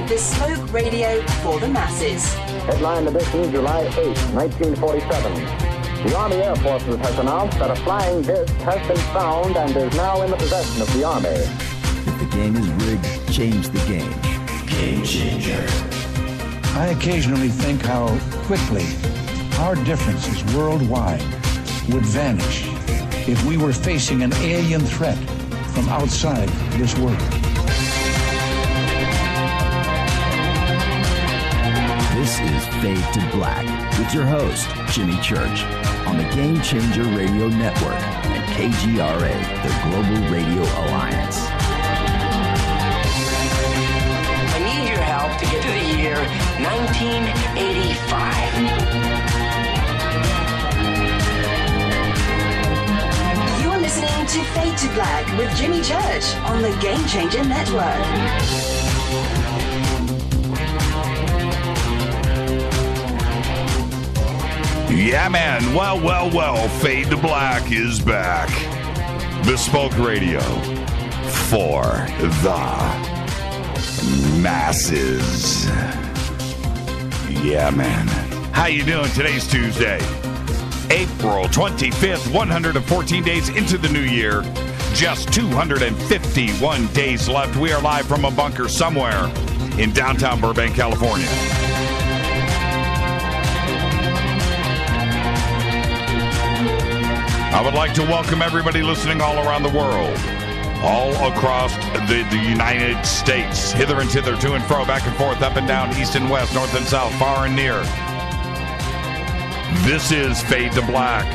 Bespoke radio for the masses. Headline edition, July 8, 1947. The Army Air Forces has announced that a flying disc has been found and is now in the possession of the Army. If the game is rigged, change the game. Game changer. I occasionally think how quickly our differences worldwide would vanish if we were facing an alien threat from outside this world. This is Fade to Black with your host, Jimmy Church, on the Game Changer Radio Network and KGRA, the Global Radio Alliance. I need your help to get to the year 1985. You're listening to Fade to Black with Jimmy Church on the Game Changer Network. Yeah, man. Well. Fade to Black is back. Bespoke radio for the masses. Yeah, man. How you doing? Today's Tuesday, April 25th, 114 days into the new year. Just 251 days left. We are live from a bunker somewhere in downtown Burbank, California. I would like to welcome everybody listening all around the world, all across the United States, hither and thither, to and fro, back and forth, up and down, east and west, north and south, far and near. This is Fade to Black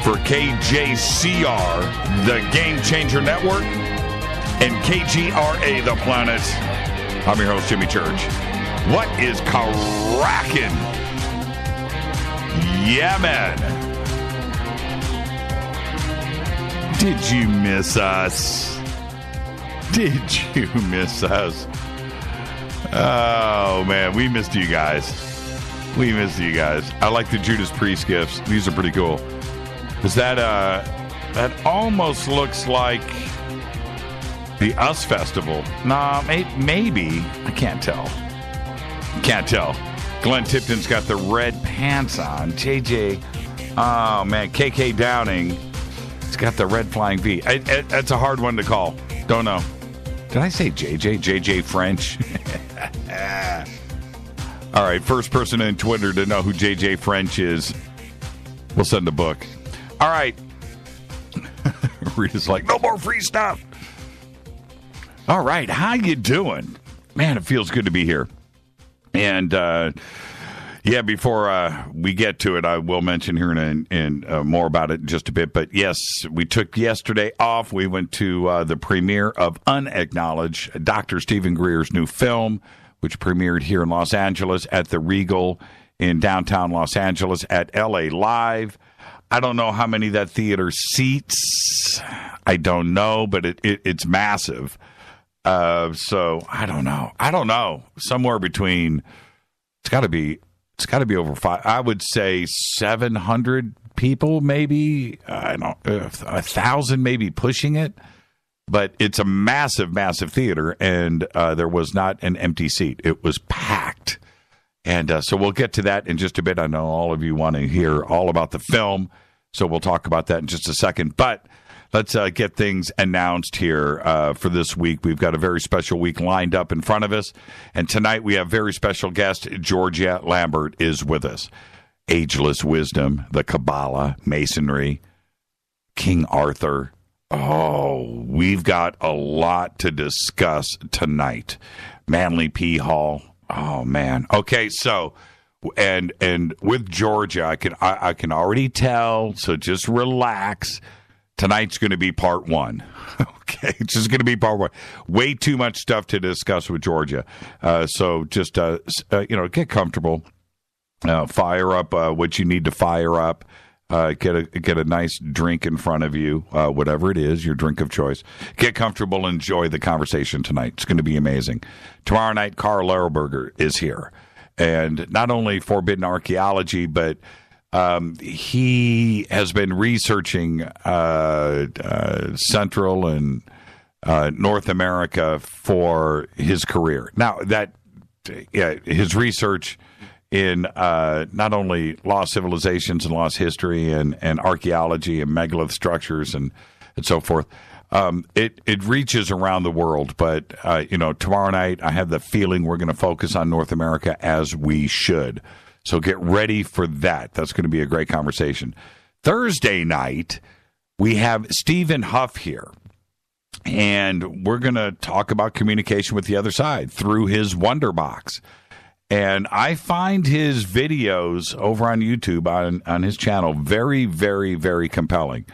for KJCR, the Game Changer Network, and KGRA, the Planet. I'm your host, Jimmy Church. What is cracking? Yeah, man. Did you miss us? Did you miss us? Oh, man, we missed you guys. We missed you guys. I like the Judas Priest gifts. These are pretty cool. Is that almost looks like the US Festival. Nah, maybe. I can't tell. Can't tell. Glenn Tipton's got the red pants on. JJ, oh, man, KK Downing. It's got the red flying V. That's a hard one to call. Don't know. Did I say JJ? JJ French? All right, first person in Twitter to know who JJ French is, we'll send a book. All right. Rita's like, no more free stuff. All right, how you doing? Man, it feels good to be here. And, yeah, before we get to it, I will mention here in more about it in just a bit. But, yes, we took yesterday off. We went to the premiere of Unacknowledged, Dr. Stephen Greer's new film, which premiered here in Los Angeles at the Regal in downtown Los Angeles at LA Live. I don't know how many that theater seats. I don't know, but it's massive. So I don't know. Somewhere between, it's got to be over 5. I would say 700 people, maybe. I don't 1,000, maybe pushing it. But it's a massive, massive theater, and there was not an empty seat. It was packed. And so we'll get to that in just a bit. I know all of you want to hear all about the film, so we'll talk about that in just a second. But let's get things announced here for this week. We've got a very special week lined up in front of us. And tonight we have very special guest, Georgia Lambert, is with us. Ageless Wisdom, the Kabbalah, Masonry, King Arthur. Oh, we've got a lot to discuss tonight. Manly P. Hall. Oh, man. Okay, so, and with Georgia, I can already tell, so just relax. Tonight's going to be part 1. Okay, it's just going to be part 1. Way too much stuff to discuss with Georgia. So just, get comfortable. Fire up what you need to fire up. Get a nice drink in front of you, whatever it is, your drink of choice. Get comfortable and enjoy the conversation tonight. It's going to be amazing. Tomorrow night, Karl Lerberger is here. And not only forbidden archaeology, but he has been researching Central and North America for his career. Now, that his research in not only lost civilizations and lost history and archaeology and megalith structures and so forth. It reaches around the world, but tomorrow night I have the feeling we're going to focus on North America, as we should. So get ready for that. That's going to be a great conversation. Thursday night we have Stephen Huff here, and we're going to talk about communication with the other side through his Wonder Box. And I find his videos over on YouTube on his channel very, very, very compelling.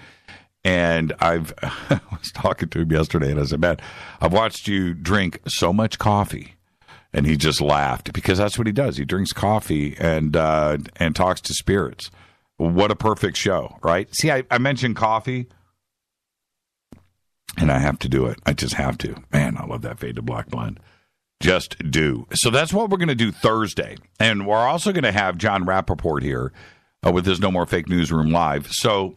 And I was talking to him yesterday, and I said, man, I've watched you drink so much coffee. And he just laughed, because that's what he does. He drinks coffee and talks to spirits. What a perfect show, right? See, I mentioned coffee, and I have to do it. I just have to. Man, I love that Fade to Black blend. Just do. So that's what we're going to do Thursday. And we're also going to have John Rappaport here with his No More Fake Newsroom Live. So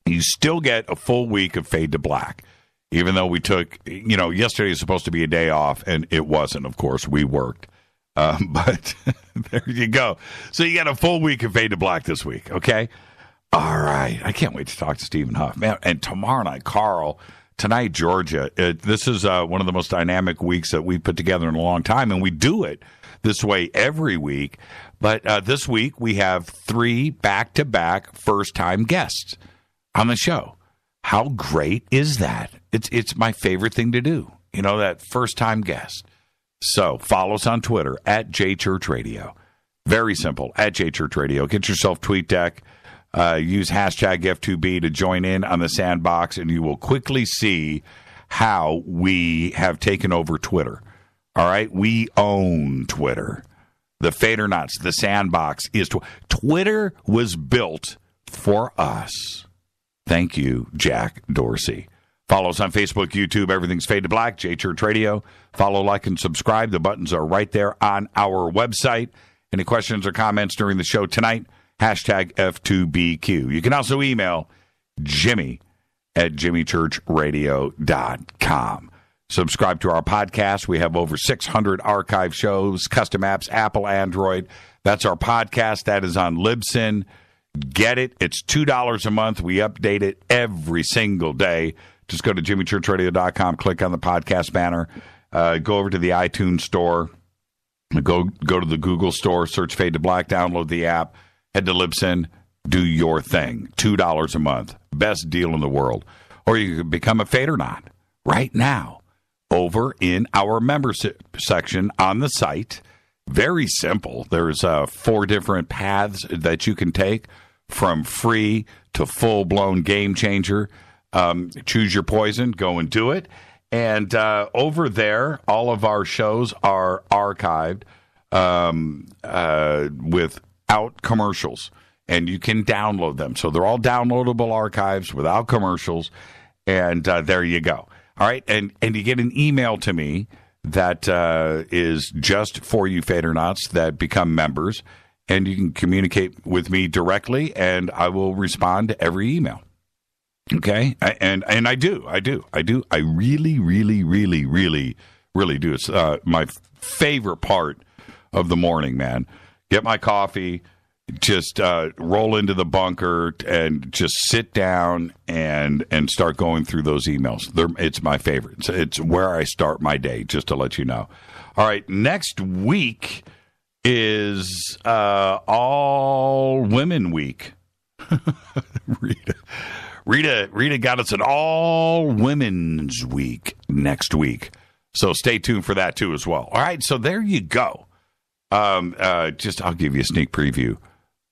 you still get a full week of Fade to Black, even though we took, yesterday was supposed to be a day off, and it wasn't, of course. We worked. But there you go. So you got a full week of Fade to Black this week, okay? All right. I can't wait to talk to Stephen Huff. Man, and tomorrow night, Carl, tonight, Georgia. This is one of the most dynamic weeks that we've put together in a long time, and we do it this way every week. But this week, we have 3 back-to-back first-time guests on the show. How great is that? It's my favorite thing to do, that first-time guest. So follow us on Twitter, @JChurchRadio. Very simple, @JChurchRadio. Get yourself TweetDeck. Use hashtag F2B to join in on the sandbox, and you will quickly see how we have taken over Twitter. All right? We own Twitter. The Fader Nuts, the sandbox is Twitter was built for us. Thank you, Jack Dorsey. Follow us on Facebook, YouTube. Everything's Fade to Black, J Church Radio. Follow, like, and subscribe. The buttons are right there on our website. Any questions or comments during the show tonight? Hashtag F2BQ. You can also email Jimmy at jimmychurchradio.com. Subscribe to our podcast. We have over 600 archive shows, custom apps, Apple, Android. That's our podcast. That is on Libsyn. Get it. It's $2 a month. We update it every single day. Just go to jimmychurchradio.com, click on the podcast banner, go over to the iTunes store, go to the Google store, search Fade to Black, download the app, head to Libsyn, do your thing. $2 a month. Best deal in the world. Or you can become a Fadernaut right now over in our membership section on the site. Very simple. There's 4 different paths that you can take, from free to full-blown game changer. Choose your poison. Go and do it. And over there, all of our shows are archived without commercials, and you can download them. So they're all downloadable archives without commercials, and there you go. All right, and you get an email to me that is just for you Fadernauts that become members, and you can communicate with me directly, and I will respond to every email. Okay, and I do. I really, really, really, really, really do. It's my favorite part of the morning, man. Get my coffee, just roll into the bunker, and just sit down and start going through those emails. It's my favorite. It's where I start my day, just to let you know. All right, next week is All Women Week. Rita got us an all women's week next week. So stay tuned for that too as well. All right, so there you go. I'll give you a sneak preview.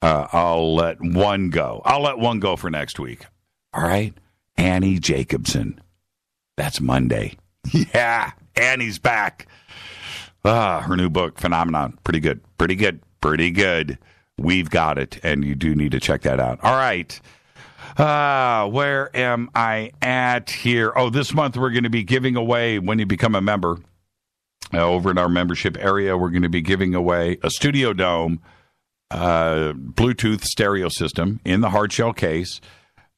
I'll let one go. I'll let one go for next week. All right, Annie Jacobson. That's Monday. Yeah, Annie's back. Her new book, Phenomenon. Pretty good. We've got it, and you do need to check that out. All right. Where am I at here? Oh, this month we're going to be giving away, when you become a member, over in our membership area, we're going to be giving away a Studio Dome Bluetooth stereo system in the hardshell case,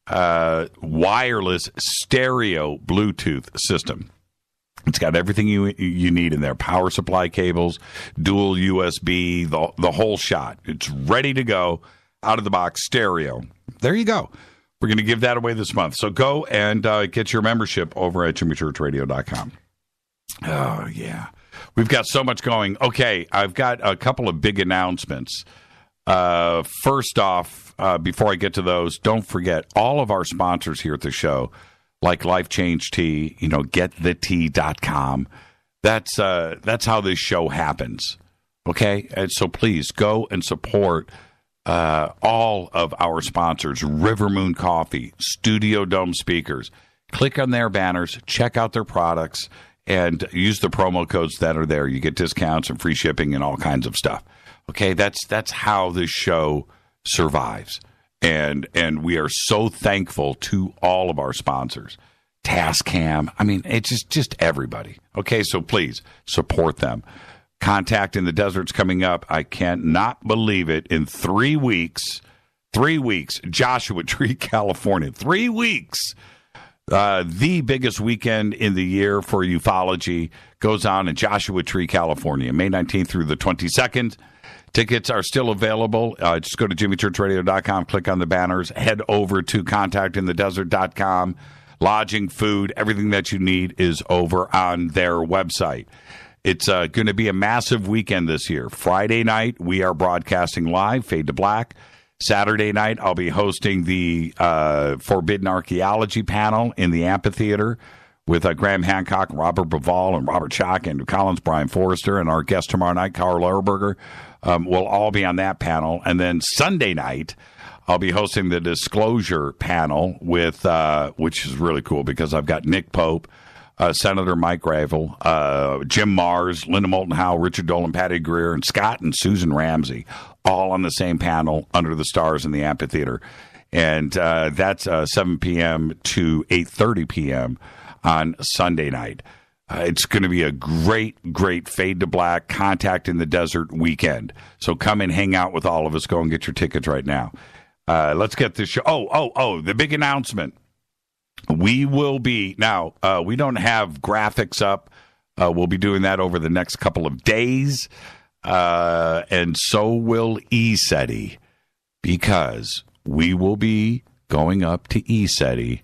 wireless stereo Bluetooth system. It's got everything you need in there. Power supply cables, dual USB, the whole shot. It's ready to go, out of the box, stereo. There you go. We're going to give that away this month. So go and get your membership over at jimmychurchradio.com. Oh, yeah. We've got so much going. Okay, I've got a couple of big announcements. First off, before I get to those, don't forget all of our sponsors here at the show, like Life Change Tea, getthetea.com. That's how this show happens. Okay? And so please go and support all of our sponsors, River Moon Coffee, Studio Dome Speakers. Click on their banners, check out their products, and use the promo codes that are there. You get discounts and free shipping and all kinds of stuff. Okay? That's how this show survives. And we are so thankful to all of our sponsors. Tascam. I mean, it's just everybody. Okay, so please support them. Contact in the Desert's coming up. I cannot believe it. In 3 weeks, Joshua Tree, California. 3 weeks. The biggest weekend in the year for ufology goes on in Joshua Tree, California, May 19th through the 22nd. Tickets are still available. Just go to jimmychurchradio.com, click on the banners, head over to contactinthedesert.com. Lodging, food, everything that you need is over on their website. It's going to be a massive weekend this year. Friday night, we are broadcasting live, Fade to Black. Saturday night, I'll be hosting the Forbidden Archaeology panel in the amphitheater with Graham Hancock, Robert Bivall, and Robert Schock, Andrew Collins, Brian Forrester, and our guest tomorrow night, Carl Lehrberger. We'll all be on that panel. And then Sunday night, I'll be hosting the Disclosure panel with, which is really cool because I've got Nick Pope, Senator Mike Gravel, Jim Mars, Linda Moulton Howe, Richard Dolan, Patty Greer, and Scott and Susan Ramsey, all on the same panel under the stars in the amphitheater. And that's 7 p.m. to 8:30 p.m. on Sunday night. It's going to be a great Fade to Black, Contact in the Desert weekend. So come and hang out with all of us. Go and get your tickets right now. Let's get this show. Oh, the big announcement. We will be, now, we don't have graphics up. We'll be doing that over the next couple of days. And so will ESETI, because we will be going up to ESETI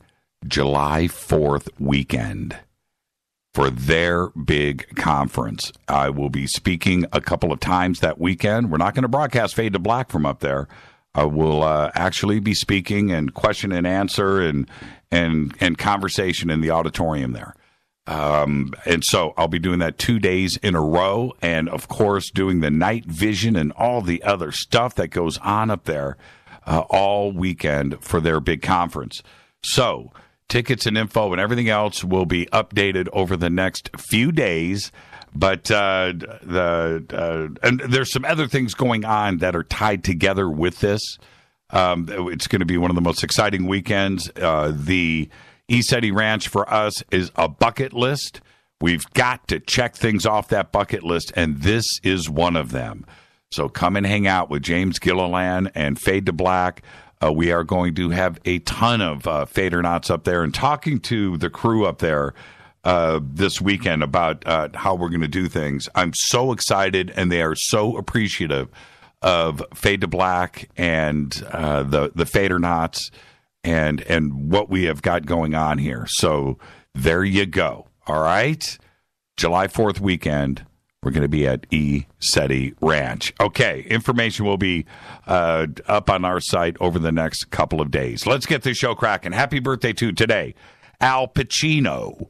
July 4th weekend for their big conference. I will be speaking a couple of times that weekend. We're not going to broadcast Fade to Black from up there. I will actually be speaking and question and answer and conversation in the auditorium there. And so I'll be doing that 2 days in a row, and of course doing the night vision and all the other stuff that goes on up there all weekend for their big conference. So tickets and info and everything else will be updated over the next few days. But and there's some other things going on that are tied together with this. It's going to be one of the most exciting weekends. The ESETI Ranch for us is a bucket list. We've got to check things off that bucket list, and this is one of them. So come and hang out with James Gilliland and Fade to Black. We are going to have a ton of Fadernauts up there and talking to the crew up there this weekend about how we're going to do things. I'm so excited, and they are so appreciative of Fade to Black and the Fadernauts and what we have got going on here. So there you go. All right? July 4th weekend, we're going to be at ESETI Ranch. Okay, information will be up on our site over the next couple of days. Let's get this show cracking. Happy birthday to today. Al Pacino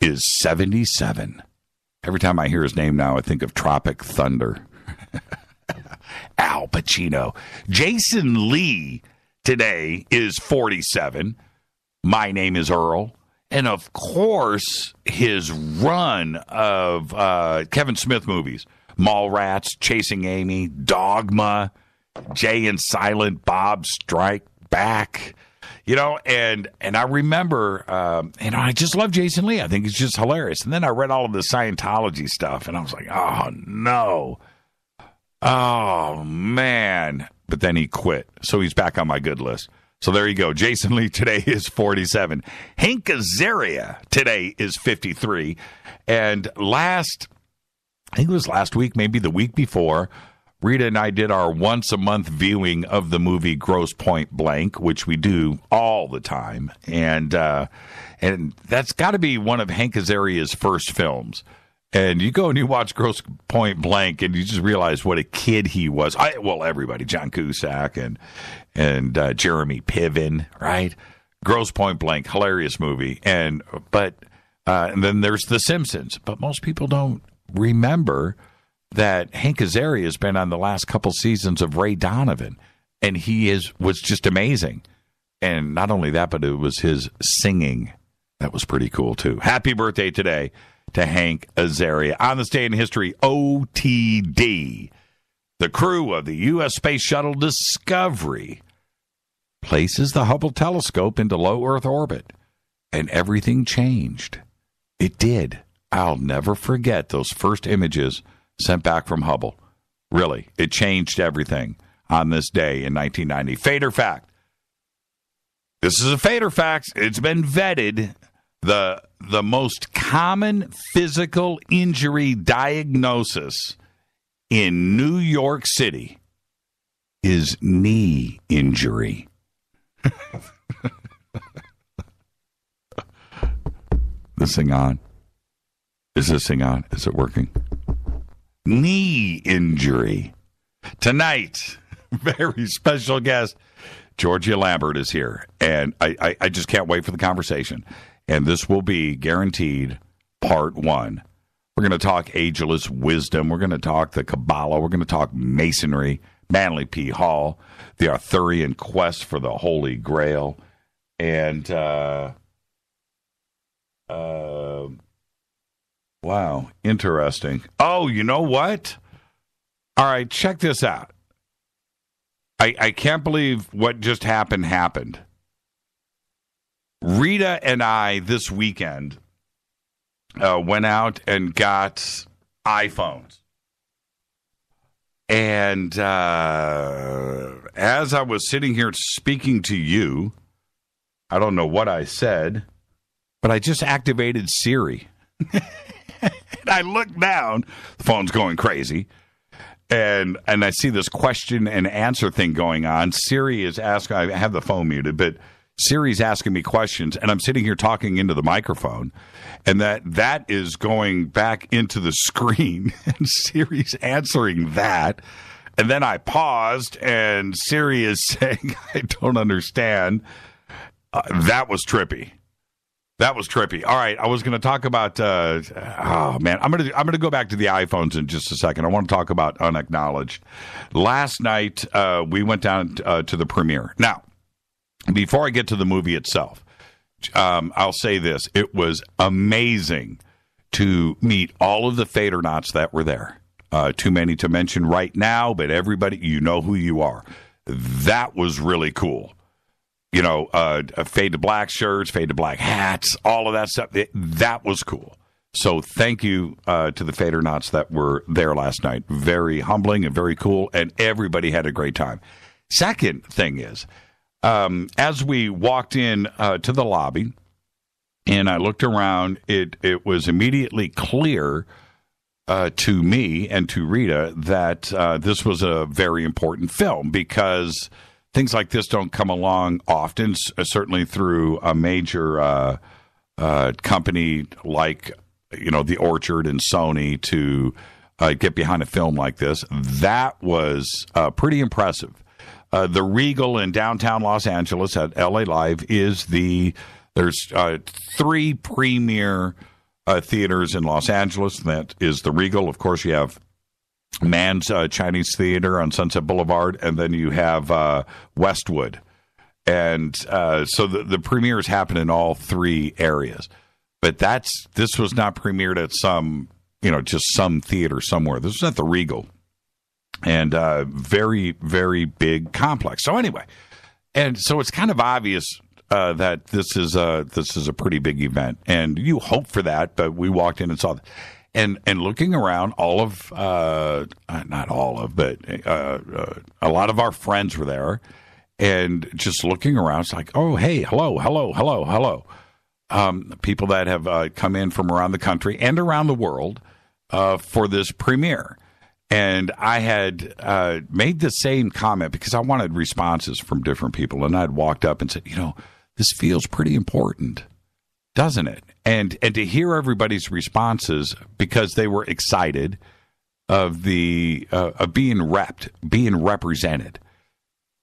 is 77. Every time I hear his name now, I think of Tropic Thunder. Al Pacino. Jason Lee today is 47. My Name is Earl. And, of course, his run of Kevin Smith movies, Mallrats, Chasing Amy, Dogma, Jay and Silent Bob Strike Back. You know, and I remember, I just love Jason Lee. I think he's just hilarious. And then I read all of the Scientology stuff, and I was like, oh, no. Oh, man. But then he quit, so he's back on my good list. So there you go. Jason Lee today is 47. Hank Azaria today is 53. And I think it was last week, maybe the week before, Rita and I did our once-a-month viewing of the movie Grosse Pointe Blank, which we do all the time. And that's got to be one of Hank Azaria's first films. And you go and you watch Grosse Pointe Blank, and you just realize what a kid he was. Everybody, John Cusack and Jeremy Piven, right? Grosse Pointe Blank, hilarious movie. And then there's The Simpsons. But most people don't remember that Hank Azaria has been on the last couple seasons of Ray Donovan, and was just amazing. And not only that, but it was his singing that was pretty cool too. Happy birthday today to Hank Azaria. On this day in history, OTD, the crew of the U.S. Space Shuttle Discovery, places the Hubble telescope into low Earth orbit, and everything changed. It did. I'll never forget those first images sent back from Hubble. Really, it changed everything on this day in 1990. Fader fact. This is a Fader fact. It's been vetted. The most common physical injury diagnosis in New York City is knee injury. This thing on? Is this thing on? Is it working? Knee injury. Tonight, very special guest, Georgia Lambert is here. And I just can't wait for the conversation. And this will be guaranteed part one. We're going to talk ageless wisdom. We're going to talk the Kabbalah. We're going to talk Masonry, Manly P. Hall, the Arthurian quest for the Holy Grail. And, wow, interesting. Oh, you know what? All right, check this out. I can't believe what just happened. Rita and I this weekend went out and got iPhones. And as I was sitting here speaking to you, I don't know what I said, but I just activated Siri. And I look down, the phone's going crazy, and I see this question and answer thing going on. Siri is asking, I have the phone muted, but Siri's asking me questions, and I'm sitting here talking into the microphone, and that is going back into the screen, and Siri's answering that. And then I paused, and Siri is saying, I don't understand. That was trippy. That was trippy. All right, I was going to talk about. I'm going to go back to the iPhones in just a second. I want to talk about unacknowledged. Last night we went down to the premiere. Now, before I get to the movie itself, I'll say this: it was amazing to meet all of the Fadernauts that were there. Too many to mention right now, but everybody, you know who you are. That was really cool. You know, fade to black shirts, fade to black hats, all of that stuff. That was cool. So thank you to the Fadernauts that were there last night. Very humbling and very cool, and everybody had a great time. Second thing is, as we walked in to the lobby and I looked around, it was immediately clear to me and to Rita that this was a very important film, because things like this don't come along often, certainly through a major company like, The Orchard and Sony to get behind a film like this. That was pretty impressive. The Regal in downtown Los Angeles at LA Live there's 3 premier theaters in Los Angeles. That is the Regal. Of course, you have Mann's Chinese Theater on Sunset Boulevard, and then you have Westwood. And so the premieres happen in all 3 areas. But this was not premiered at some, just some theater somewhere. This was at the Regal. And very, very big complex. So anyway, and so it's kind of obvious that this is a pretty big event. And you hope for that, but we walked in and saw that. And looking around, all of, not all of, but a lot of our friends were there. and just looking around, it's like, oh, hey, hello. People that have come in from around the country and around the world for this premiere. And I had made the same comment because I wanted responses from different people. And I'd walked up and said, this feels pretty important, doesn't it? And to hear everybody's responses because they were excited of being represented.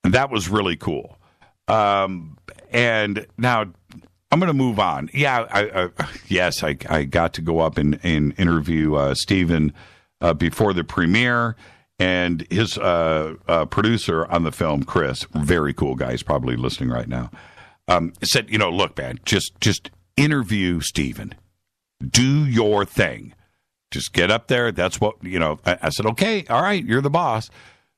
And that was really cool. And now I'm going to move on. Yeah, I got to go up and interview Stephen before the premiere, and his producer on the film, Chris, very cool guy, he's probably listening right now, said, look, man, just interview Stephen. Do your thing. Just get up there. That's what, I said, okay, all right, you're the boss.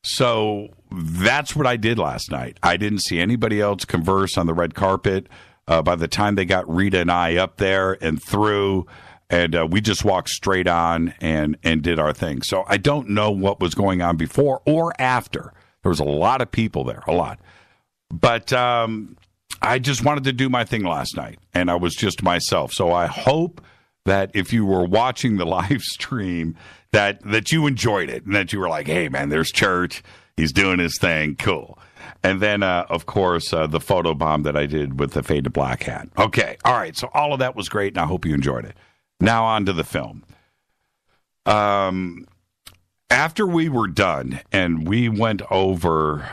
So that's what I did last night. I didn't see anybody else converse on the red carpet. By the time they got Rita and I up there and through, and we just walked straight on and did our thing. So I don't know what was going on before or after. There was a lot of people there, a lot. But I just wanted to do my thing last night, and I was just myself. So I hope that if you were watching the live stream, that you enjoyed it, and that you were like, hey, man, there's Church. He's doing his thing. Cool. And then, of course, the photo bomb that I did with the Fade to Black hat. Okay. All right. So all of that was great, and I hope you enjoyed it. Now on to the film. After we were done and we went over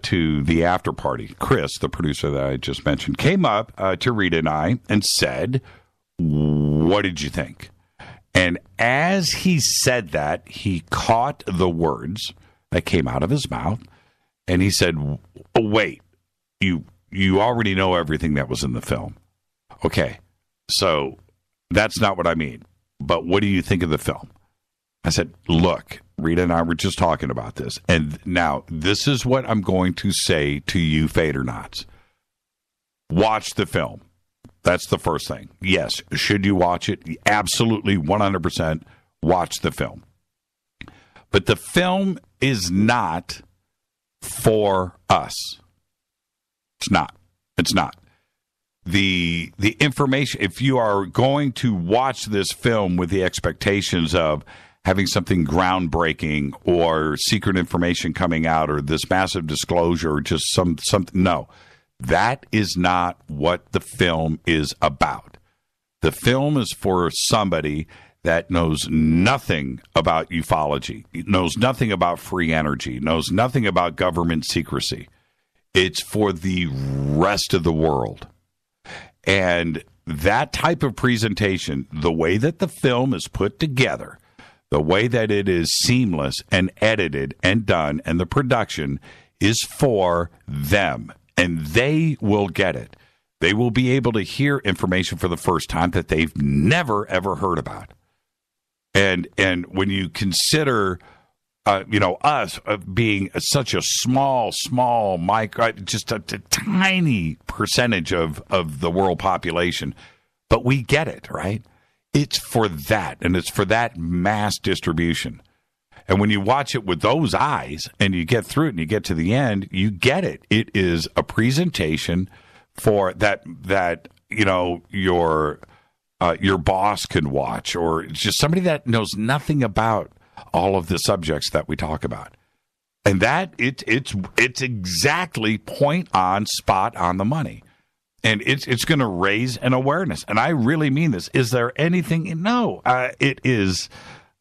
to the after party, Chris, the producer that I just mentioned, came up to Rita and I and said, what did you think? And as he said that, he caught the words that came out of his mouth, and he said, oh, wait, you already know everything that was in the film. Okay, so that's not what I mean. But what do you think of the film? I said, look, Rita and I were just talking about this. And now this is what I'm going to say to you Fadernauts. Watch the film. That's the first thing. Yes, should you watch it? Absolutely, 100% watch the film. But the film is not for us. It's not. It's not. The information, if you are going to watch this film with the expectations of having something groundbreaking or secret information coming out or this massive disclosure or just something, no. That is not what the film is about. The film is for somebody that knows nothing about ufology, knows nothing about free energy, knows nothing about government secrecy. It's for the rest of the world. And that type of presentation, the way that the film is put together, the way that it is seamless and edited and done, and the production is for them. And they will get it. They will be able to hear information for the first time that they've never, ever heard about. And when you consider, us being such a small micro, just a tiny percentage of the world population, but we get it, right? It's for that, and it's for that mass distribution. And when you watch it with those eyes and you get through it and you get to the end, you get it. It is a presentation for that your boss can watch, or just somebody that knows nothing about all of the subjects that we talk about. And that it's exactly point on, spot on the money. And it's going to raise an awareness. And I really mean this. Is there anything? No, it is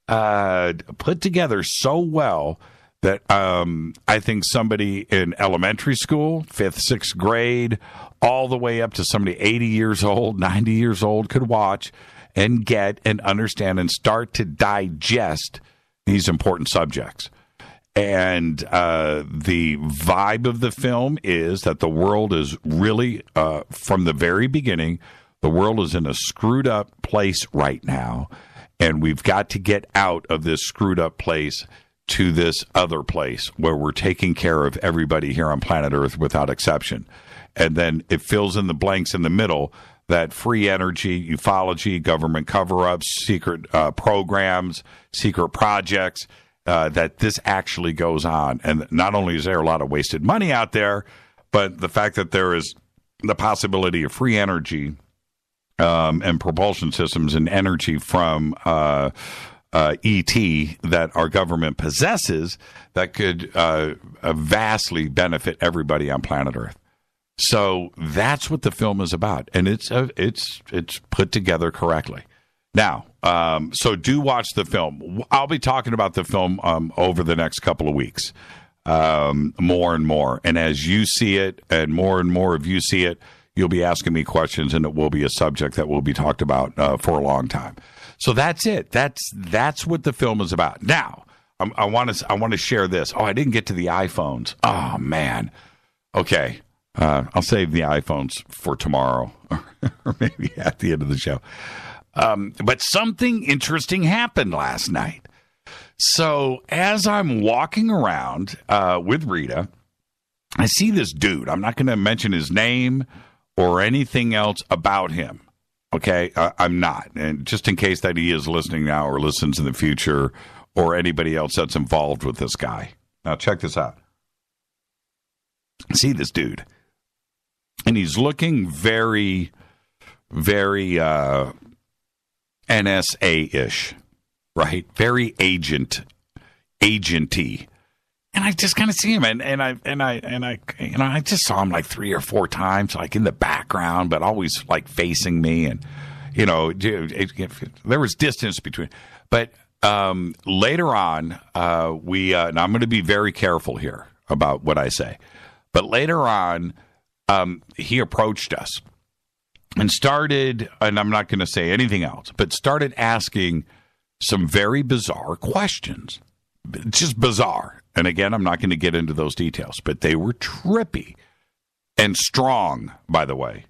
put together so well that I think somebody in elementary school, 5th, 6th grade, all the way up to somebody 80 years old, 90 years old could watch and get and understand and start to digest these important subjects. And the vibe of the film is that the world is really, from the very beginning, the world is in a screwed up place right now. And we've got to get out of this screwed up place to this other place where we're taking care of everybody here on planet Earth without exception. And then it fills in the blanks in the middle that free energy, ufology, government cover-ups, secret programs, secret projects, that this actually goes on. And not only is there a lot of wasted money out there, but the fact that there is the possibility of free energy and propulsion systems and energy from ET that our government possesses that could vastly benefit everybody on planet Earth. So that's what the film is about, and it's put together correctly. Now, so do watch the film. I'll be talking about the film over the next couple of weeks, more and more. And as you see it, and more of you see it, you'll be asking me questions, and it will be a subject that will be talked about for a long time. So that's it. That's what the film is about. Now, I want to share this. Oh, I didn't get to the iPhones. Oh man. Okay. I'll save the iPhones for tomorrow, or maybe at the end of the show. But something interesting happened last night. So as I'm walking around with Rita, I see this dude. I'm not going to mention his name or anything else about him. Okay, I'm not. And just in case that he is listening now or listens in the future, or anybody else that's involved with this guy. Now, check this out. See this dude. And he's looking very, very NSA-ish, right? Very agenty. And I just kind of see him, and I just saw him like 3 or 4 times, like in the background, but always like facing me, and there was distance between. But later on, and I'm going to be very careful here about what I say, but later on, he approached us and started, and I'm not going to say anything else, but started asking some very bizarre questions, just bizarre. And again, I'm not going to get into those details, but they were trippy and strong, by the way.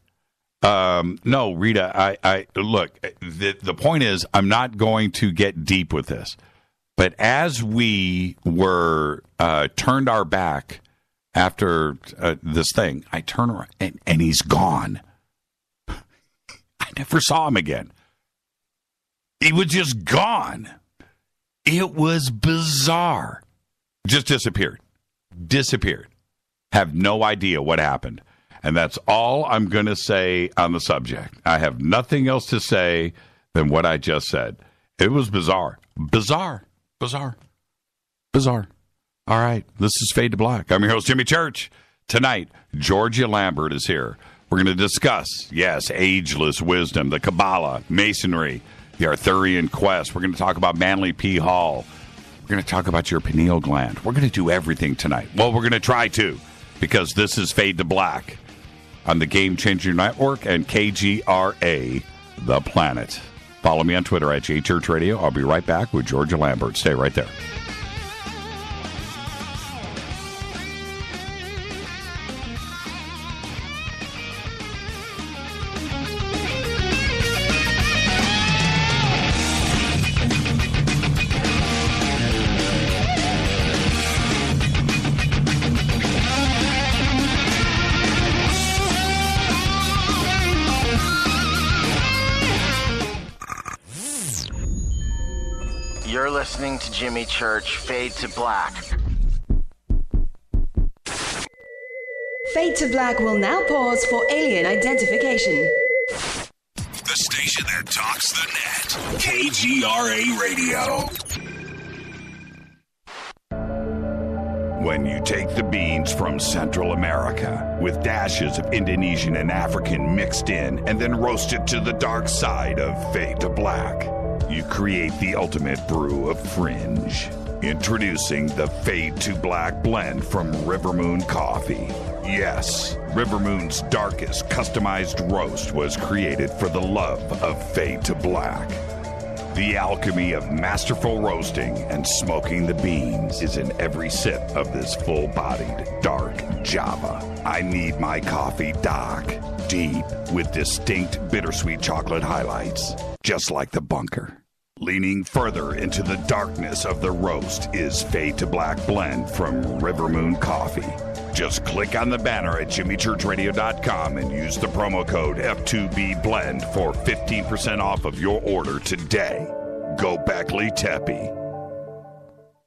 No, Rita, I look, the point is, I'm not going to get deep with this. But as we were turned our back after this thing, I turn around and he's gone. I never saw him again. He was just gone. It was bizarre. Just disappeared. Have no idea what happened. And that's all I'm going to say on the subject. I have nothing else to say than what I just said. It was bizarre. Bizarre. All right. This is Fade to Black. I'm your host, Jimmy Church. Tonight, Georgia Lambert is here. We're going to discuss, yes, ageless wisdom, the Kabbalah, Masonry, the Arthurian quest. We're going to talk about Manly P. Hall. We're going to talk about your pineal gland. We're going to do everything tonight. Well, we're going to try to, because this is Fade to Black on the Game Changer Network and KGRA, The Planet. Follow me on Twitter at JChurchRadio. I'll be right back with Georgia Lambert. Stay right there. You're listening to Jimmy Church, Fade to Black. Fade to Black will now pause for alien identification. The station that talks the net. KGRA Radio. When you take the beans from Central America with dashes of Indonesian and African mixed in and then roast it to the dark side of Fade to Black, you create the ultimate brew of fringe. Introducing the Fade to Black blend from River Moon Coffee. Yes, River Moon's darkest customized roast was created for the love of Fade to Black. The alchemy of masterful roasting and smoking the beans is in every sip of this full-bodied dark Java. I need my coffee dark, deep, with distinct bittersweet chocolate highlights, just like the bunker. Leaning further into the darkness of the roast is Fade to Black blend from River Moon Coffee. Just click on the banner at jimmychurchradio.com and use the promo code F2BBLEND for 15% off of your order today. Go Beckley Teppy.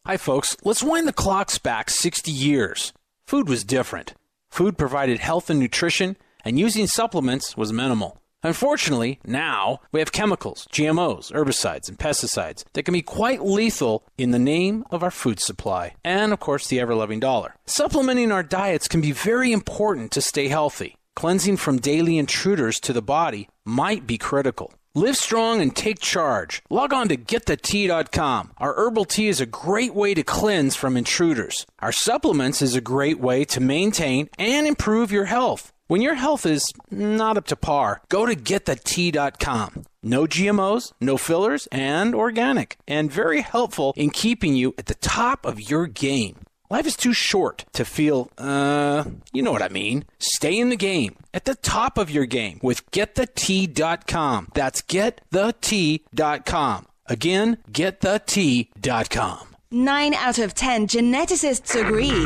Hi, folks. Let's wind the clocks back 60 years. Food was different. food provided health and nutrition, and using supplements was minimal. Unfortunately, now we have chemicals, GMOs, herbicides, and pesticides that can be quite lethal in the name of our food supply, and of course the ever-loving dollar. Supplementing our diets can be very important to stay healthy. Cleansing from daily intruders to the body might be critical. Live strong and take charge. Log on to getthetea.com. Our herbal tea is a great way to cleanse from intruders. Our supplements is a great way to maintain and improve your health. When your health is not up to par, go to getthetea.com. No GMOs, no fillers, and organic, and very helpful in keeping you at the top of your game. Life is too short to feel, you know what I mean. Stay in the game, at the top of your game with getthetea.com. That's getthetea.com. Again, getthetea.com. 9 out of 10 geneticists agree.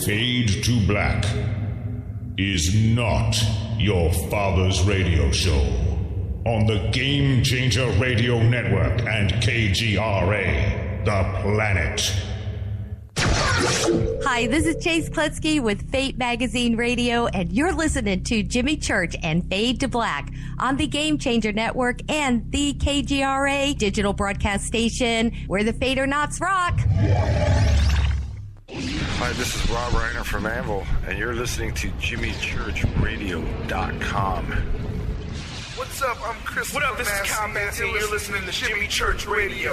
Fade to Black is not your father's radio show on the Game Changer Radio Network and KGRA, The Planet. Hi, this is Chase Klutsky with Fate Magazine Radio, and you're listening to Jimmy Church and Fade to Black on the Game Changer Network and the KGRA digital broadcast station, where the Fader-Knots rock. Hi, this is Rob Reiner from Anvil, and you're listening to JimmyChurchRadio.com. What's up? I'm Chris. What up? This is Kyle Massey, and you're listening to Jimmy Church Radio.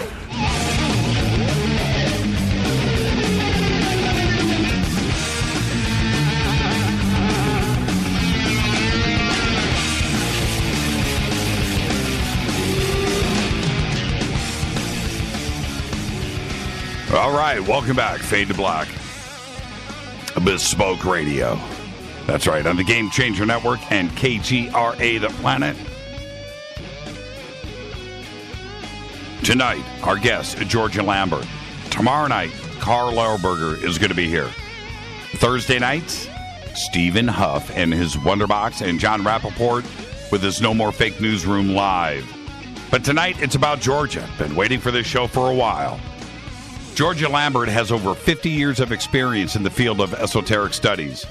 All right, welcome back. Fade to Black. Bespoke Radio. That's right, on the Game Changer Network and KGRA, The Planet. Tonight, our guest, Georgia Lambert. Tomorrow night, Carl Lauerberger is going to be here. Thursday nights, Stephen Huff and his Wonderbox, and John Rappaport with his No More Fake Newsroom Live. But tonight, it's about Georgia. Been waiting for this show for a while. Georgia Lambert has over 50 years of experience in the field of esoteric studies,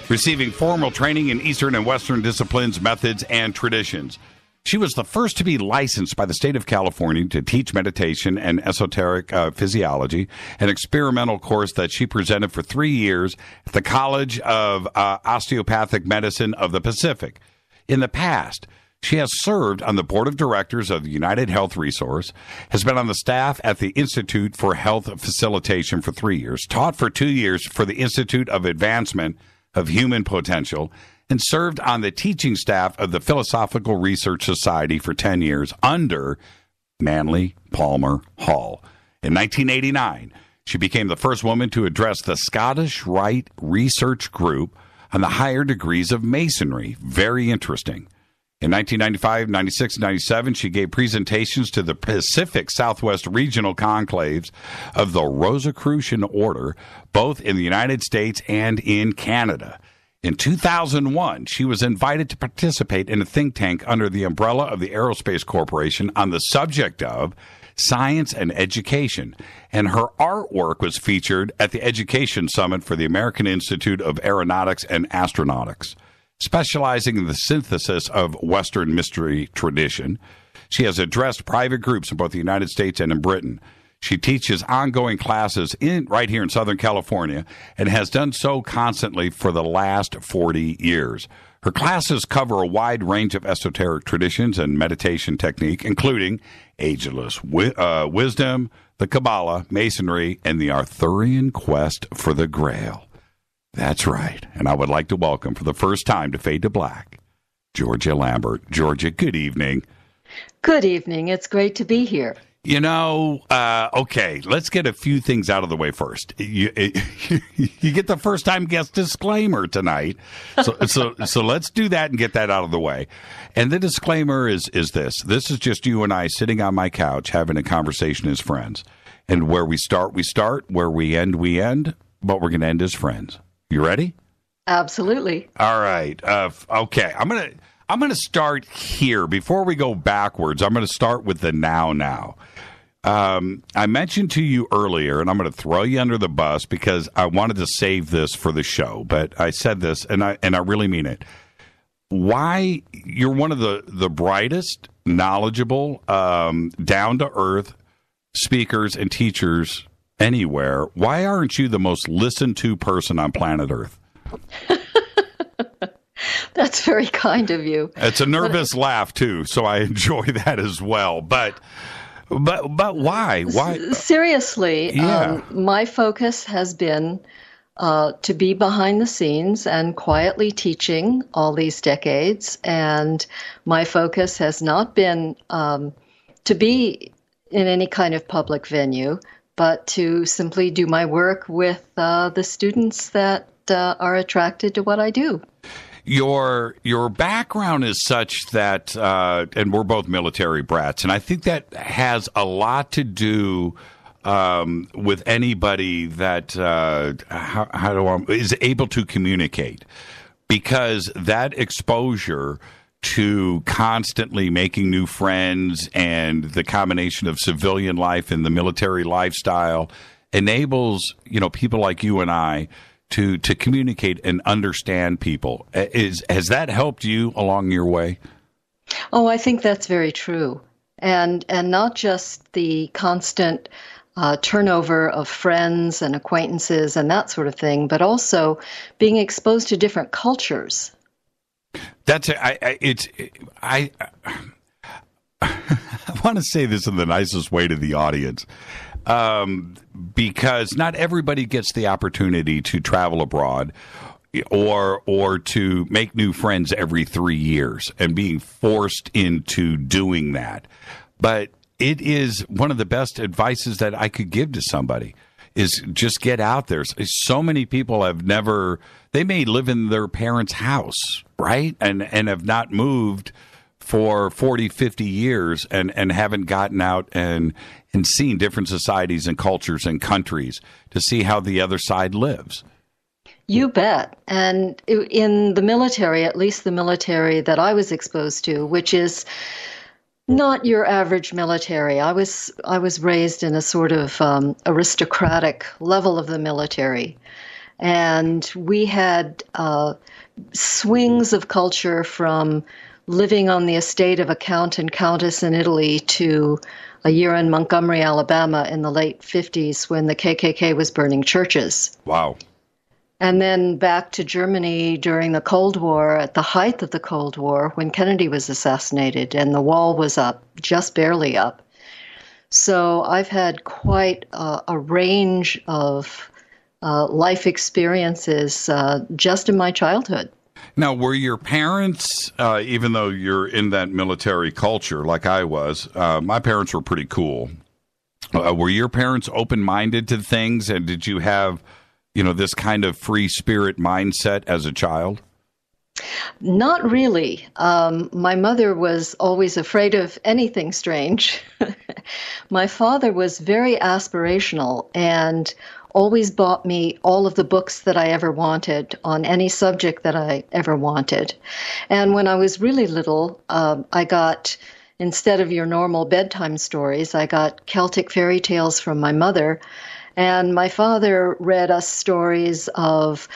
receiving formal training in Eastern and Western disciplines, methods, and traditions. She was the first to be licensed by the state of California to teach meditation and esoteric physiology, an experimental course that she presented for 3 years at the College of Osteopathic Medicine of the Pacific. In the past, she has served on the board of directors of the United Health Resource, has been on the staff at the Institute for Health Facilitation for 3 years, taught for 2 years for the Institute of Advancement of Human Potential, and served on the teaching staff of the Philosophical Research Society for 10 years under Manly Palmer Hall. In 1989, she became the first woman to address the Scottish Rite Research Group on the higher degrees of Masonry. Very interesting. In 1995, 96, and 97, she gave presentations to the Pacific Southwest Regional Conclaves of the Rosicrucian Order, both in the United States and in Canada. In 2001, she was invited to participate in a think tank under the umbrella of the Aerospace Corporation on the subject of science and education, and her artwork was featured at the Education Summit for the American Institute of Aeronautics and Astronautics. Specializing in the synthesis of Western mystery tradition, she has addressed private groups in both the United States and in Britain. She teaches ongoing classes right here in Southern California and has done so constantly for the last 40 years. Her classes cover a wide range of esoteric traditions and meditation technique, including ageless wisdom, the Kabbalah, Masonry, and the Arthurian quest for the Grail. That's right. And I would like to welcome for the first time to Fade to Black, Georgia Lambert. Georgia, good evening. Good evening. It's great to be here. You know, okay, let's get a few things out of the way first. You get the first-time guest disclaimer tonight. So let's do that and get that out of the way. And the disclaimer is this. This is just you and I sitting on my couch having a conversation as friends. And where we start, where we end, but we're going to end as friends. You ready? Absolutely. All right. Okay. I'm gonna start here. Before we go backwards, I'm gonna start with the now. I mentioned to you earlier, and I'm going to throw you under the bus because I wanted to save this for the show, but I said this, and I really mean it. Why you're one of the brightest, knowledgeable, down-to-earth speakers and teachers anywhere. Why aren't you the most listened to person on planet Earth? That's very kind of you. It's a nervous laugh, too, so I enjoy that as well. But why? Why? Seriously, Yeah. My focus has been to be behind the scenes and quietly teaching all these decades. And my focus has not been to be in any kind of public venue, but to simply do my work with the students that are attracted to what I do. Your background is such that, and we're both military brats, and I think that has a lot to do with anybody that is able to communicate, because that exposure to constantly making new friends and the combination of civilian life and the military lifestyle enables, people like you and I to communicate and understand people. Has that helped you along your way? Oh, I think that's very true. And not just the constant turnover of friends and acquaintances and that sort of thing, but also being exposed to different cultures. That's I want to say this in the nicest way to the audience, because not everybody gets the opportunity to travel abroad or to make new friends every 3 years and being forced into doing that. But it is one of the best advices that I could give to somebody is just get out there. So many people they may live in their parents' house, right? And have not moved for 40, 50 years and haven't gotten out and seen different societies and cultures and countries to see how the other side lives. You bet. And in the military, at least the military that I was exposed to, which is not your average military. I was raised in a sort of aristocratic level of the military. And we had swings of culture from living on the estate of a count and countess in Italy to a year in Montgomery, Alabama in the late 50s when the KKK was burning churches. Wow. And then back to Germany during the Cold War, at the height of the Cold War, when Kennedy was assassinated and the wall was up, just barely up. So I've had quite a range of life experiences just in my childhood. Now, were your parents, even though you're in that military culture like I was, my parents were pretty cool. Were your parents open-minded to things, and did you have this kind of free spirit mindset as a child? Not really. My mother was always afraid of anything strange. My father was very aspirational and always bought me all of the books that I ever wanted on any subject that I ever wanted. And when I was really little, I got, instead of your normal bedtime stories, I got Celtic fairy tales from my mother. And my father read us stories of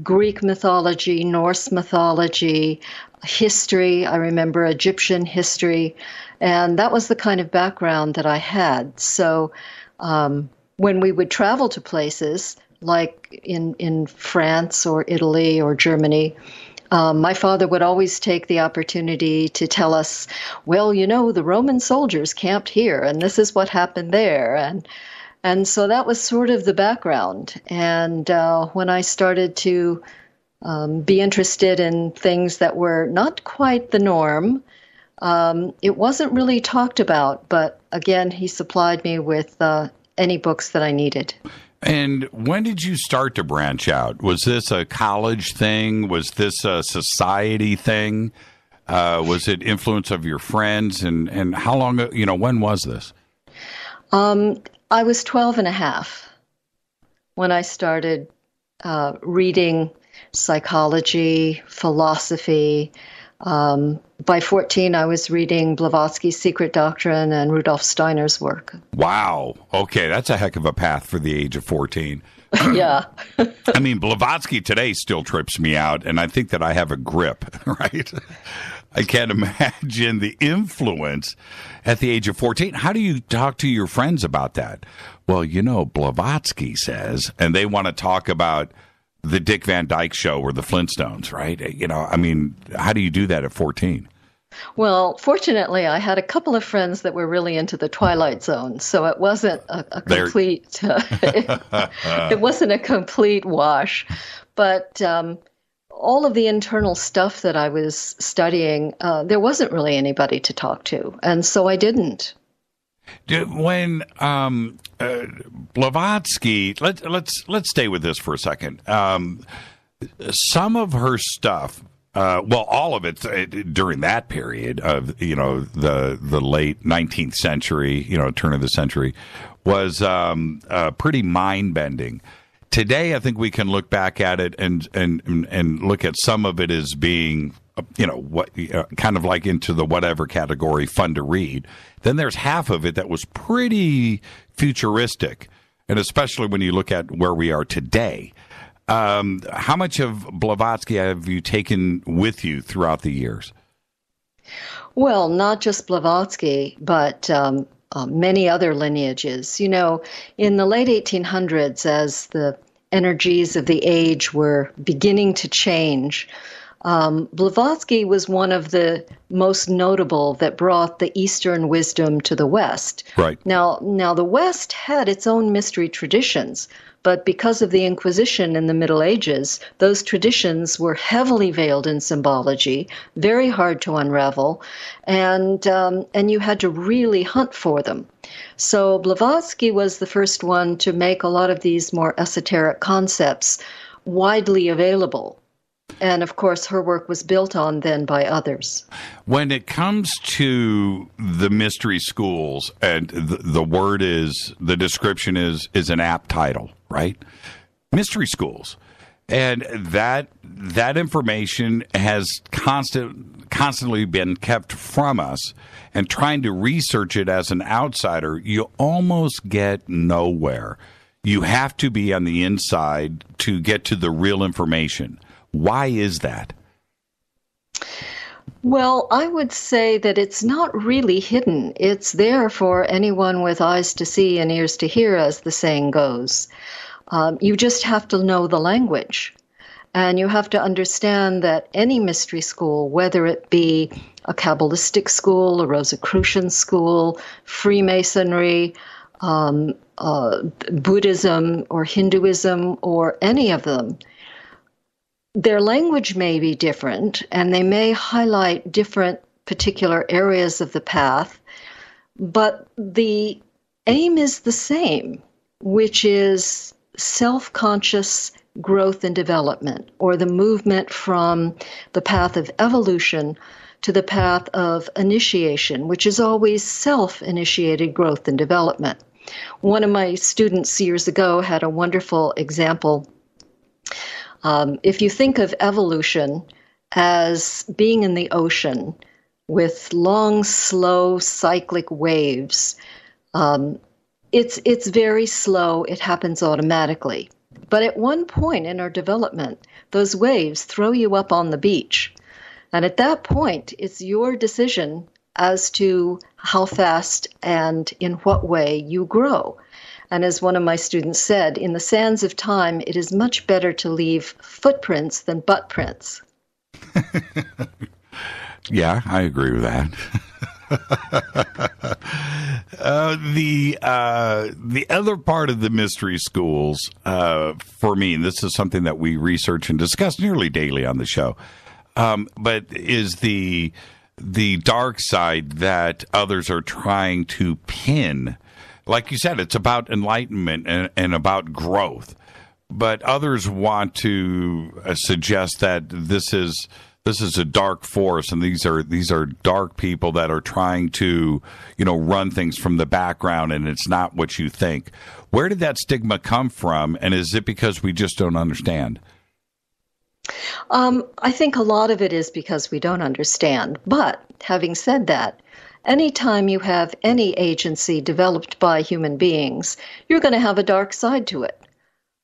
Greek mythology, Norse mythology, history. I remember Egyptian history. And that was the kind of background that I had. So when we would travel to places like in France or Italy or Germany, my father would always take the opportunity to tell us, well, the Roman soldiers camped here, and this is what happened there. And so that was sort of the background. And when I started to be interested in things that were not quite the norm, it wasn't really talked about. But again, he supplied me with any books that I needed. And when did you start to branch out? Was this a college thing? Was this a society thing? Was it influence of your friends? And how long, when was this? I was 12 and a half when I started reading psychology, philosophy, By 14, I was reading Blavatsky's Secret Doctrine and Rudolf Steiner's work. Wow. Okay, that's a heck of a path for the age of 14. Yeah. I mean, Blavatsky today still trips me out, and I think that I have a grip, right? I can't imagine the influence at the age of 14. How do you talk to your friends about that? Well, you know, Blavatsky says, and they want to talk about the Dick Van Dyke Show or the Flintstones, right? You know, I mean, how do you do that at 14? Well, fortunately, I had a couple of friends that were really into the Twilight Zone, so it wasn't a complete it wasn't a complete wash. But all of the internal stuff that I was studying, there wasn't really anybody to talk to, and so I didn't. When Blavatsky, let's stay with this for a second. Some of her stuff. Well, all of it during that period of, you know, the late 19th century, you know, turn of the century, was pretty mind-bending. Today, I think we can look back at it and look at some of it as being, you know, what kind of like into the whatever category, fun to read. Then there's half of it that was pretty futuristic, and especially when you look at where we are today. How much of Blavatsky have you taken with you throughout the years? Well, not just Blavatsky, but many other lineages. You know, in the late 1800s, as the energies of the age were beginning to change, Blavatsky was one of the most notable that brought the Eastern wisdom to the West. Right. Now the West had its own mystery traditions, but because of the Inquisition in the Middle Ages, those traditions were heavily veiled in symbology, very hard to unravel, and you had to really hunt for them. So Blavatsky was the first one to make a lot of these more esoteric concepts widely available. And, of course, her work was built on then by others. When it comes to the mystery schools, and the description is an apt title, right? Mystery schools. And that information has constantly been kept from us. And trying to research it as an outsider, you almost get nowhere. You have to be on the inside to get to the real information. Why is that? Well, I would say that it's not really hidden. It's there for anyone with eyes to see and ears to hear, as the saying goes. You just have to know the language. And you have to understand that any mystery school, whether it be a Kabbalistic school, a Rosicrucian school, Freemasonry, Buddhism or Hinduism, or any of them, their language may be different, and they may highlight different particular areas of the path, but the aim is the same, which is self-conscious growth and development, or the movement from the path of evolution to the path of initiation, which is always self-initiated growth and development. One of my students years ago had a wonderful example. If you think of evolution as being in the ocean with long, slow, cyclic waves, it's very slow. It happens automatically. But at one point in our development, those waves throw you up on the beach. And at that point, it's your decision as to how fast and in what way you grow. And as one of my students said, in the sands of time, it is much better to leave footprints than butt prints. Yeah, I agree with that. The other part of the mystery schools, for me, and this is something that we research and discuss nearly daily on the show, but is the dark side that others are trying to pin. Like you said, it's about enlightenment and about growth. But others want to suggest that this is a dark force, and these are dark people that are trying to, run things from the background, and it's not what you think. Where did that stigma come from, and is it because we just don't understand? I think a lot of it is because we don't understand. But having said that, anytime you have any agency developed by human beings, you're going to have a dark side to it.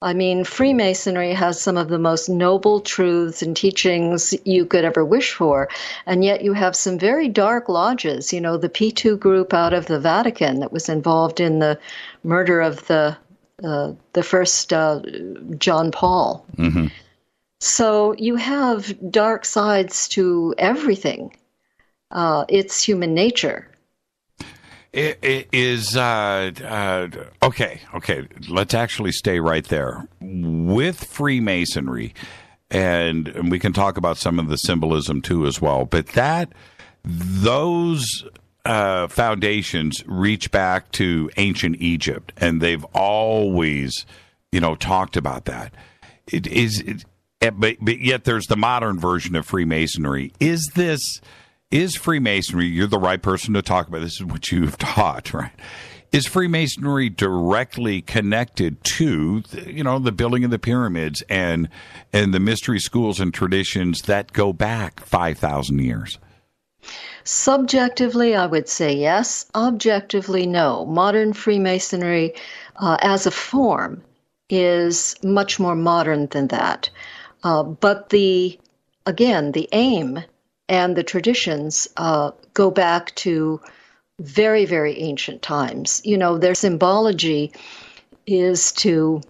I mean, Freemasonry has some of the most noble truths and teachings you could ever wish for, and yet you have some very dark lodges. You know, the P2 group out of the Vatican that was involved in the murder of the first John Paul. Mm-hmm. So you have dark sides to everything. It's human nature. It is okay. Let's actually stay right there with Freemasonry, and we can talk about some of the symbolism too as well. But those foundations reach back to ancient Egypt, and they've always, talked about that. But yet there's the modern version of Freemasonry. Is Freemasonry, you're the right person to talk about, this is what you've taught, right? Is Freemasonry directly connected to, the building of the pyramids and the mystery schools and traditions that go back 5,000 years? Subjectively, I would say yes. Objectively, no. Modern Freemasonry, as a form, is much more modern than that. But the aim and the traditions go back to very, very ancient times. Their symbology is to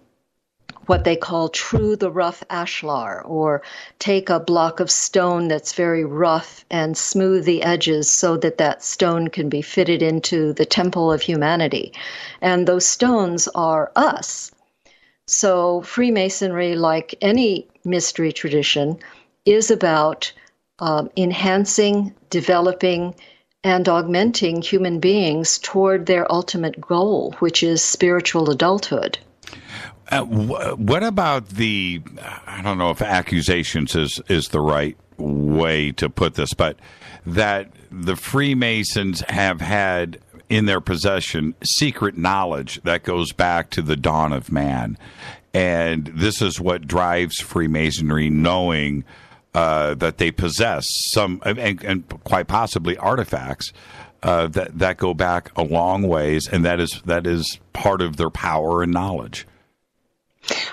what they call true the rough ashlar, or take a block of stone that's very rough and smooth the edges so that stone can be fitted into the temple of humanity. And those stones are us. So Freemasonry, like any mystery tradition, is about enhancing, developing, and augmenting human beings toward their ultimate goal, which is spiritual adulthood. What about I don't know if accusations is the right way to put this, but that the Freemasons have had in their possession secret knowledge that goes back to the dawn of man. And this is what drives Freemasonry, knowing that they possess some, and quite possibly artifacts that go back a long ways, and that is part of their power and knowledge.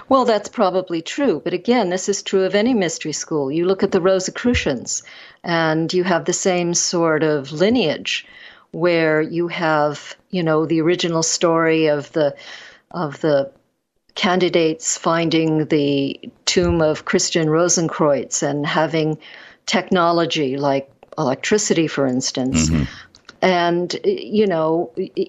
Well, that's probably true. But again, this is true of any mystery school. You look at the Rosicrucians, and you have the same sort of lineage where you have, the original story of the candidates finding the tomb of Christian Rosenkreuz and having technology like electricity, for instance. Mm-hmm. And,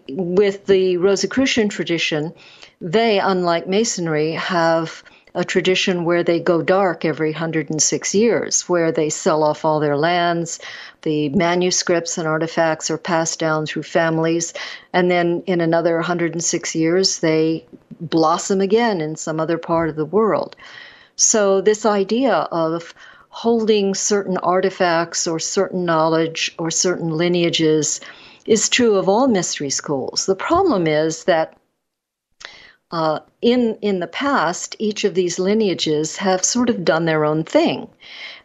with the Rosicrucian tradition, they, unlike Masonry, have a tradition where they go dark every 106 years, where they sell off all their lands, the manuscripts and artifacts are passed down through families, and then in another 106 years, they blossom again in some other part of the world. So this idea of holding certain artifacts or certain knowledge or certain lineages is true of all mystery schools. The problem is that in the past, each of these lineages have sort of done their own thing.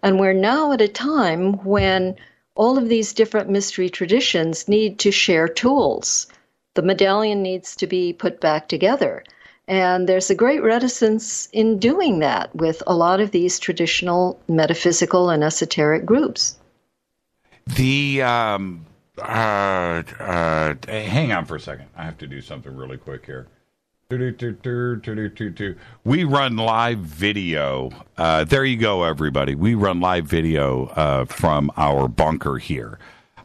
And we're now at a time when all of these different mystery traditions need to share tools. The medallion needs to be put back together. And there's a great reticence in doing that with a lot of these traditional metaphysical and esoteric groups. Hang on for a second. I have to do something really quick here. We run live video. There you go, everybody. We run live video from our bunker here.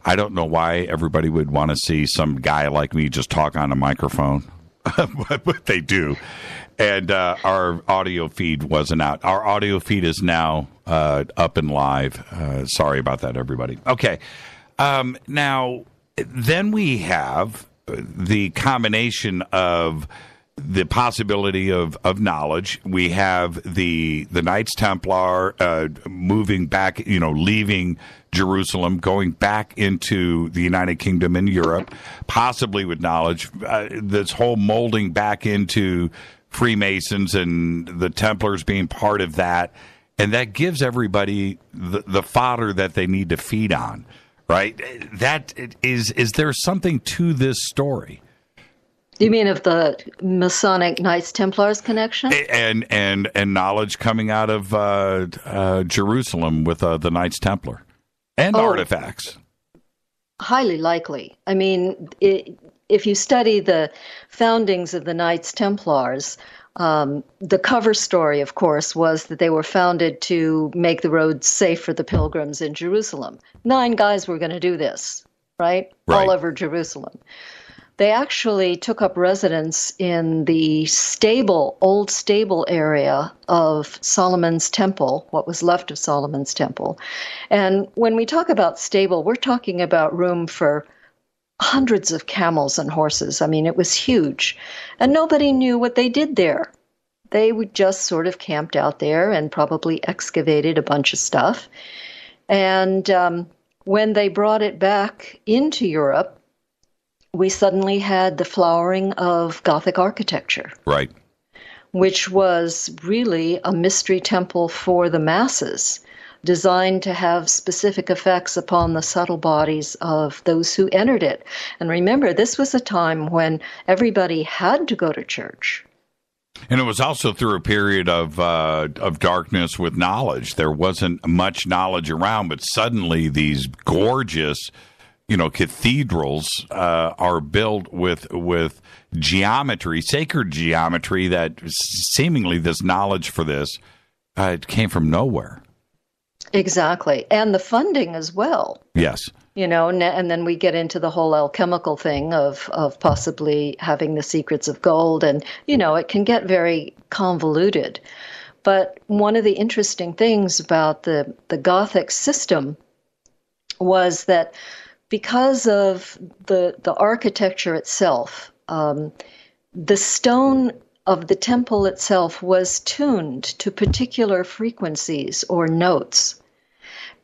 I don't know why everybody would want to see some guy like me just talk on a microphone, but they do. And our audio feed wasn't out. Our audio feed is now up and live. Sorry about that, everybody. Okay. Now, then we have the combination of the possibility of knowledge. We have the Knights Templar moving back, leaving Jerusalem, going back into the United Kingdom and Europe, possibly with knowledge. This whole molding back into Freemasons and the Templars being part of that. and that gives everybody the fodder that they need to feed on, right? That is there something to this story? You mean of the Masonic Knights Templars connection? And knowledge coming out of Jerusalem with the Knights Templar and artifacts. Highly likely. I mean, if you study the foundings of the Knights Templars, the cover story, of course, was that they were founded to make the roads safe for the pilgrims in Jerusalem. 9 guys were going to do this, right? All over Jerusalem. They actually took up residence in the old stable area of Solomon's Temple, what was left of Solomon's Temple. And when we talk about stable, we're talking about room for hundreds of camels and horses. I mean, it was huge. And nobody knew what they did there. They would just sort of camped out there and probably excavated a bunch of stuff. And when they brought it back into Europe, we suddenly had the flowering of Gothic architecture. Right. Which was really a mystery temple for the masses, designed to have specific effects upon the subtle bodies of those who entered it. And remember, this was a time when everybody had to go to church. And it was also through a period of darkness with knowledge. There wasn't much knowledge around, but suddenly these gorgeous cathedrals are built with geometry, sacred geometry, that seemingly this knowledge for this it came from nowhere. Exactly. And the funding as well. Yes. And then we get into the whole alchemical thing of possibly having the secrets of gold. And, it can get very convoluted. But one of the interesting things about the Gothic system was that because of the architecture itself, the stone of the temple itself was tuned to particular frequencies or notes.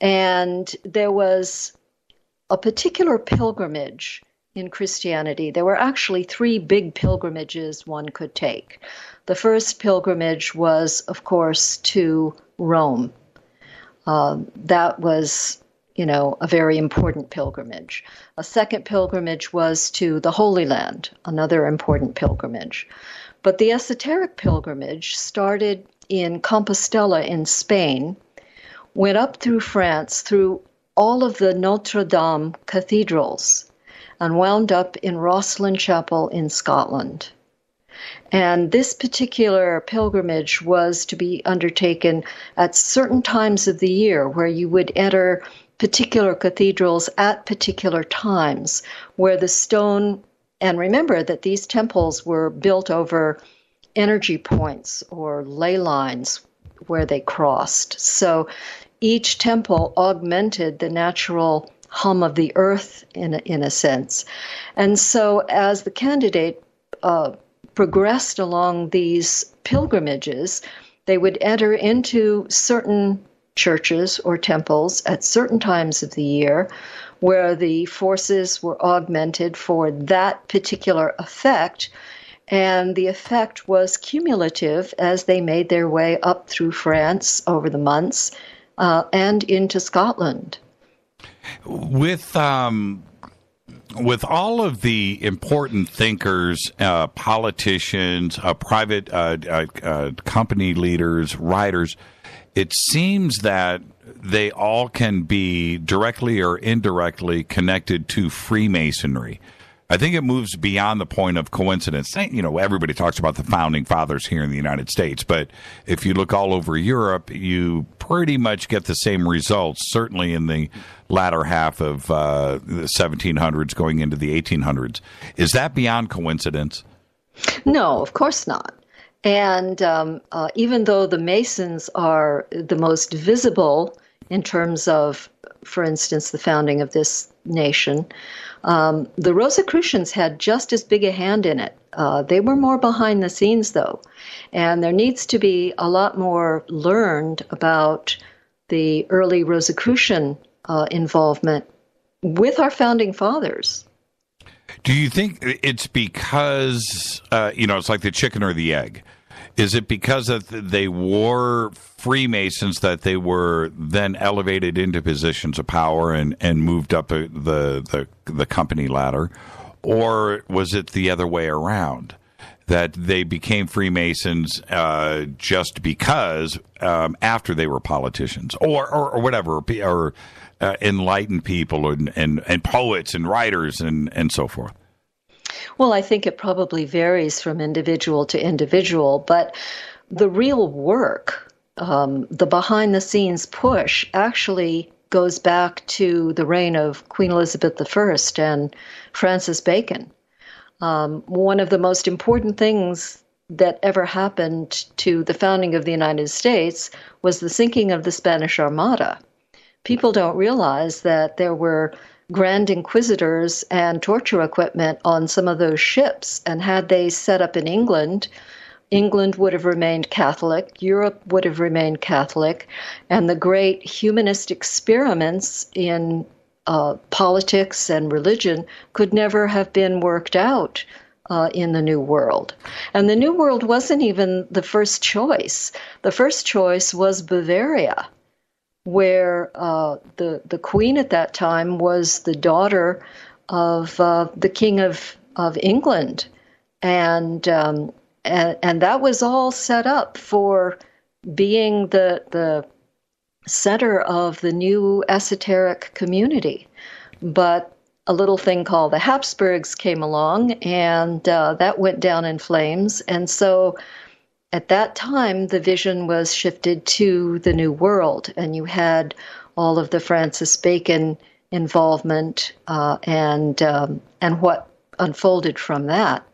And there was a particular pilgrimage in Christianity. There were actually 3 big pilgrimages one could take. The first pilgrimage was, of course, to Rome. That was a very important pilgrimage. A second pilgrimage was to the Holy Land, another important pilgrimage. But the esoteric pilgrimage started in Compostela in Spain, went up through France, through all of the Notre Dame cathedrals, and wound up in Rosslyn Chapel in Scotland. And this particular pilgrimage was to be undertaken at certain times of the year, where you would enter particular cathedrals at particular times, where the stone, and remember that these temples were built over energy points or ley lines where they crossed. So each temple augmented the natural hum of the earth in a sense. And so as the candidate progressed along these pilgrimages, they would enter into certain churches or temples at certain times of the year where the forces were augmented for that particular effect, and the effect was cumulative as they made their way up through France over the months and into Scotland. With all of the important thinkers, politicians, private company leaders, writers, it seems that they all can be directly or indirectly connected to Freemasonry. I think it moves beyond the point of coincidence. Everybody talks about the founding fathers here in the United States, but if you look all over Europe, you pretty much get the same results, certainly in the latter half of the 1700s going into the 1800s. Is that beyond coincidence? No, of course not. And even though the Masons are the most visible in terms of, for instance, the founding of this nation, the Rosicrucians had just as big a hand in it. They were more behind the scenes, though. And there needs to be a lot more learned about the early Rosicrucian involvement with our founding fathers. Do you think it's because, it's like the chicken or the egg? Is it because of they were Freemasons that they were then elevated into positions of power and moved up the company ladder? Or was it the other way around, that they became Freemasons just because after they were politicians or whatever, or enlightened people and poets and writers and so forth? Well, I think it probably varies from individual to individual, but the real work, the behind-the-scenes push, actually goes back to the reign of Queen Elizabeth I and Francis Bacon. One of the most important things that ever happened to the founding of the United States was the sinking of the Spanish Armada. People don't realize that there were Grand Inquisitors and torture equipment on some of those ships, and had they set up in England, England would have remained Catholic, Europe would have remained Catholic, and the great humanist experiments in politics and religion could never have been worked out in the New World. And the New World wasn't even the first choice. The first choice was Bavaria, where the queen at that time was the daughter of the King of England, and that was all set up for being the center of the new esoteric community. But a little thing called the Habsburgs came along, and that went down in flames. And so at that time, the vision was shifted to the New World, and you had all of the Francis Bacon involvement and what unfolded from that.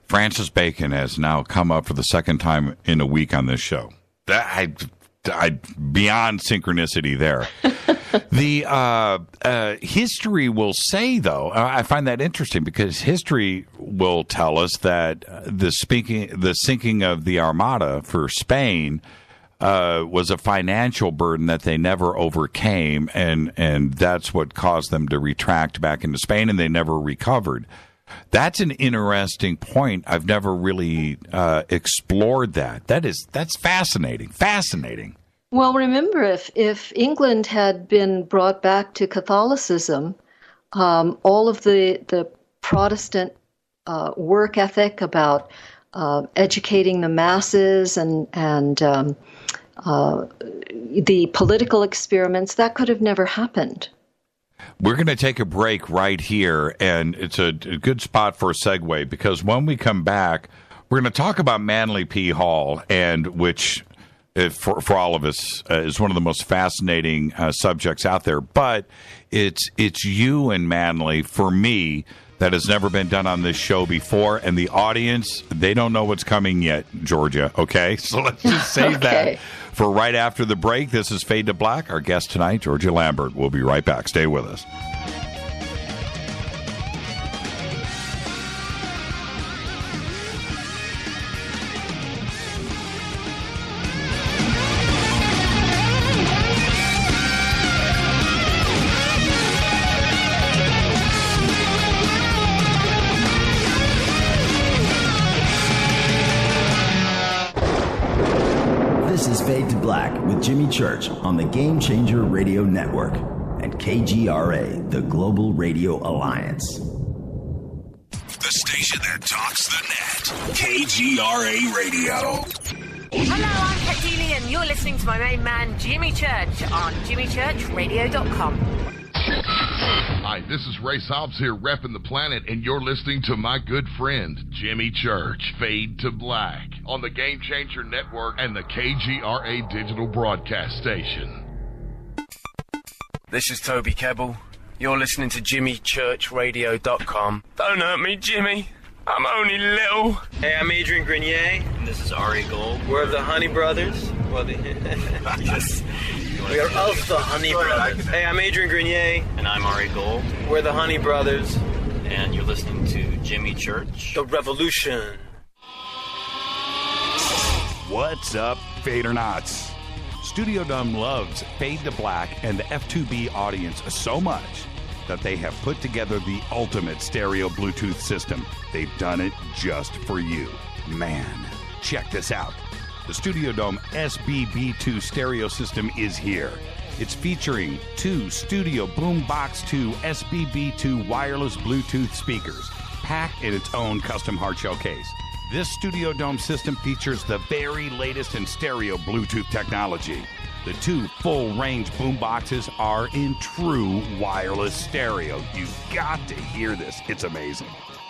Francis Bacon has now come up for the second time in a week on this show. I beyond synchronicity there. The history will say, though, I find that interesting because history will tell us that the sinking of the Armada for Spain was a financial burden that they never overcame, and that's what caused them to retract back into Spain, and they never recovered. That's an interesting point. I've never really explored that. That's fascinating. Fascinating. Well, remember, if England had been brought back to Catholicism, all of the Protestant work ethic about educating the masses and the political experiments, that could have never happened. We're going to take a break right here, and it's a good spot for a segue, because when we come back, we're going to talk about Manly P. Hall, and which, for all of us, is one of the most fascinating subjects out there. But it's you and Manly, for me, that has never been done on this show before, and the audience, they don't know what's coming yet, Georgia, okay? So let's just save that for right after the break. This is Fade to Black. Our guest tonight, Georgia Lambert. We'll be right back. Stay with us. Fade to Black with Jimmy Church on the Game Changer Radio Network and KGRA, the Global Radio Alliance. The station that talks the net. KGRA Radio. Hello, I'm Kat and you're listening to my main man, Jimmy Church, on jimmychurchradio.com. Hi, this is Ray Hobbs here, repping the planet, and you're listening to my good friend, Jimmy Church, Fade to Black, on the Game Changer Network and the KGRA Digital Broadcast Station. This is Toby Kebbell. You're listening to jimmychurchradio.com. Don't hurt me, Jimmy. I'm only little. Hey, I'm Adrian Grenier. And this is Ari Gold. We're the Honey Brothers. Well, yes. We are of the Honey Brothers. Hey, I'm Adrian Grenier. And I'm Ari Gold. We're the Honey Brothers. And you're listening to Jimmy Church. The Revolution. What's up, Fadernauts? Studio Dome loves Fade to Black and the F2B audience so much that they have put together the ultimate stereo Bluetooth system. They've done it just for you. Man, check this out. The Studio Dome SBB2 stereo system is here. It's featuring 2 Studio Boombox 2 SBB2 wireless Bluetooth speakers, packed in its own custom hardshell case. This Studio Dome system features the very latest in stereo Bluetooth technology. The 2 full-range boomboxes are in true wireless stereo. You've got to hear this. It's amazing.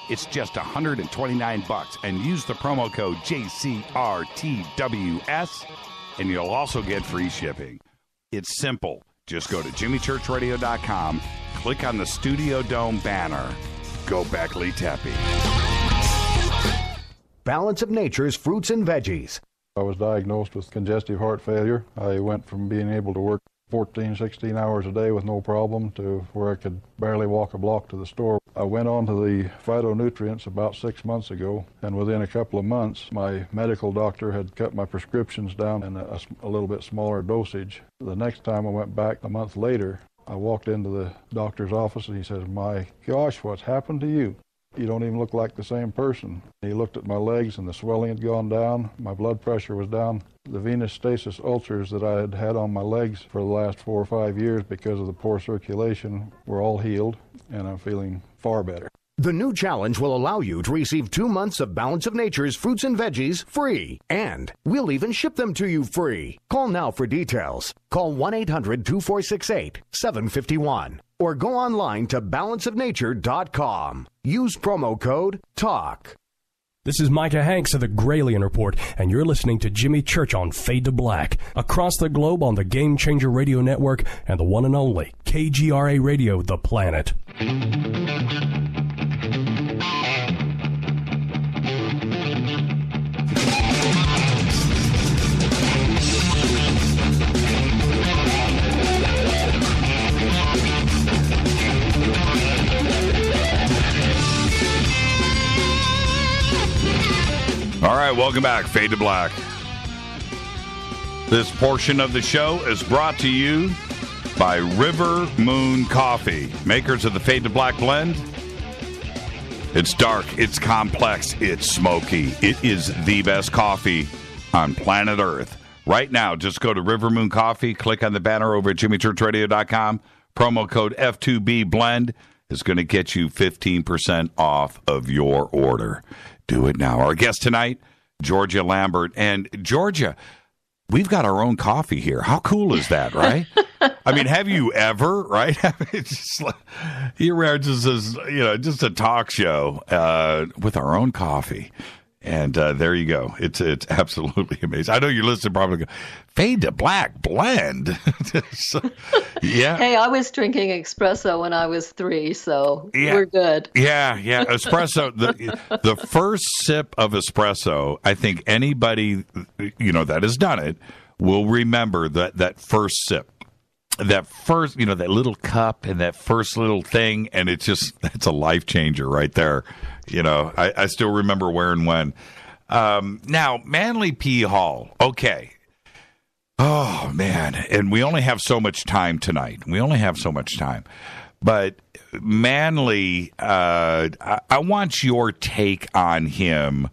It's just $129, and use the promo code JCRTWS, and you'll also get free shipping. It's simple. Just go to jimmychurchradio.com, click on the Studio Dome banner. Go Beckley Tepe. Balance of Nature's fruits and veggies. I was diagnosed with congestive heart failure. I went from being able to work 14, 16 hours a day with no problem to where I could barely walk a block to the store. I went on to the phytonutrients about 6 months ago, and within a couple of months, my medical doctor had cut my prescriptions down in a little bit smaller dosage. The next time I went back a month later, I walked into the doctor's office and he says, "My gosh, what's happened to you? You don't even look like the same person." He looked at my legs and the swelling had gone down. My blood pressure was down. The venous stasis ulcers that I had had on my legs for the last 4 or 5 years because of the poor circulation were all healed, and I'm feeling far better. The new challenge will allow you to receive 2 months of Balance of Nature's fruits and veggies free, and we'll even ship them to you free. Call now for details. Call 1-800-246-8751 or go online to balanceofnature.com. Use promo code TALK. This is Micah Hanks of the Gralien Report, and you're listening to Jimmy Church on Fade to Black, across the globe on the Game Changer Radio Network and the one and only KGRA Radio, The Planet. All right, welcome back. Fade to Black. This portion of the show is brought to you by River Moon Coffee, makers of the Fade to Black blend. It's dark, it's complex, it's smoky. It is the best coffee on planet Earth. Right now, just go to River Moon Coffee, click on the banner over at jimmychurchradio.com. Promo code F2B blend is going to get you 15% off of your order. Do it now. Our guest tonight, Georgia Lambert. And Georgia, we've got our own coffee here. How cool is that, right? I mean, have you ever, right? It's just like, here are just as, just a talk show with our own coffee. And there you go. It's absolutely amazing. I know you're listening probably go, Fade to Black blend. So, yeah. Hey, I was drinking espresso when I was 3, so we're good. Yeah. Espresso. The first sip of espresso, I think anybody, that has done it will remember that first sip. That first, that little cup and that first little thing, and it's a life changer right there. I still remember where and when. Now, Manly P. Hall. Okay. Oh, man. And we only have so much time tonight. But Manly, I want your take on him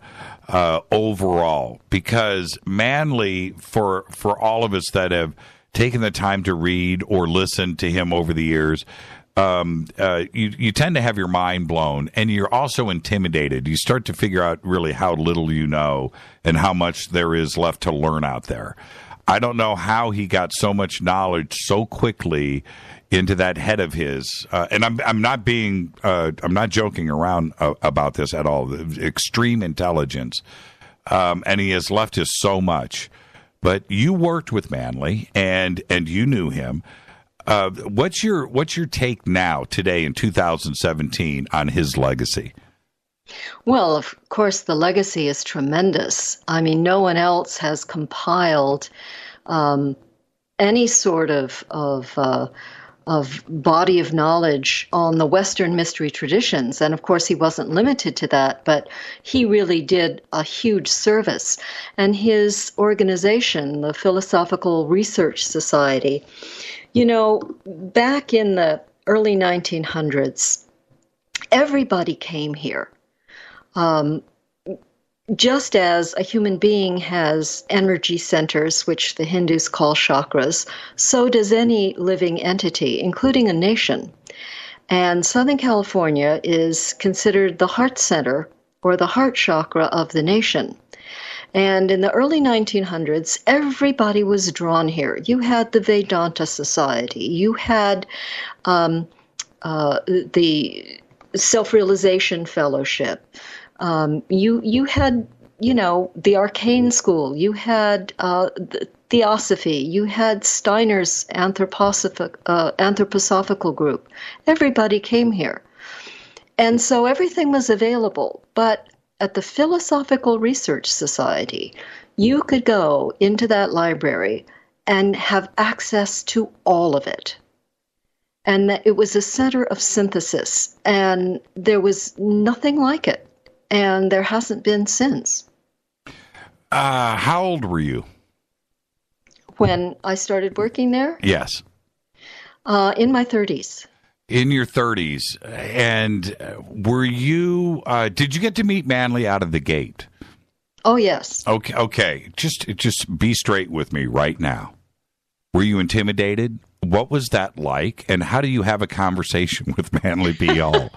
overall, because Manly, for all of us that have taken the time to read or listen to him over the years, you tend to have your mind blown, and you're also intimidated. You start to figure out really how little you know and how much there is left to learn out there. I don't know how he got so much knowledge so quickly into that head of his, and I'm not joking around about this at all. Extreme intelligence, and he has left us so much. But you worked with Manly, and you knew him. What's your take now, today in 2017, on his legacy? Well, of course, the legacy is tremendous. I mean, no one else has compiled any sort of body of knowledge on the Western mystery traditions. And of course, he wasn't limited to that, but he really did a huge service. And his organization, the Philosophical Research Society, back in the early 1900s, everybody came here. Just as a human being has energy centers, which the Hindus call chakras, so does any living entity, including a nation. And Southern California is considered the heart center or the heart chakra of the nation. And in the early 1900s, everybody was drawn here. You had the Vedanta Society. You had the Self-Realization Fellowship. You had, the Arcane School. You had the Theosophy. You had Steiner's Anthroposophical Group. Everybody came here. And so everything was available. But at the Philosophical Research Society, you could go into that library and have access to all of it. And that it was a center of synthesis. And there was nothing like it. And there hasn't been since. How old were you? When I started working there? Yes. In my 30s. In your 30s. And were you, did you get to meet Manly out of the gate? Oh, yes. Okay. Just be straight with me right now. Were you intimidated? What was that like? And how do you have a conversation with Manly P. Hall?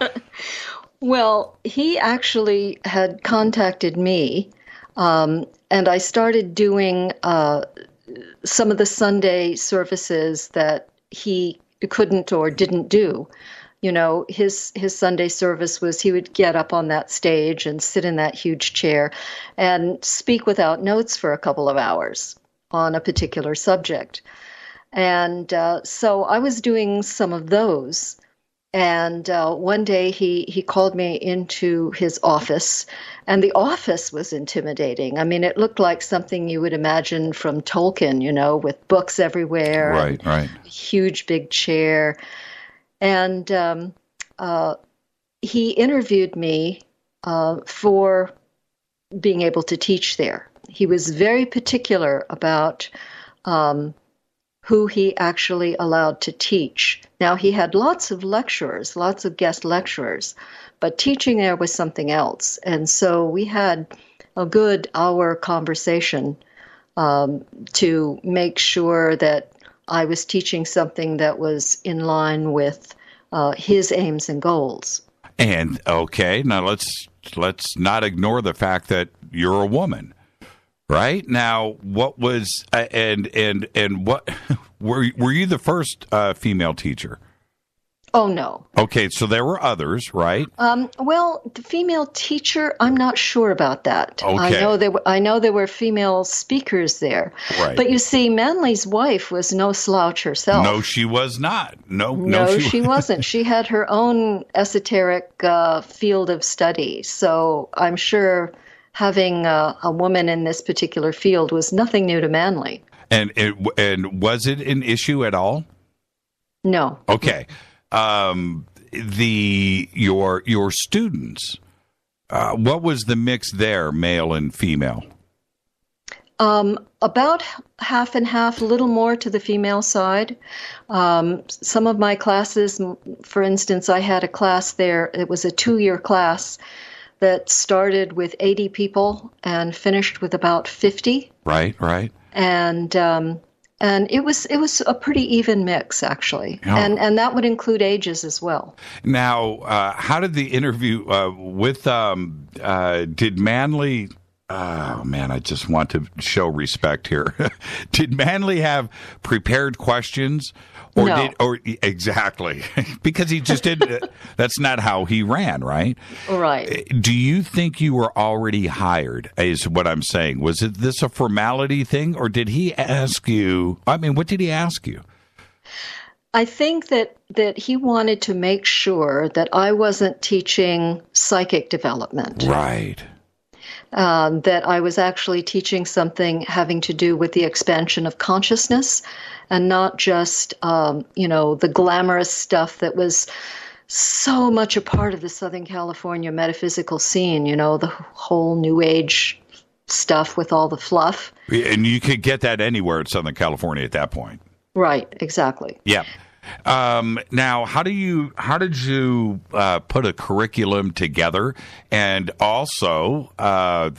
Well, he actually had contacted me, and I started doing some of the Sunday services that he couldn't or didn't do. His Sunday service was he would get up on that stage and sit in that huge chair and speak without notes for a couple of hours on a particular subject. And so I was doing some of those. And one day he called me into his office, and the office was intimidating. I mean, it looked like something you would imagine from Tolkien, with books everywhere. Right. Huge big chair. And he interviewed me for being able to teach there. He was very particular about who he actually allowed to teach. Now, he had lots of lecturers, lots of guest lecturers, but teaching there was something else. And so we had a good hour conversation to make sure that I was teaching something that was in line with his aims and goals. And, okay, now let's not ignore the fact that you're a woman. Right now, what was and what were you the first female teacher? Oh no. Okay, so there were others, right? Well, the female teacher, I'm not sure about that. Okay. I know there were female speakers there. Right. But you see, Manly's wife was no slouch herself. No, she was not. No, she wasn't. She had her own esoteric field of study. So I'm sure having a woman in this particular field was nothing new to Manly. And was it an issue at all? No. Okay. Your students, what was the mix there, male and female? About half and half, a little more to the female side. Some of my classes, for instance, I had a class there. It was a 2-year class that started with 80 people and finished with about 50. Right. And it was a pretty even mix, actually. Oh. And that would include ages as well. Now, how did the interview with did Manly? Oh man, I just want to show respect here. Did Manly have prepared questions? No. Exactly, because he just didn't. That's not how he ran, right? Right. Do you think you were already hired? Is what I'm saying. Was this a formality thing, or did he ask you? I mean, what did he ask you? I think that he wanted to make sure that I wasn't teaching psychic development. Right. That I was actually teaching something having to do with the expansion of consciousness and not just, the glamorous stuff that was so much a part of the Southern California metaphysical scene, the whole New Age stuff with all the fluff. And you could get that anywhere in Southern California at that point. Right, exactly. Yeah. Now, how did you put a curriculum together? And also,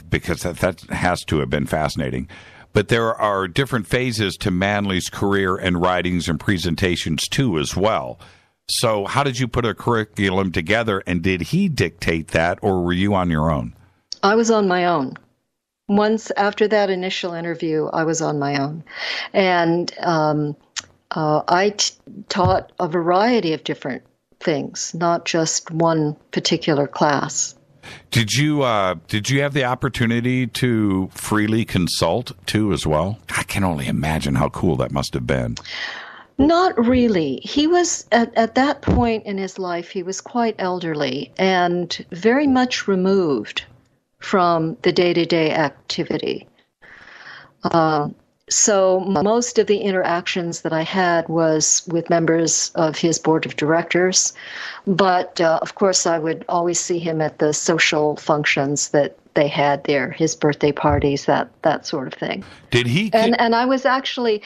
because that has to have been fascinating, but there are different phases to Manley's career and writings and presentations too as well. So how did you put a curriculum together, and did he dictate that, or were you on your own? I was on my own. Once after that initial interview, I was on my own. And I taught a variety of different things, not just one particular class. Did you have the opportunity to freely consult too as well? I can only imagine how cool that must have been. Not really. He was, at that point in his life, he was quite elderly and very much removed from the day-to-day activity. So most of the interactions that I had was with members of his board of directors. But, of course, I would always see him at the social functions that they had there, his birthday parties, that sort of thing. Did he? And I was actually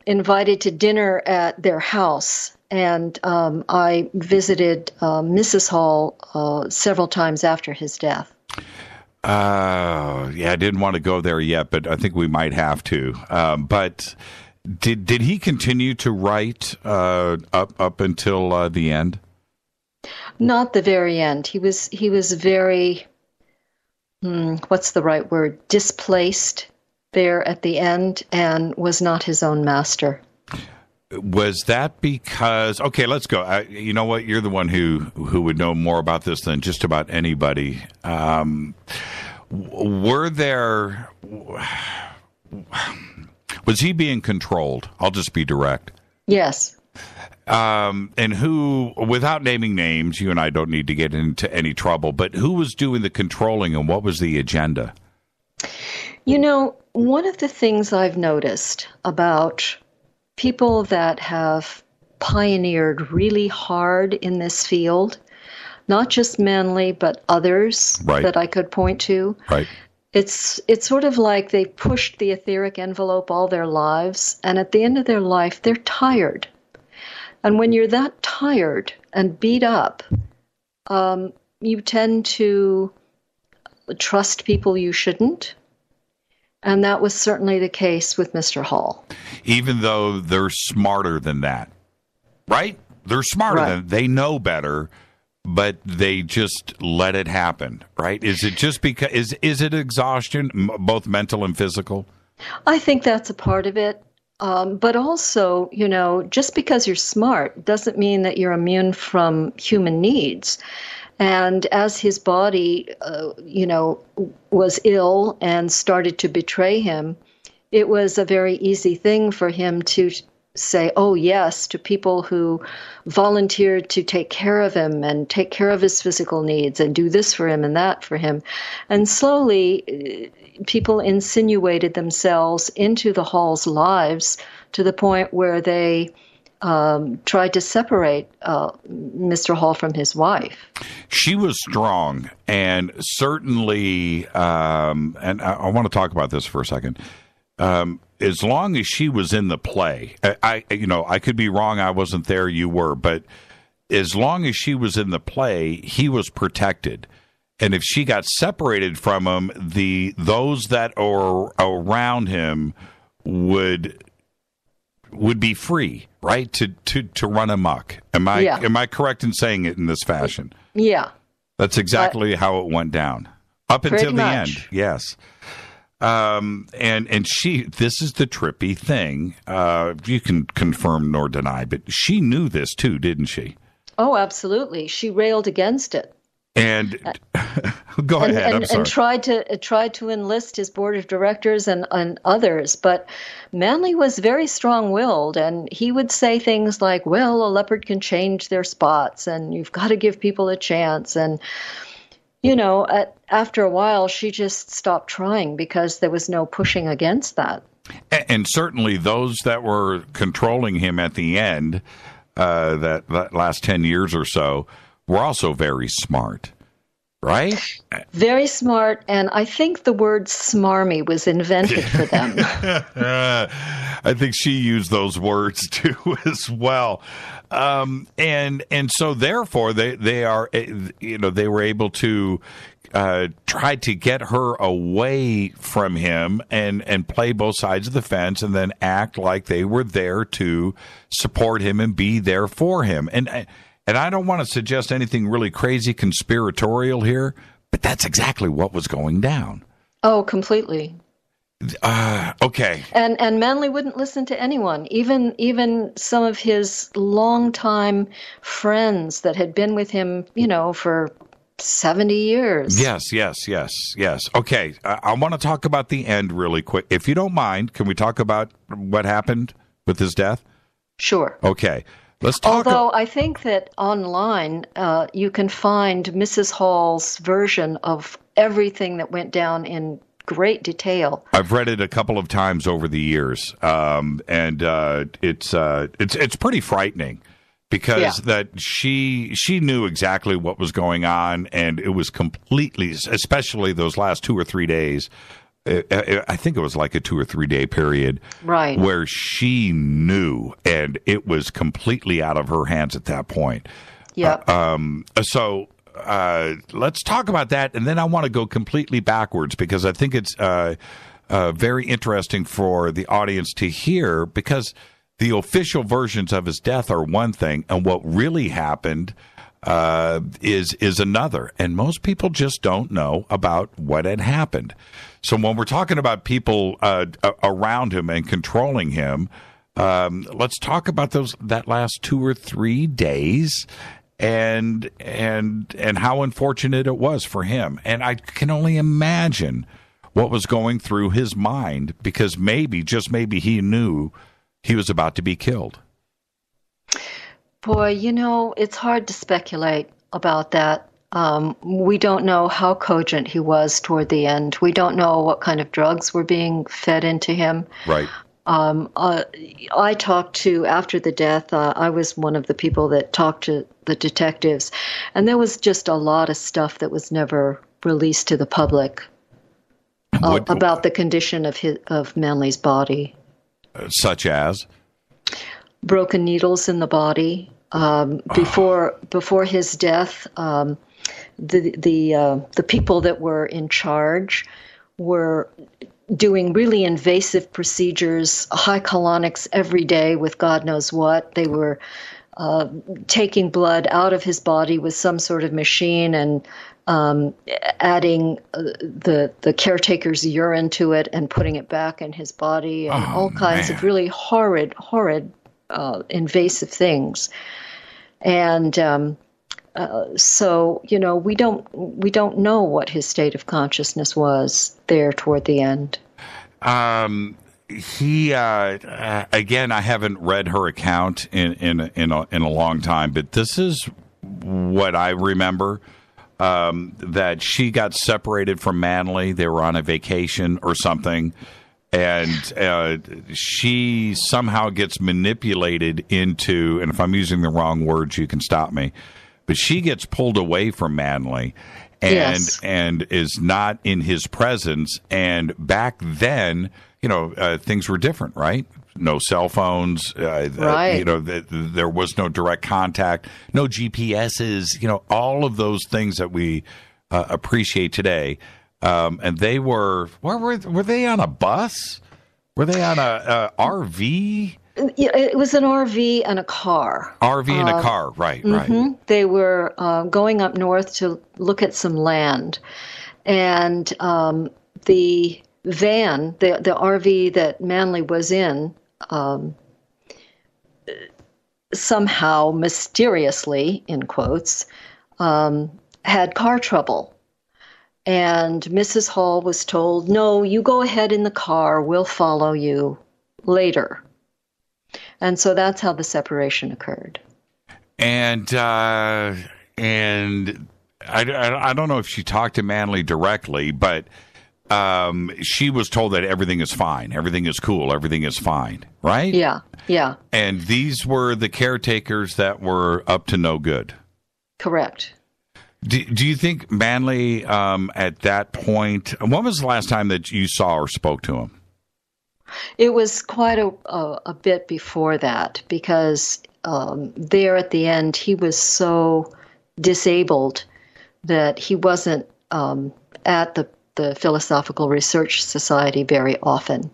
invited to dinner at their house, and I visited Mrs. Hall several times after his death. Yeah, I didn't want to go there yet, but I think we might have to. But did he continue to write up until the end? Not the very end. He was very, what's the right word, displaced there at the end, and was not his own master. Was that because, okay, let's go. You know what? You're the one who would know more about this than just about anybody. Was he being controlled? I'll just be direct. Yes. And who, without naming names, you and I don't need to get into any trouble, but who was doing the controlling and what was the agenda? You know, one of the things I've noticed about people that have pioneered really hard in this field, not just Manley, but others that I could point to. Right. It's sort of like they pushed the etheric envelope all their lives, and at the end of their life, they're tired. And when you're that tired and beat up, you tend to trust people you shouldn't. And that was certainly the case with Mr. Hall. Even though they're smarter than that, right? They're smarter than they know better, but they just let it happen, right? Is it just because is it exhaustion, both mental and physical? I think that's a part of it. But also, you know, just because you're smart doesn't mean that you're immune from human needs. And as his body, was ill and started to betray him, it was a very easy thing for him to say, oh, yes, to people who volunteered to take care of him and take care of his physical needs and do this for him and that for him. And slowly, people insinuated themselves into the Hall's lives to the point where they tried to separate Mr. Hall from his wife. She was strong, and certainly, and I want to talk about this for a second. As long as she was in the play, I could be wrong. I wasn't there. You were, but as long as she was in the play, he was protected. And if she got separated from him, those that are around him would be free, right? To run amok. Am I correct in saying it in this fashion? Yeah. That's exactly how it went down. Up until the end. Yes. And this is the trippy thing. You can confirm nor deny, but she knew this too, didn't she? Oh, absolutely. She railed against it. And go ahead. I'm sorry. And tried to enlist his board of directors and others, but Manley was very strong-willed, and he would say things like, "Well, a leopard can change their spots, and you've got to give people a chance." And after a while, she just stopped trying because there was no pushing against that. And certainly, those that were controlling him at the end, that last 10 years or so, were also very smart. Right? Very smart, and I think the word smarmy was invented for them. I think she used those words too as well. And so therefore they are, they were able to try to get her away from him and play both sides of the fence and then act like they were there to support him and be there for him. And I don't want to suggest anything really crazy conspiratorial here, but that's exactly what was going down. Oh, completely. Okay. And Manley wouldn't listen to anyone, even some of his longtime friends that had been with him, for 70 years. Yes. Okay, I want to talk about the end really quick. If you don't mind, can we talk about what happened with his death? Sure. Okay. Let's talk. Although I think that online you can find Mrs. Hall's version of everything that went down in great detail. I've read it a couple of times over the years, and it's pretty frightening because that she knew exactly what was going on, and it was completely, especially those last 2 or 3 days. I think it was like a 2 or 3 day period, right, where she knew, and it was completely out of her hands at that point. Yeah. So let's talk about that, and then I want to go completely backwards because I think it's very interesting for the audience to hear, because the official versions of his death are one thing, and what really happened is another, and most people just don't know about what had happened. So when we're talking about people around him and controlling him, let's talk about that last 2 or 3 days and how unfortunate it was for him. And I can only imagine what was going through his mind, because maybe, just maybe, he knew he was about to be killed. Boy, it's hard to speculate about that. We don't know how cogent he was toward the end. We don't know what kind of drugs were being fed into him. Right. I talked to, after the death, I was one of the people that talked to the detectives, and there was just a lot of stuff that was never released to the public about the condition of Manley's body. Such as? Broken needles in the body. Before his death, the people that were in charge were doing really invasive procedures, high colonics every day with God knows what. They were taking blood out of his body with some sort of machine and adding the caretaker's urine to it and putting it back in his body, and all kinds of really horrid invasive things. And so we don't know what his state of consciousness was there toward the end. He again, I haven't read her account in a long time, but this is what I remember. That she got separated from Manley. They were on a vacation or something, and she somehow gets manipulated into, and if I'm using the wrong words, you can stop me, but she gets pulled away from Manley and is not in his presence. And back then, things were different, right? No cell phones, right. There was no direct contact, no GPSs, all of those things that we appreciate today. And they were they on a bus? Were they on a RV? It was an RV and a car. RV and a car, right. They were going up north to look at some land. And the van, the RV that Manley was in, somehow, mysteriously, in quotes, had car trouble. And Mrs. Hall was told, no, you go ahead in the car, we'll follow you later. And so that's how the separation occurred. And I don't know if she talked to Manley directly, but she was told that everything is fine, everything is cool, everything is fine, right? Yeah. And these were the caretakers that were up to no good. Correct. Do you think Manley, at that point, when was the last time that you saw or spoke to him? It was quite a bit before that, because there at the end, he was so disabled that he wasn't at the Philosophical Research Society very often.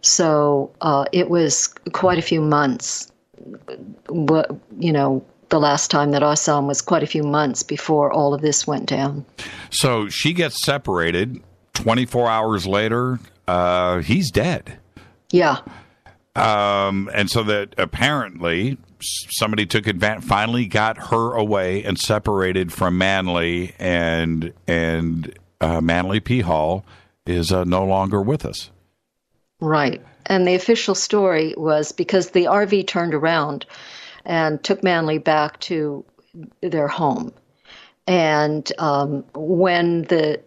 So it was quite a few months. The last time that I saw him was quite a few months before all of this went down. So she gets separated. 24 hours later, he's dead. Yeah. And so that apparently somebody took advantage, finally got her away and separated from Manley, and Manley P. Hall is no longer with us. Right. And the official story was because the RV turned around and took Manley back to their home. And when the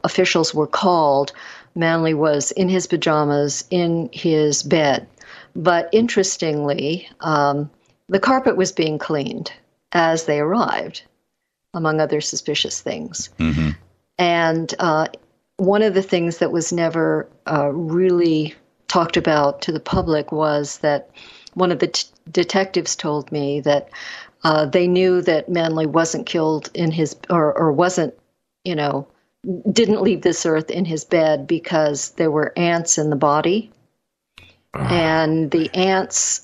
officials were called, Manley was in his pajamas in his bed. But interestingly, the carpet was being cleaned as they arrived, among other suspicious things. Mm-hmm. And one of the things that was never really talked about to the public was that one of the detectives told me that they knew that Manley wasn't killed in his, or wasn't, didn't leave this earth in his bed because there were ants in the body. And the ants,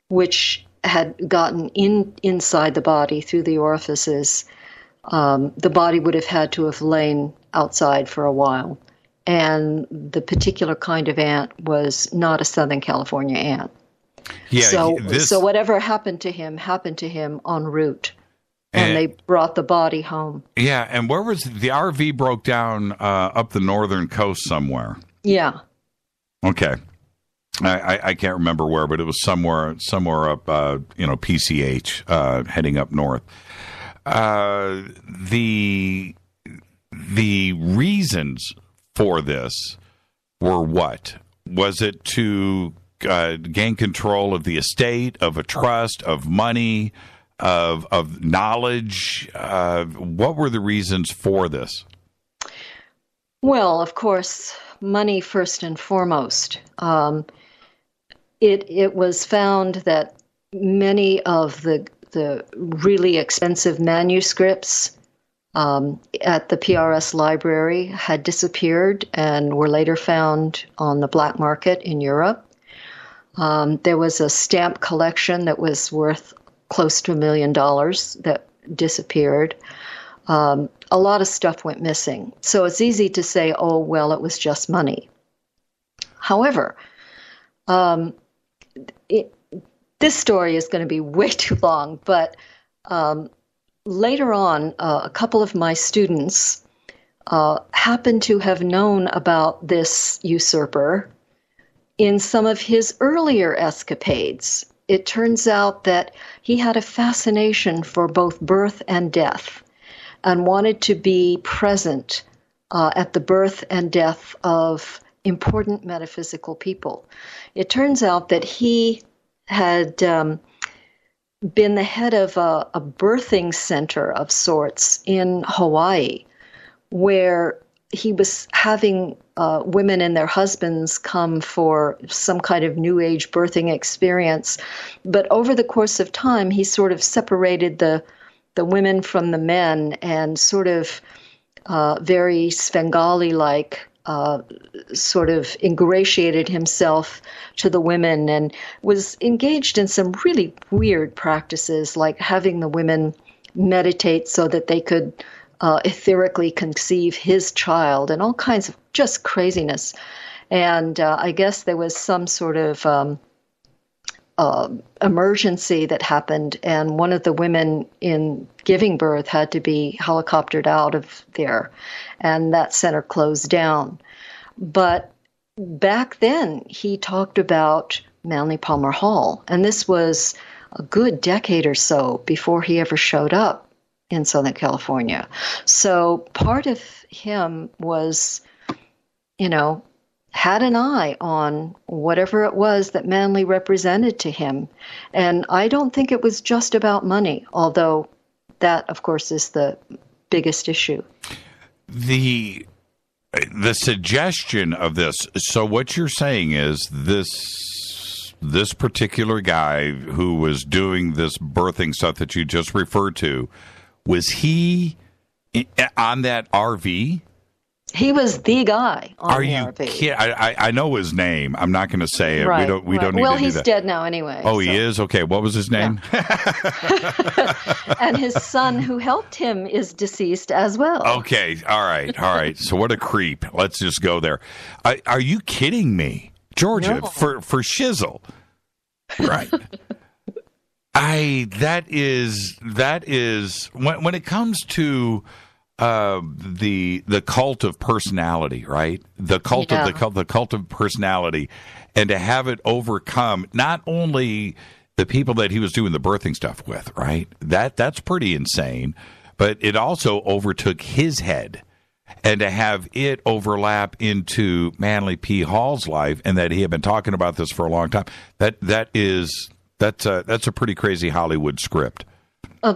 which had gotten inside the body through the orifices, the body would have had to have lain outside for a while. And the particular kind of ant was not a Southern California ant. Yeah, so whatever happened to him en route. And they brought the body home. Yeah, and where was the RV broke down up the northern coast somewhere? Yeah. Okay. I can't remember where, but it was somewhere up, PCH, heading up north. The reasons for this were what? Was it to gain control of the estate, of a trust, of money, of knowledge? What were the reasons for this? Well, of course, money first and foremost. It was found that many of the really expensive manuscripts at the PRS library had disappeared and were later found on the black market in Europe. There was a stamp collection that was worth close to $1 million that disappeared. A lot of stuff went missing. So it's easy to say, oh, well, it was just money. However, this story is going to be way too long, but later on, a couple of my students happened to have known about this usurper in some of his earlier escapades. It turns out that he had a fascination for both birth and death and wanted to be present at the birth and death of important metaphysical people. It turns out that he had been the head of a birthing center of sorts in Hawaii, where he was having women and their husbands come for some kind of New Age birthing experience. But over the course of time, he sort of separated the women from the men and sort of very Svengali-like sort of ingratiated himself to the women and was engaged in some really weird practices, like having the women meditate so that they could etherically conceive his child and all kinds of just craziness. And I guess there was some sort of emergency that happened, and one of the women in giving birth had to be helicoptered out of there, and that center closed down. But back then, he talked about Manley Palmer Hall, and this was a good decade or so before he ever showed up in Southern California. So part of him was, had an eye on whatever it was that Manley represented to him. And I don't think it was just about money, although that, of course, is the biggest issue. The suggestion of this, so what you're saying is this particular guy who was doing this birthing stuff that you just referred to, was he on that RV? He was the guy on the RV. Kidding? I know his name. I'm not going to say it. Right. We don't need to do that. Well, he's dead now anyway. Oh, he is? Okay. What was his name? Yeah. And his son who helped him is deceased as well. Okay. All right. So what a creep. Let's just go there. Are you kidding me? Georgia, No. for shizzle. Right. That is when it comes to the cult of personality, right? The cult of personality, and to have it overcome not only the people that he was doing the birthing stuff with, right? That's pretty insane, but it also overtook his head, and to have it overlap into Manly P. Hall's life, and that he had been talking about this for a long time. That's a pretty crazy Hollywood script.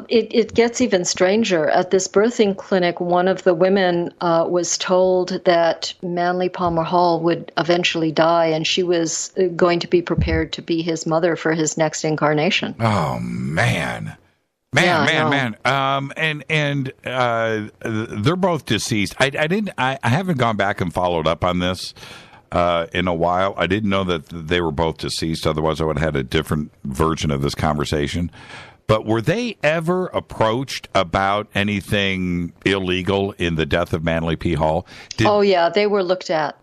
It gets even stranger. At this birthing clinic, one of the women was told that Manly Palmer Hall would eventually die, and she was going to be prepared to be his mother for his next incarnation. Oh, man. Man. And they're both deceased. I haven't gone back and followed up on this in a while. I didn't know that they were both deceased. Otherwise, I would have had a different version of this conversation. But were they ever approached about anything illegal in the death of Manly P. Hall? Oh yeah, they were looked at.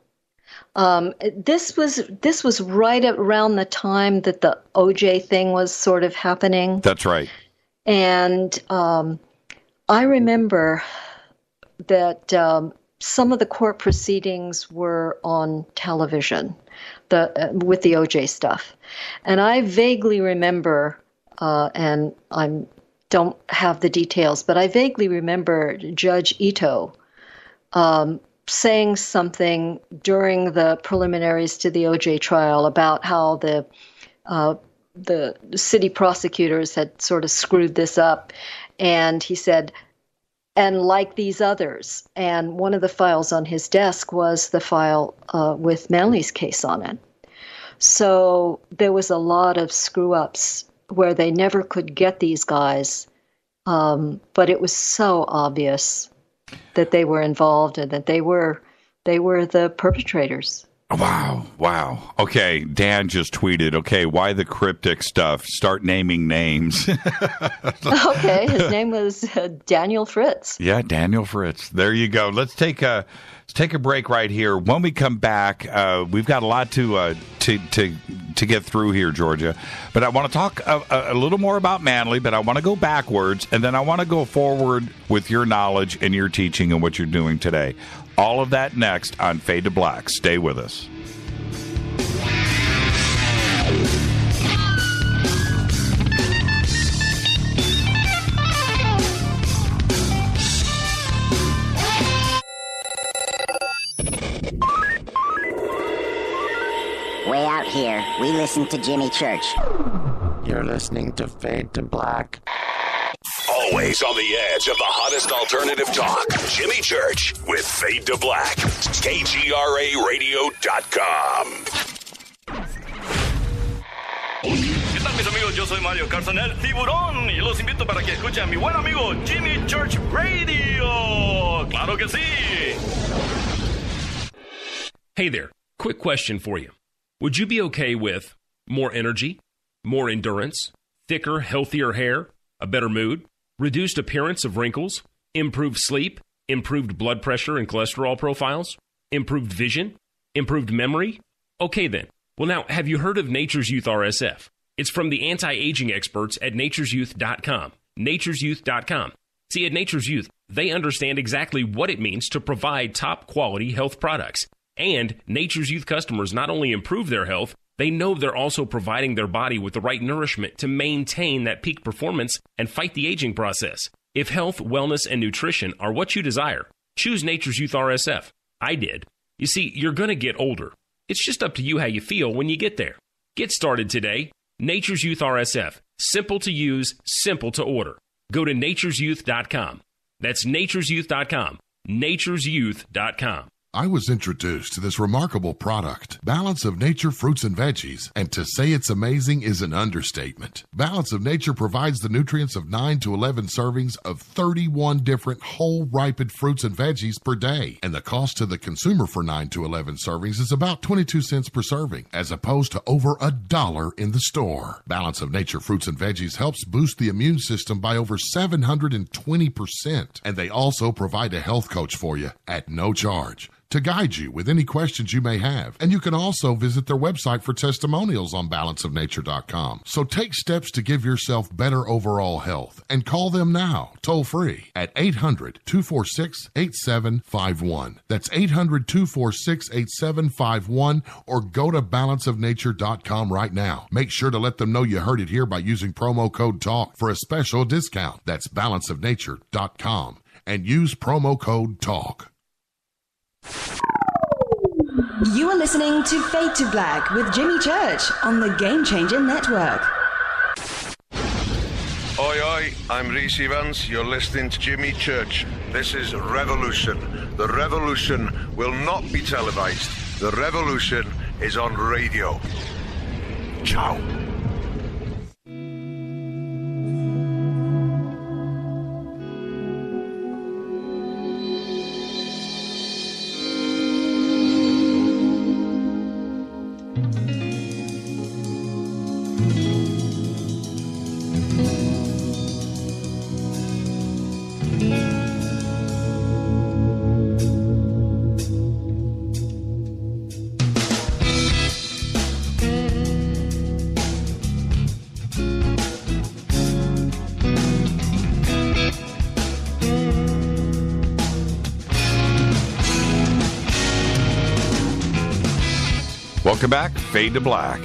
This was right around the time that the OJ thing was sort of happening. That's right. And I remember that some of the court proceedings were on television, with the OJ stuff, and I vaguely remember. And I don't have the details, but I vaguely remember Judge Ito saying something during the preliminaries to the OJ trial about how the city prosecutors had sort of screwed this up. And he said, and like these others. And one of the files on his desk was the file with Manly's case on it. So there was a lot of screw-ups where they never could get these guys, but it was so obvious that they were involved and that they were the perpetrators. Wow. Okay, Dan just tweeted, okay, why the cryptic stuff? Start naming names. Okay, his name was Daniel Fritz. Yeah, Daniel Fritz. There you go. Let's take a break right here. When we come back, we've got a lot to get through here, Georgia. But I want to talk a little more about Manly, but I want to go backwards, and then I want to go forward with your knowledge and your teaching and what you're doing today. All of that next on Fade to Black. Stay with us. Way out here, we listen to Jimmy Church. You're listening to Fade to Black. Always on the edge of the hottest alternative talk. Jimmy Church with Fade to Black. KGRARadio.com. ¿Qué tal, mis amigos? Yo soy Mario Carson, el tiburón, y los invito para que escuchen a mi buen amigo Jimmy Church Radio. ¡Claro que sí! Hey there, quick question for you. Would you be okay with more energy, more endurance, thicker, healthier hair, a better mood, reduced appearance of wrinkles, improved sleep, improved blood pressure and cholesterol profiles, improved vision, improved memory? Okay then. Well now, have you heard of Nature's Youth RSF? It's from the anti-aging experts at nature'syouth.com. nature'syouth.com. See, at Nature's Youth, they understand exactly what it means to provide top-quality health products. And Nature's Youth customers not only improve their health, they know they're also providing their body with the right nourishment to maintain that peak performance and fight the aging process. If health, wellness, and nutrition are what you desire, choose Nature's Youth RSF. I did. You see, you're going to get older. It's just up to you how you feel when you get there. Get started today. Nature's Youth RSF. Simple to use, simple to order. Go to naturesyouth.com. That's naturesyouth.com. naturesyouth.com. I was introduced to this remarkable product, Balance of Nature Fruits and Veggies, and to say it's amazing is an understatement. Balance of Nature provides the nutrients of 9 to 11 servings of 31 different whole ripened fruits and veggies per day, and the cost to the consumer for 9 to 11 servings is about 22 cents per serving, as opposed to over $1 in the store. Balance of Nature Fruits and Veggies helps boost the immune system by over 720%, and they also provide a health coach for you at no charge to guide you with any questions you may have. And you can also visit their website for testimonials on balanceofnature.com. So take steps to give yourself better overall health and call them now, toll free, at 800-246-8751. That's 800-246-8751, or go to balanceofnature.com right now. Make sure to let them know you heard it here by using promo code TALK for a special discount. That's balanceofnature.com and use promo code TALK. You are listening to Fade to Black with Jimmy Church on the Game Changer Network. Oi, oi, I'm Reese Evans. You're listening to Jimmy Church. This is Revolution. The revolution will not be televised. The revolution is on radio. Ciao. Welcome back, Fade to Black.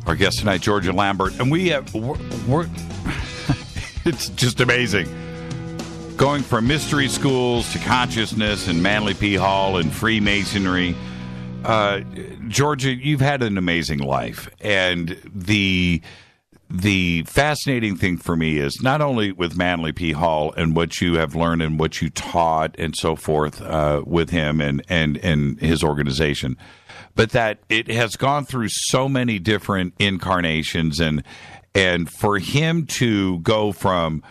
Our guest tonight, Georgia Lambert, and we're it's just amazing. Going from mystery schools to consciousness and Manly P. Hall and Freemasonry. Georgia, you've had an amazing life, and the fascinating thing for me is not only with Manly P. Hall and what you have learned and what you taught and so forth with him and his organization, but that it has gone through so many different incarnations, and for him to go from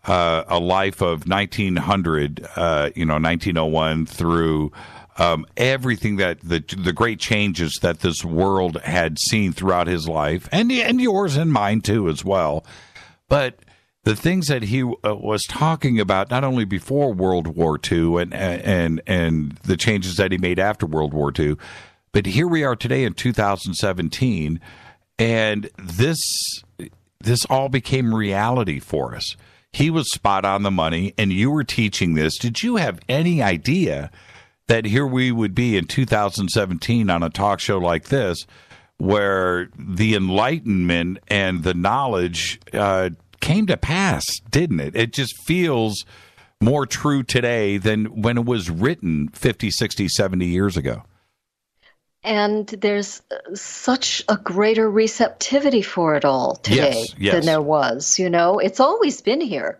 a life of 1900, 1901 through everything that the great changes that this world had seen throughout his life, and yours and mine too as well. But the things that he was talking about, not only before World War II and the changes that he made after World War II, but here we are today in 2017, and this all became reality for us. He was spot on the money, and you were teaching this. Did you have any idea that here we would be in 2017 on a talk show like this, where the enlightenment and the knowledge came to pass, didn't it? It just feels more true today than when it was written 50, 60, 70 years ago. And there's such a greater receptivity for it all today than there was. You know, it's always been here.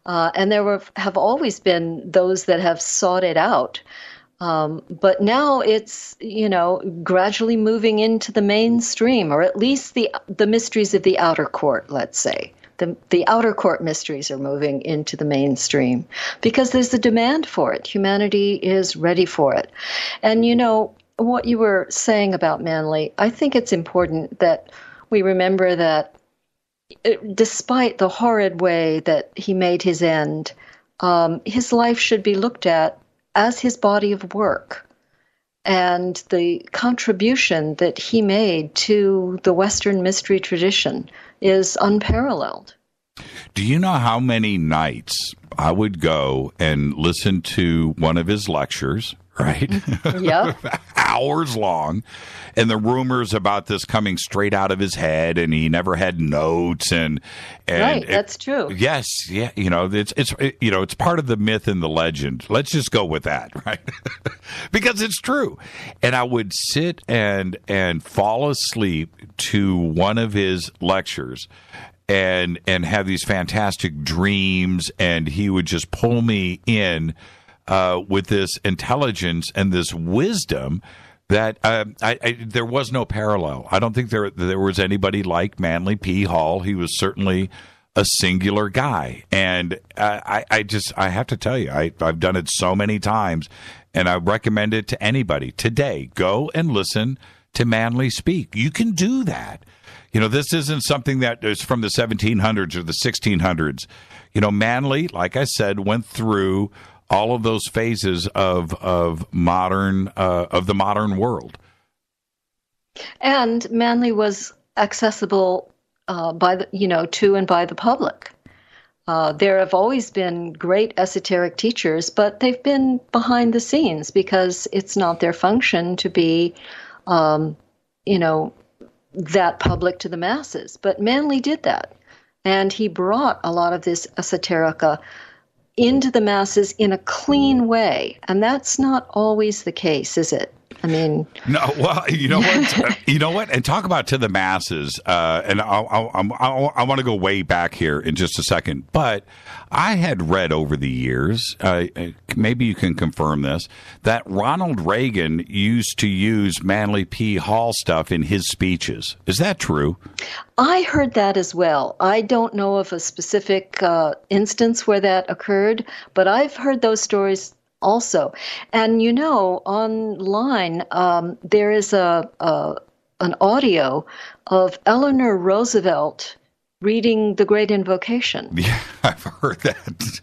And there have always been those that have sought it out. But now it's, gradually moving into the mainstream, or at least the mysteries of the outer court, let's say. The outer court mysteries are moving into the mainstream because there's a demand for it. Humanity is ready for it. And, what you were saying about Manly, I think it's important that we remember that despite the horrid way that he made his end, his life should be looked at as his body of work, and the contribution that he made to the Western mystery tradition is unparalleled. Do you know how many nights I would go and listen to one of his lectures, right? Yeah. Hours long, and the rumors about this coming straight out of his head, and he never had notes, and right, that's true. Yes, yeah, it's part of the myth and the legend. Let's just go with that, right? Because it's true. And I would sit and fall asleep to one of his lectures, and have these fantastic dreams, and he would just pull me in with this intelligence and this wisdom that there was no parallel. I don't think there was anybody like Manly P. Hall. He was certainly a singular guy, and I have to tell you, I've done it so many times, and I recommend it to anybody today. Go and listen to Manly speak. You can do that. You know, this isn't something that is from the 1700s or the 1600s. You know, Manly, like I said, went through all of those phases of the modern world. And Manly was accessible to and by the public. There have always been great esoteric teachers, but they've been behind the scenes because it's not their function to be, that public to the masses. But Manly did that, and he brought a lot of this esoterica into the masses in a clean way, and that's not always the case, is it? I mean, no. Well, you know what? And talk about to the masses. And I want to go way back here in just a second. But I had read over the years, maybe you can confirm this, that Ronald Reagan used to use Manly P. Hall stuff in his speeches. Is that true? I heard that as well. I don't know of a specific instance where that occurred, but I've heard those stories also. And online there is an audio of Eleanor Roosevelt reading The Great Invocation. Yeah, I've heard that.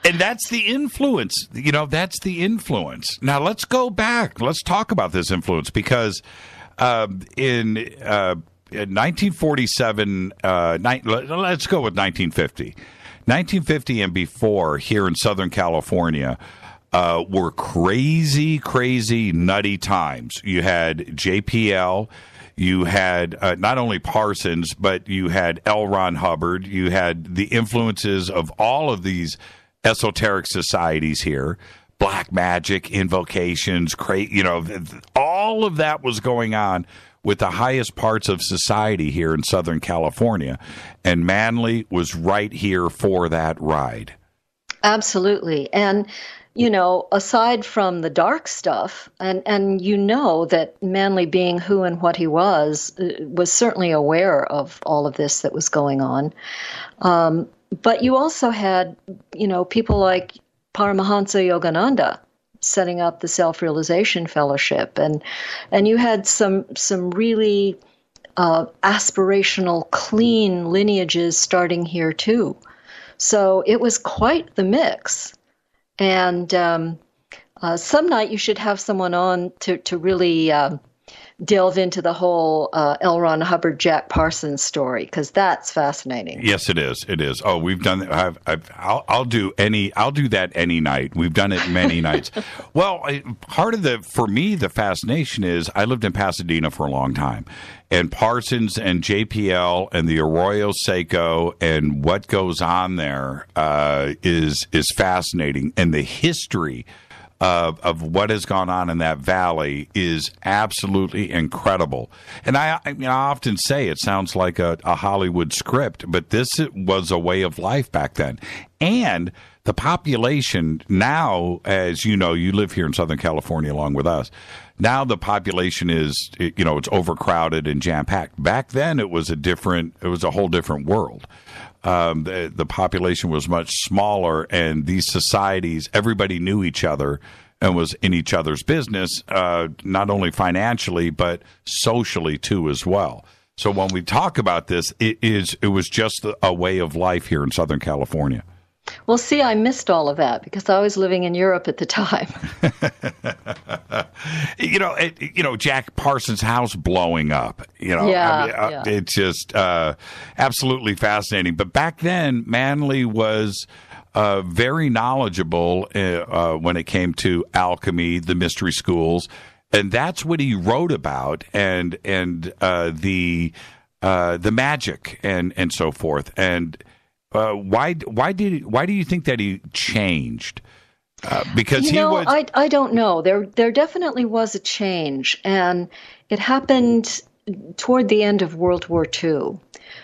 And that's the influence. That's the influence. Now let's go back. Let's talk about this influence because in 1947, let's go with 1950. 1950 and before here in Southern California, were crazy, nutty times. You had JPL, you had not only Parsons, but you had L. Ron Hubbard, you had the influences of all of these esoteric societies here, black magic, invocations, all of that was going on with the highest parts of society here in Southern California, and Manly was right here for that ride. Absolutely. And aside from the dark stuff, and that Manly, being who and what he was certainly aware of all of this that was going on. But you also had, people like Paramahansa Yogananda setting up the Self-Realization Fellowship, and you had some really aspirational, clean lineages starting here too. So it was quite the mix. And some night you should have someone on to really delve into the whole L. Ron Hubbard, Jack Parsons story, because that's fascinating. Yes, it is. It is. Oh, we've done. I'll do that any night. We've done it many nights. Well, part of for me, the fascination is I lived in Pasadena for a long time. And Parsons and JPL and the Arroyo Seco and what goes on there is fascinating. And the history of what has gone on in that valley is absolutely incredible. And I often say it sounds like a Hollywood script, but this was a way of life back then. And the population now, as you know, you live here in Southern California along with us. Now the population is, it's overcrowded and jam-packed. Back then it was a whole different world. The population was much smaller, and these societies, everybody knew each other and was in each other's business, not only financially, but socially too as well. So when we talk about this, it was just a way of life here in Southern California. Well, see, I missed all of that because I was living in Europe at the time. Jack Parsons' house blowing up. It's just absolutely fascinating. But back then, Manly was very knowledgeable when it came to alchemy, the mystery schools, and that's what he wrote about, and the magic and so forth. And why do you think that he changed? Because he was. I don't know. There definitely was a change, and it happened toward the end of World War II.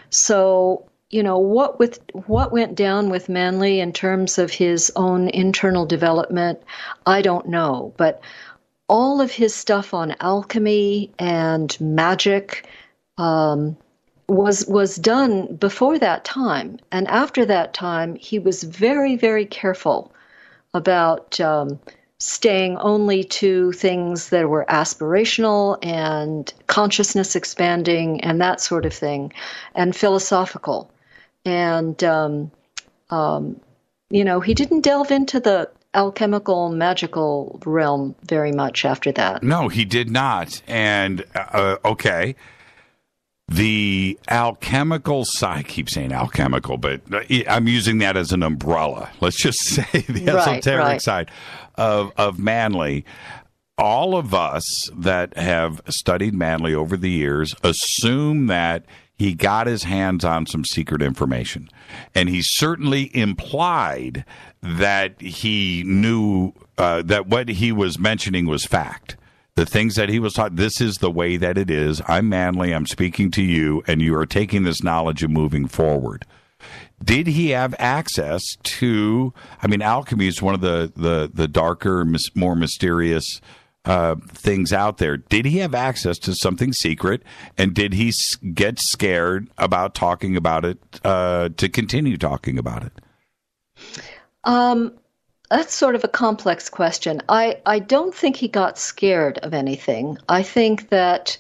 So what went down with Manly in terms of his own internal development, I don't know. But all of his stuff on alchemy and magic was done before that time. And after that time, he was very, very careful about staying only to things that were aspirational and consciousness expanding and that sort of thing, and philosophical. And, he didn't delve into the alchemical, magical realm very much after that. No, he did not. And, okay. The alchemical side, I keep saying alchemical, but I'm using that as an umbrella. Let's just say the esoteric side of Manly. All of us that have studied Manly over the years assume that he got his hands on some secret information. And he certainly implied that he knew that what he was mentioning was fact. The things that he was taught, this is the way that it is. I'm Manly, I'm speaking to you, and you are taking this knowledge and moving forward. Did he have access to, alchemy is one of the darker, more mysterious things out there. Did he have access to something secret, and did he get scared about talking about it, to continue talking about it? That's sort of a complex question. I don't think he got scared of anything. I think that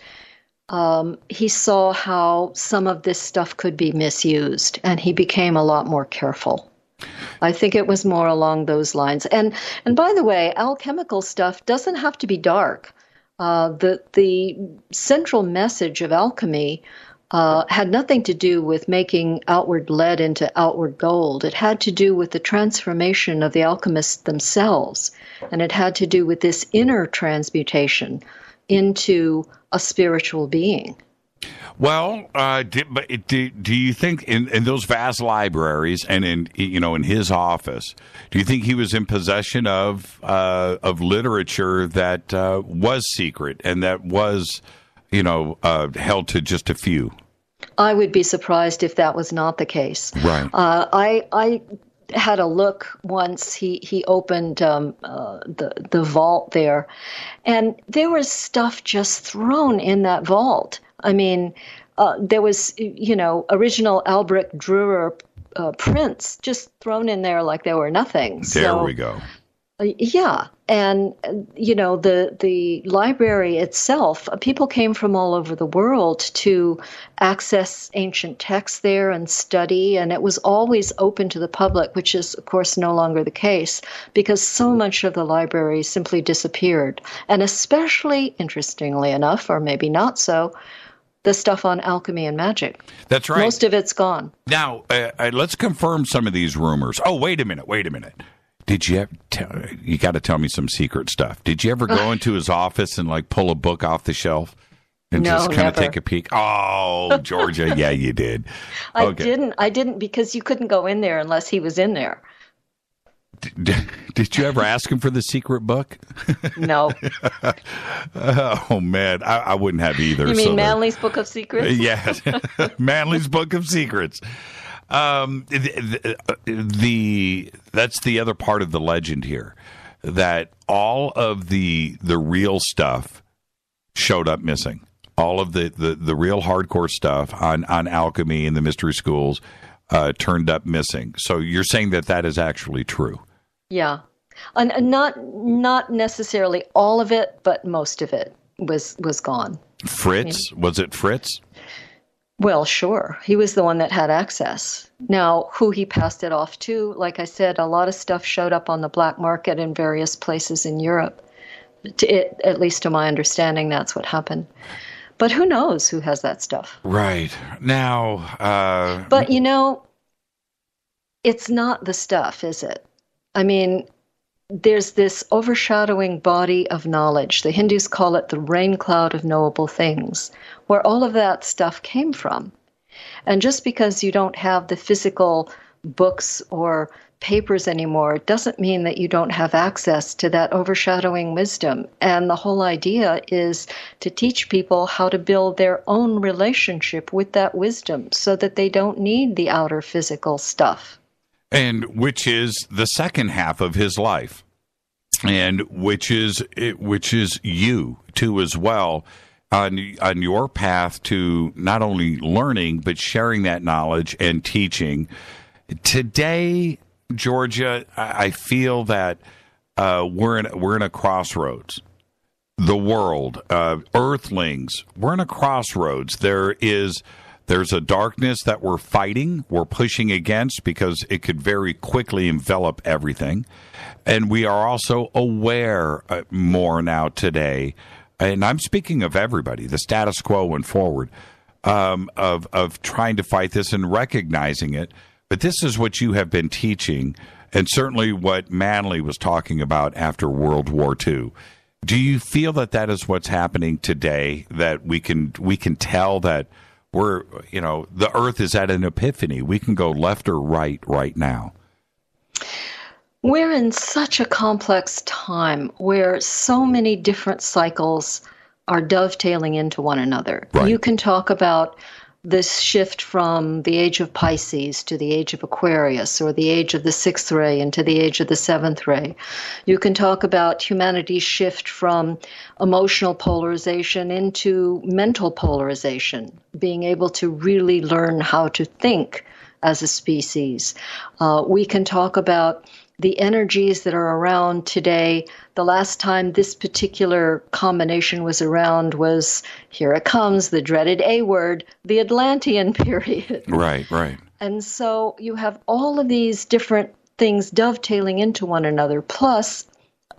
he saw how some of this stuff could be misused, and he became a lot more careful. I think it was more along those lines. And by the way, alchemical stuff doesn't have to be dark. The central message of alchemy had nothing to do with making outward lead into outward gold. It had to do with the transformation of the alchemists themselves, and it had to do with this inner transmutation into a spiritual being. Well, do you think in those vast libraries and in his office, do you think he was in possession of literature that was secret and that was held to just a few? I would be surprised if that was not the case. Right. I had a look once. He opened the vault there, and there was stuff just thrown in that vault. There was original Albrecht Dürer prints just thrown in there like they were nothing. There we go. Yeah. And, the library itself, people came from all over the world to access ancient texts there and study, and it was always open to the public, which is, of course, no longer the case because so much of the library simply disappeared. And especially, interestingly enough, or maybe not so, the stuff on alchemy and magic. That's right. Most of it's gone. Now, let's confirm some of these rumors. Oh, wait a minute. Did you you got to tell me some secret stuff. Did you ever go into his office and pull a book off the shelf and just kind of take a peek? Oh, Georgia, yeah, you did. Okay. I didn't because you couldn't go in there unless he was in there. Did you ever ask him for the secret book? No. Oh, man, I wouldn't have either. You mean Manly's Book of Secrets? Yes, Manly's Book of Secrets. That's the other part of the legend here, that all of the real stuff showed up missing. All of the real hardcore stuff on alchemy and the mystery schools turned up missing. So you're saying that is actually true? Yeah, and not necessarily all of it, but most of it was gone. Fritz, was it Fritz? Well, sure. He was the one that had access. Now, who he passed it off to, like I said, a lot of stuff showed up on the black market in various places in Europe. At least to my understanding, that's what happened. But who knows who has that stuff? Right. Now... But, it's not the stuff, is it? There's this overshadowing body of knowledge. The Hindus call it the rain cloud of knowable things, where all of that stuff came from. And just because you don't have the physical books or papers anymore doesn't mean that you don't have access to that overshadowing wisdom. And the whole idea is to teach people how to build their own relationship with that wisdom so that they don't need the outer physical stuff. And which is the second half of his life, and which is you too as well, on your path to not only learning but sharing that knowledge and teaching. Today, Georgia, I feel that we're in a crossroads. The world, Earthlings, we're in a crossroads. There's a darkness that we're fighting, we're pushing against because it could very quickly envelop everything. And we are also aware more now today, and I'm speaking of everybody, the status quo and forward, of trying to fight this and recognizing it. But this is what you have been teaching, and certainly what Manley was talking about after World War II. Do you feel that is what's happening today, that we can tell that the Earth is at an epiphany? We can go left or right now. We're in such a complex time where so many different cycles are dovetailing into one another. Right. You can talk about this shift from the age of Pisces to the age of Aquarius, or the age of the sixth ray into the age of the seventh ray. You can talk about humanity's shift from emotional polarization into mental polarization, being able to really learn how to think as a species. We can talk about the energies that are around today. The last time this particular combination was around was, here it comes, the dreaded A word, the Atlantean period. Right. And so you have all of these different things dovetailing into one another, plus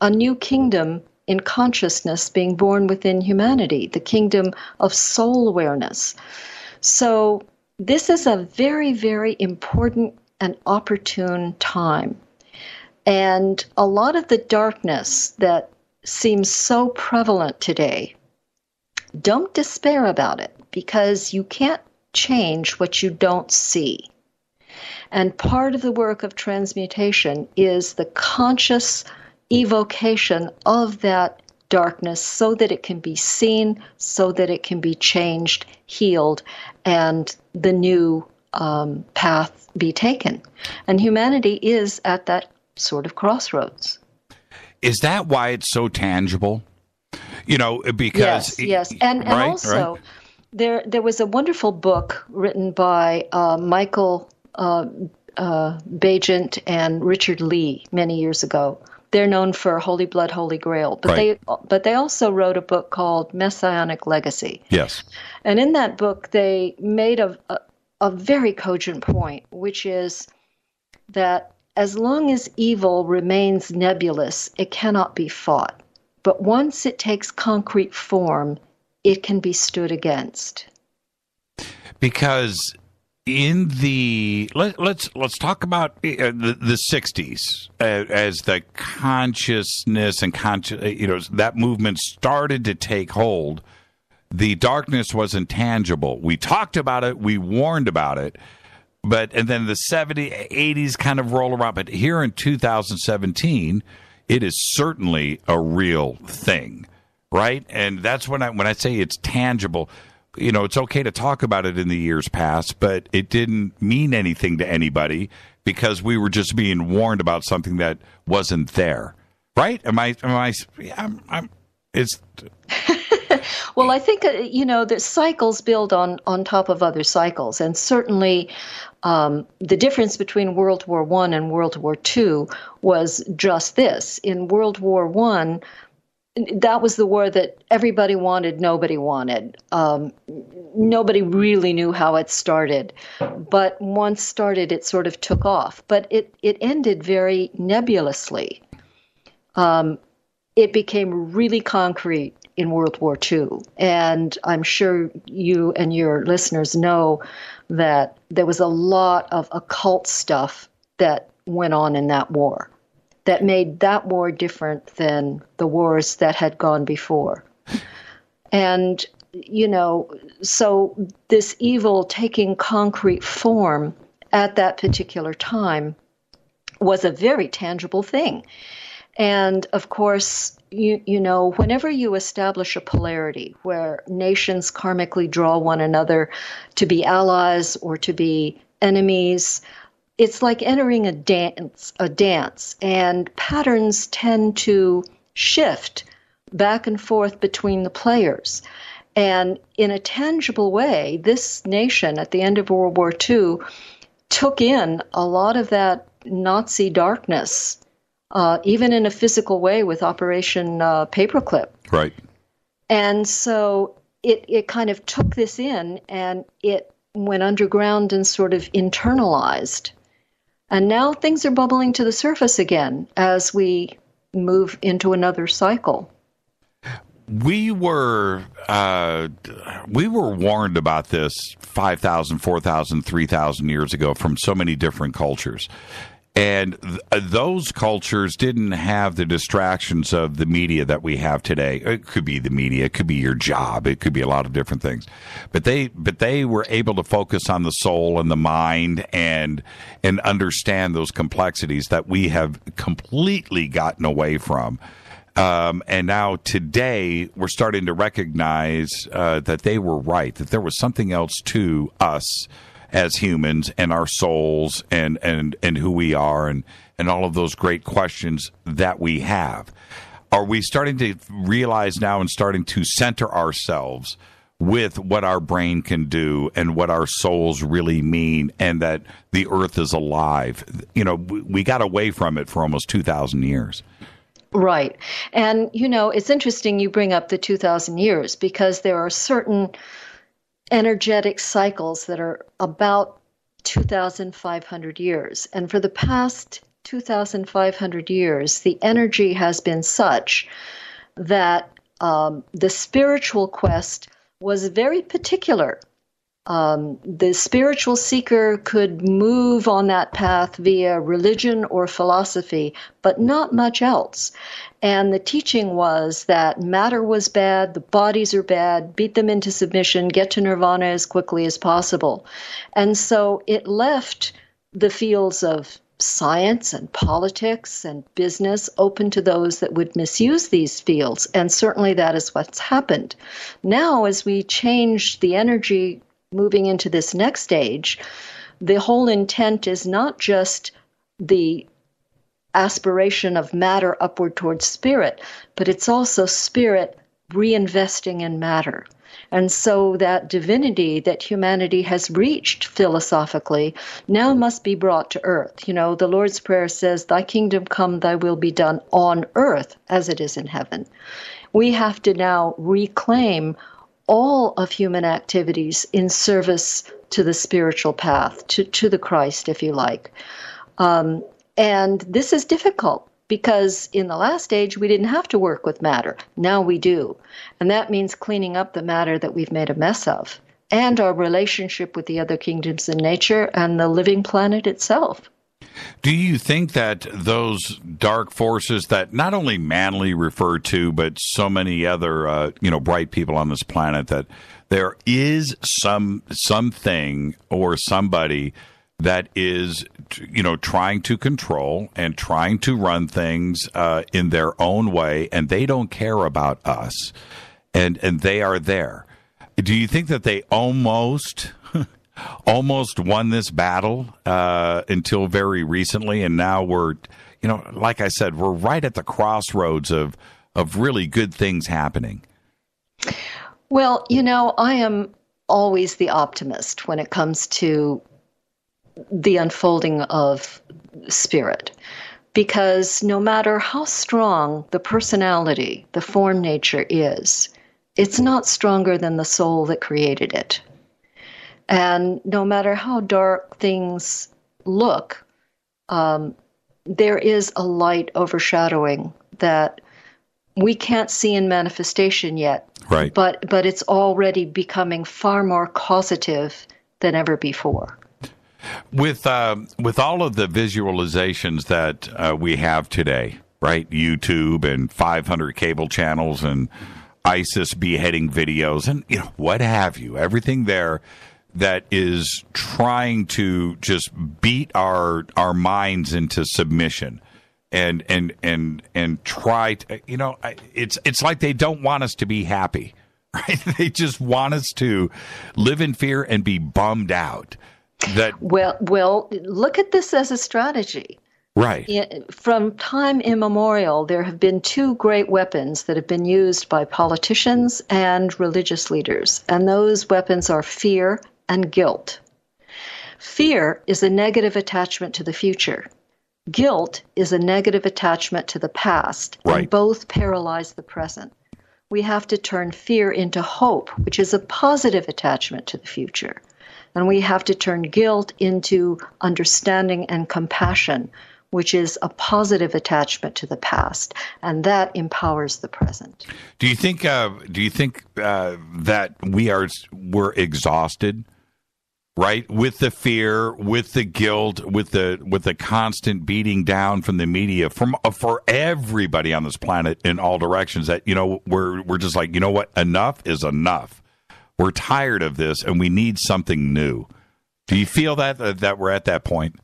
a new kingdom in consciousness being born within humanity, the kingdom of soul awareness. So this is a very, very important and opportune time. And a lot of the darkness that seems so prevalent today, don't despair about it, because you can't change what you don't see. And part of the work of transmutation is the conscious evocation of that darkness so that it can be seen, so that it can be changed, healed, and the new path be taken. And humanity is at that sort of crossroads. Is that why it's so tangible? Because yes. And also there was a wonderful book written by Michael Bagent and Richard Lee many years ago. They're known for Holy Blood, Holy Grail, but they also wrote a book called Messianic Legacy. Yes. And in that book they made a very cogent point, which is that as long as evil remains nebulous, it cannot be fought. But once it takes concrete form, it can be stood against. Because in the let's talk about the 60s as the consciousness and that movement started to take hold. The darkness wasn't tangible. We talked about it. We warned about it. And then the 70s, 80s kind of roll around. But here in 2017, it is certainly a real thing, right? And that's when I say it's tangible. It's okay to talk about it in the years past, but it didn't mean anything to anybody because we were just being warned about something that wasn't there, right? It's... Well, I think, the cycles build on top of other cycles. And certainly the difference between World War I and World War II was just this. In World War I, that was the war that everybody wanted, nobody wanted. Nobody really knew how it started. But once started, it sort of took off. But it ended very nebulously. It became really concrete in World War II. And I'm sure you and your listeners know that there was a lot of occult stuff that went on in that war that made that war different than the wars that had gone before. And, so this evil taking concrete form at that particular time was a very tangible thing. And of course, you know, whenever you establish a polarity where nations karmically draw one another to be allies or to be enemies, it's like entering a dance, and patterns tend to shift back and forth between the players. And in a tangible way, this nation at the end of World War II took in a lot of that Nazi darkness, even in a physical way with Operation Paperclip. Right. And so it kind of took this in, and it went underground and sort of internalized. And now things are bubbling to the surface again as we move into another cycle. We were warned about this 5,000, 4,000, 3,000 years ago from so many different cultures. And those cultures didn't have the distractions of the media that we have today. It could be the media, it could be your job, it could be a lot of different things. But they were able to focus on the soul and the mind and understand those complexities that we have completely gotten away from. And now today we're starting to recognize that they were right, that there was something else to us as humans and our souls and who we are and all of those great questions that we have. Are we starting to realize now and starting to center ourselves with what our brain can do and what our souls really mean, and that the earth is alive? You know, we got away from it for almost 2,000 years. Right. And, you know, it's interesting you bring up the 2,000 years, because there are certain energetic cycles that are about 2,500 years. And for the past 2,500 years, the energy has been such that the spiritual quest was very particular. The spiritual seeker could move on that path via religion or philosophy, but not much else. And the teaching was that matter was bad, the bodies are bad, beat them into submission, get to nirvana as quickly as possible. And so it left the fields of science and politics and business open to those that would misuse these fields. And certainly that is what's happened. Now, as we change the energy moving into this next stage, the whole intent is not just the aspiration of matter upward towards spirit, but it's also spirit reinvesting in matter. And so that divinity that humanity has reached philosophically now must be brought to earth. You know, the Lord's Prayer says, "Thy kingdom come, thy will be done on earth as it is in heaven." We have to now reclaim all of human activities in service to the spiritual path, to the Christ, if you like. And this is difficult because in the last age, we didn't have to work with matter. Now we do. And that means cleaning up the matter that we've made a mess of, and our relationship with the other kingdoms in nature and the living planet itself. Do you think that those dark forces that not only Manly referred to, but so many other, bright people on this planet, that there is something or somebody that is, trying to control and trying to run things in their own way, and they don't care about us, and they are there? Do you think that they almost won this battle until very recently, and now we're, like I said, we're right at the crossroads of really good things happening? Well, I am always the optimist when it comes to the unfolding of spirit, because no matter how strong the personality, the form nature is, it's not stronger than the soul that created it. And no matter how dark things look, there is a light overshadowing that we can't see in manifestation yet. Right. But it's already becoming far more causative than ever before. With all of the visualizations that we have today, right? YouTube and 500 cable channels and ISIS beheading videos and what have you, everything there that is trying to just beat our minds into submission and try to, it's like they don't want us to be happy, right? They just want us to live in fear and be bummed out. Well, look at this as a strategy. Right. From time immemorial, there have been two great weapons that have been used by politicians and religious leaders, and those weapons are fear and guilt. Fear is a negative attachment to the future. Guilt is a negative attachment to the past, right. And both paralyze the present. We have to turn fear into hope, which is a positive attachment to the future. And we have to turn guilt into understanding and compassion, which is a positive attachment to the past, and that empowers the present. Do you think that we're exhausted, right? With the fear, with the guilt, with the constant beating down from the media, for everybody on this planet in all directions, that we're just like, you know what, enough is enough. We're tired of this, and we need something new. Do you feel that we're at that point?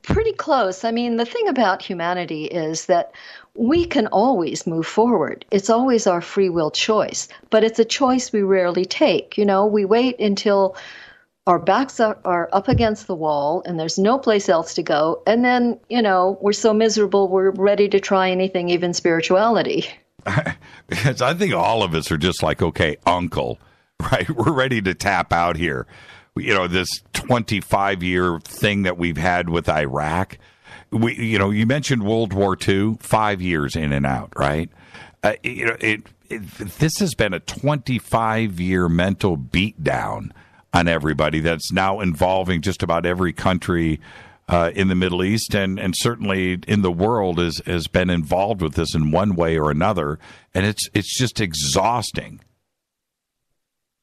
Pretty close. I mean, the thing about humanity is that we can always move forward. It's always our free will choice, but it's a choice we rarely take. We wait until our backs are up against the wall and there's no place else to go. And then, we're so miserable, we're ready to try anything, even spirituality. Because I think all of us are just like, okay, uncle, right? We're ready to tap out here. This 25-year thing that we've had with Iraq. You mentioned World War II, 5 years in and out, right? This has been a 25-year mental beatdown on everybody that's now involving just about every country in the Middle East and certainly in the world has been involved with this in one way or another, and it's just exhausting.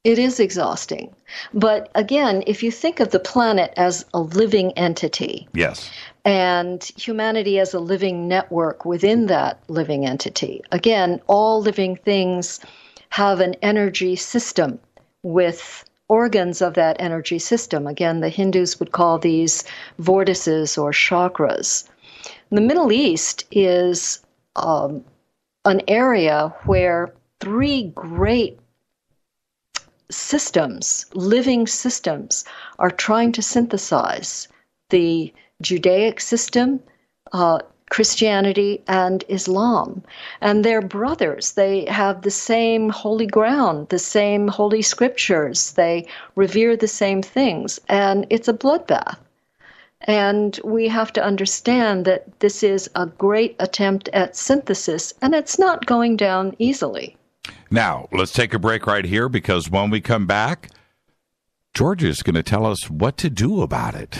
It is exhausting. But again, if you think of the planet as a living entity, yes, and humanity as a living network within that living entity, again, all living things have an energy system with organs of that energy system. Again, the Hindus would call these vortices or chakras. The Middle East is an area where three great systems, living systems, are trying to synthesize the Judaic system, Christianity, and Islam. And they're brothers. They have the same holy ground, the same holy scriptures. They revere the same things. And it's a bloodbath. And we have to understand that this is a great attempt at synthesis, and it's not going down easily. Now, let's take a break right here, because when we come back, Georgia is going to tell us what to do about it.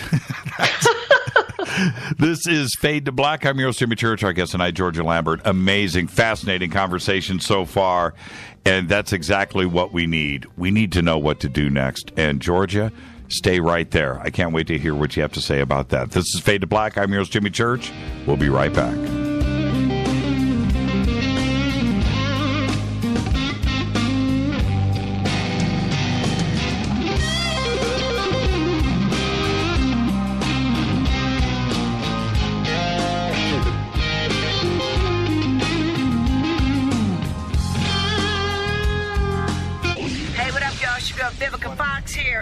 This is Fade to Black. I'm your host, Jimmy Church. Our guest tonight, Georgia Lambert. Amazing, fascinating conversation so far, and that's exactly what we need. We need to know what to do next. And Georgia, stay right there. I can't wait to hear what you have to say about that. This is Fade to Black. I'm your host, Jimmy Church. We'll be right back.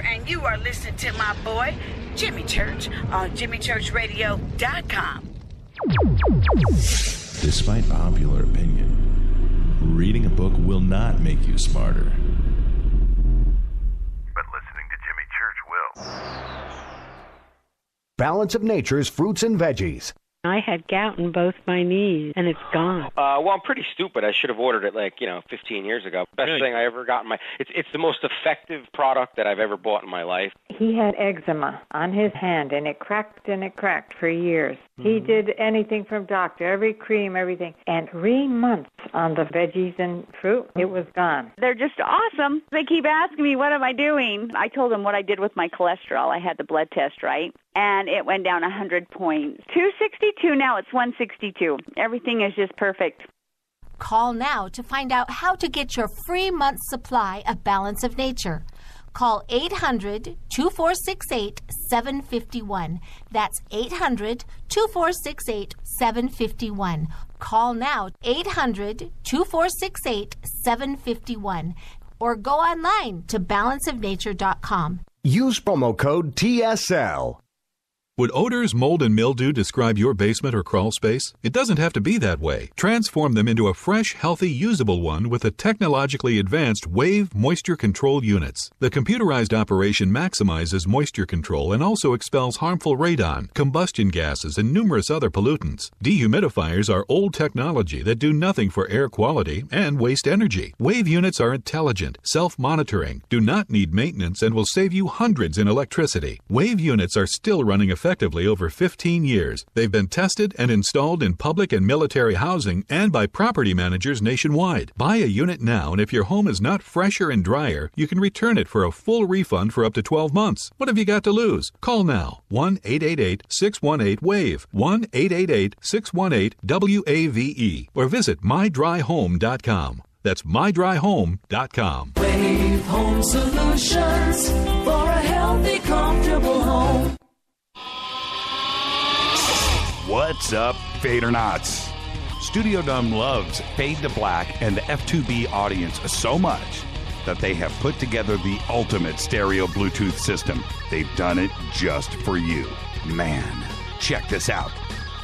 And you are listening to my boy, Jimmy Church, on JimmyChurchRadio.com. Despite popular opinion, reading a book will not make you smarter. But listening to Jimmy Church will. Balance of Nature's fruits and veggies. I had gout in both my knees, and it's gone. Well, I'm pretty stupid. I should have ordered it 15 years ago. Best thing I ever got in my... It's the most effective product that I've ever bought in my life. He had eczema on his hand, and it cracked for years. Mm-hmm. He did anything from doctor, every cream, everything. And 3 months on the veggies and fruit, it was gone. They're just awesome. They keep asking me, what am I doing? I told them what I did with my cholesterol. I had the blood test, right? And it went down 100 points. 262, now it's 162. Everything is just perfect. Call now to find out how to get your free month's supply of Balance of Nature. Call 800-2468-751. That's 800-2468-751. Call now, 800-2468-751. Or go online to balanceofnature.com. Use promo code TSL. Would odors, mold, and mildew describe your basement or crawl space? It doesn't have to be that way. Transform them into a fresh, healthy, usable one with the technologically advanced Wave moisture control units. The computerized operation maximizes moisture control and also expels harmful radon, combustion gases, and numerous other pollutants. Dehumidifiers are old technology that do nothing for air quality and waste energy. Wave units are intelligent, self-monitoring, do not need maintenance, and will save you hundreds in electricity. Wave units are still running effectively over 15 years. They've been tested and installed in public and military housing and by property managers nationwide. Buy a unit now, and if your home is not fresher and drier, you can return it for a full refund for up to 12 months. What have you got to lose? Call now. 1-888-618-WAVE. 1-888-618-WAVE. Or visit mydryhome.com. That's mydryhome.com. Wave Home Solutions for a healthy, comfortable home. What's up, Fadernauts? Studio Dome loves Fade to Black and the F2B audience so much that they have put together the ultimate stereo Bluetooth system. They've done it just for you. Man, check this out.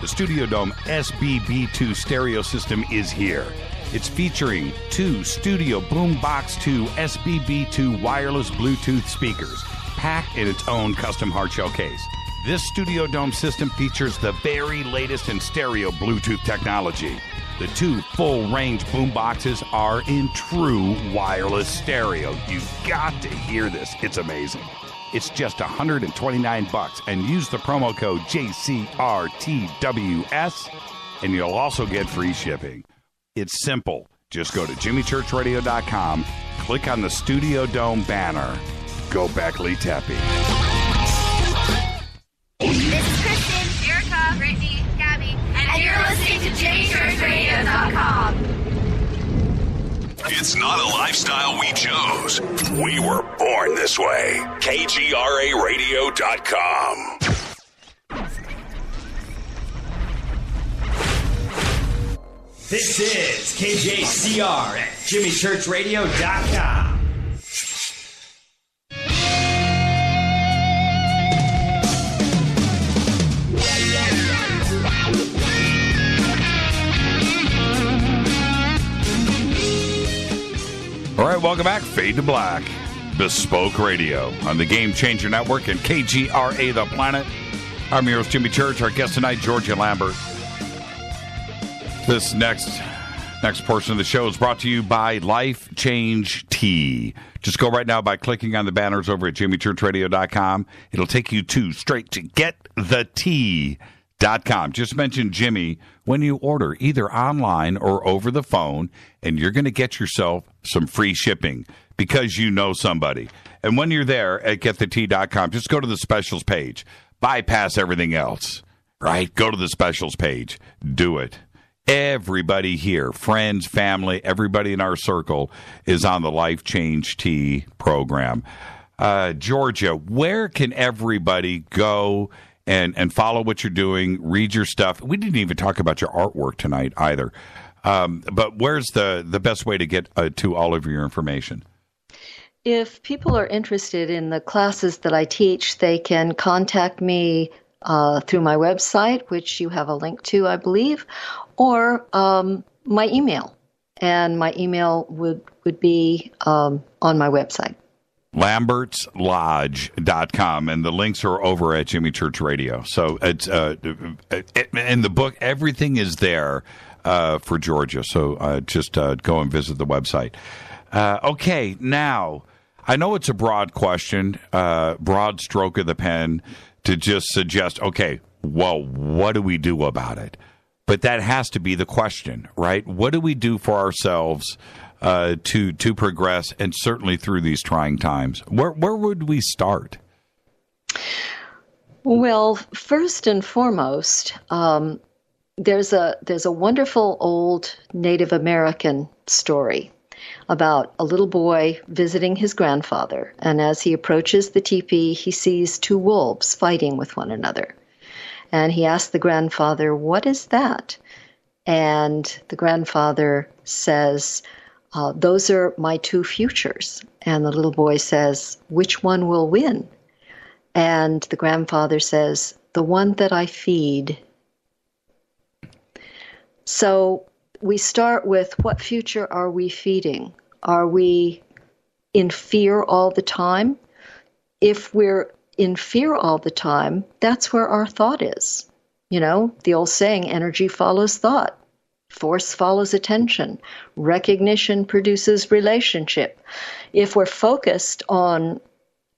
The Studio Dome SBB2 stereo system is here. It's featuring two Studio Boombox 2 SBB2 wireless Bluetooth speakers, packed in its own custom hardshell case. This Studio Dome system features the very latest in stereo Bluetooth technology. The two full-range boomboxes are in true wireless stereo. You've got to hear this. It's amazing. It's just $129, and use the promo code JCRTWS, and you'll also get free shipping. It's simple. Just go to jimmychurchradio.com, click on the Studio Dome banner. Go Beckley Tepe. This is Kristen, Erica, Brittany, Gabby, and you're listening to JChurchRadio.com. It's not a lifestyle we chose. We were born this way. KGRARadio.com. This is KJCR at JimmyChurchRadio.com. All right, welcome back. Fade to Black, Bespoke Radio on the Game Changer Network and KGRA The Planet. I'm your host, Jimmy Church. Our guest tonight, Georgia Lambert. This next portion of the show is brought to you by Life Change Tea. Just go right now by clicking on the banners over at jimmychurchradio.com. It'll take you straight to getthetea.com. Just mention Jimmy when you order, either online or over the phone, and you're going to get yourself some free shipping because you know somebody. And when you're there at getthetea.com, just go to the specials page. Bypass everything else, right? Go to the specials page. Do it. Everybody here, friends, family, everybody in our circle is on the Life Change Tea program. Georgia, where can everybody go and follow what you're doing, read your stuff? We didn't even talk about your artwork tonight either. But where's the best way to get to all of your information? If people are interested in the classes that I teach, they can contact me through my website, which you have a link to, I believe, or my email. And my email would be on my website. LambertsLodge.com, and the links are over at Jimmy Church Radio. So it's in the book, everything is there for Georgia. So just go and visit the website. Okay, now I know it's a broad question, broad stroke of the pen to just suggest, okay, well, what do we do about it? But that has to be the question, right? What do we do for ourselves to progress, and certainly through these trying times? Where would we start? Well, first and foremost, there's a wonderful old Native American story, about a little boy visiting his grandfather. And as he approaches the teepee, he sees two wolves fighting with one another. And he asks the grandfather, "What is that?" And the grandfather says, "Those are my two futures." And the little boy says, "Which one will win?" And the grandfather says, "The one that I feed." So we start with, what future are we feeding? Are we in fear all the time? If we're in fear all the time, that's where our thought is. You know, the old saying, energy follows thought. Force follows attention. Recognition produces relationship. If we're focused on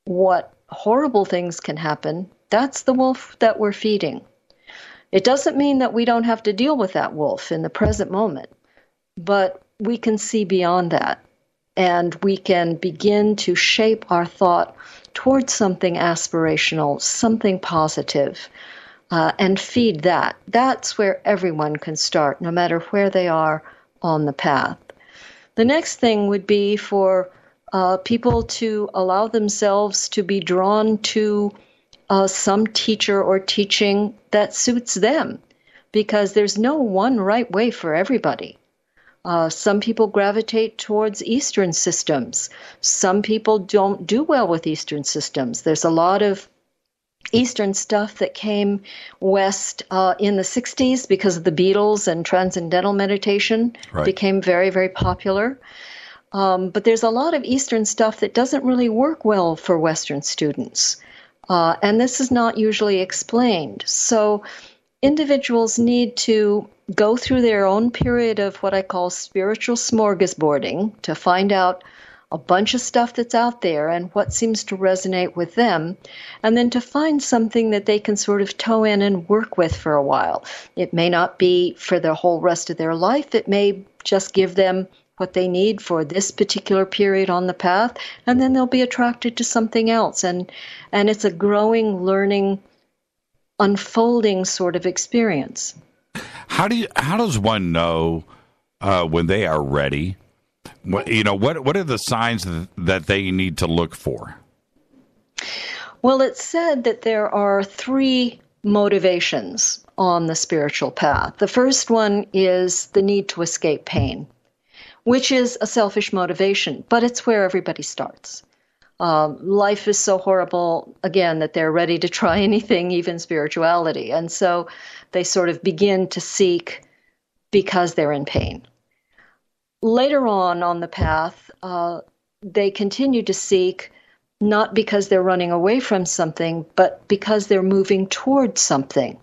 what horrible things can happen, that's the wolf that we're feeding. It doesn't mean that we don't have to deal with that wolf in the present moment, but we can see beyond that, and we can begin to shape our thought towards something aspirational, something positive, and feed that. That's where everyone can start, no matter where they are on the path. The next thing would be for people to allow themselves to be drawn to some teacher or teaching that suits them, because there's no one right way for everybody. Some people gravitate towards Eastern systems. Some people don't do well with Eastern systems. There's a lot of Eastern stuff that came west in the 60s because of the Beatles, and transcendental meditation became very, very popular. But there's a lot of Eastern stuff that doesn't really work well for Western students. And this is not usually explained. So individuals need to go through their own period of what I call spiritual smorgasbording to find out a bunch of stuff that's out there and what seems to resonate with them, and then to find something that they can sort of toe in and work with for a while. It may not be for the whole rest of their life. It may just give them what they need for this particular period on the path, and then they'll be attracted to something else. And it's a growing, learning, unfolding sort of experience. How does one know when they are ready? What are the signs that they need to look for? Well, it's said that there are three motivations on the spiritual path. The first one is the need to escape pain, which is a selfish motivation, but it's where everybody starts. Life is so horrible, again, that they're ready to try anything, even spirituality. And so they sort of begin to seek because they're in pain. Later on the path, they continue to seek not because they're running away from something, but because they're moving towards something.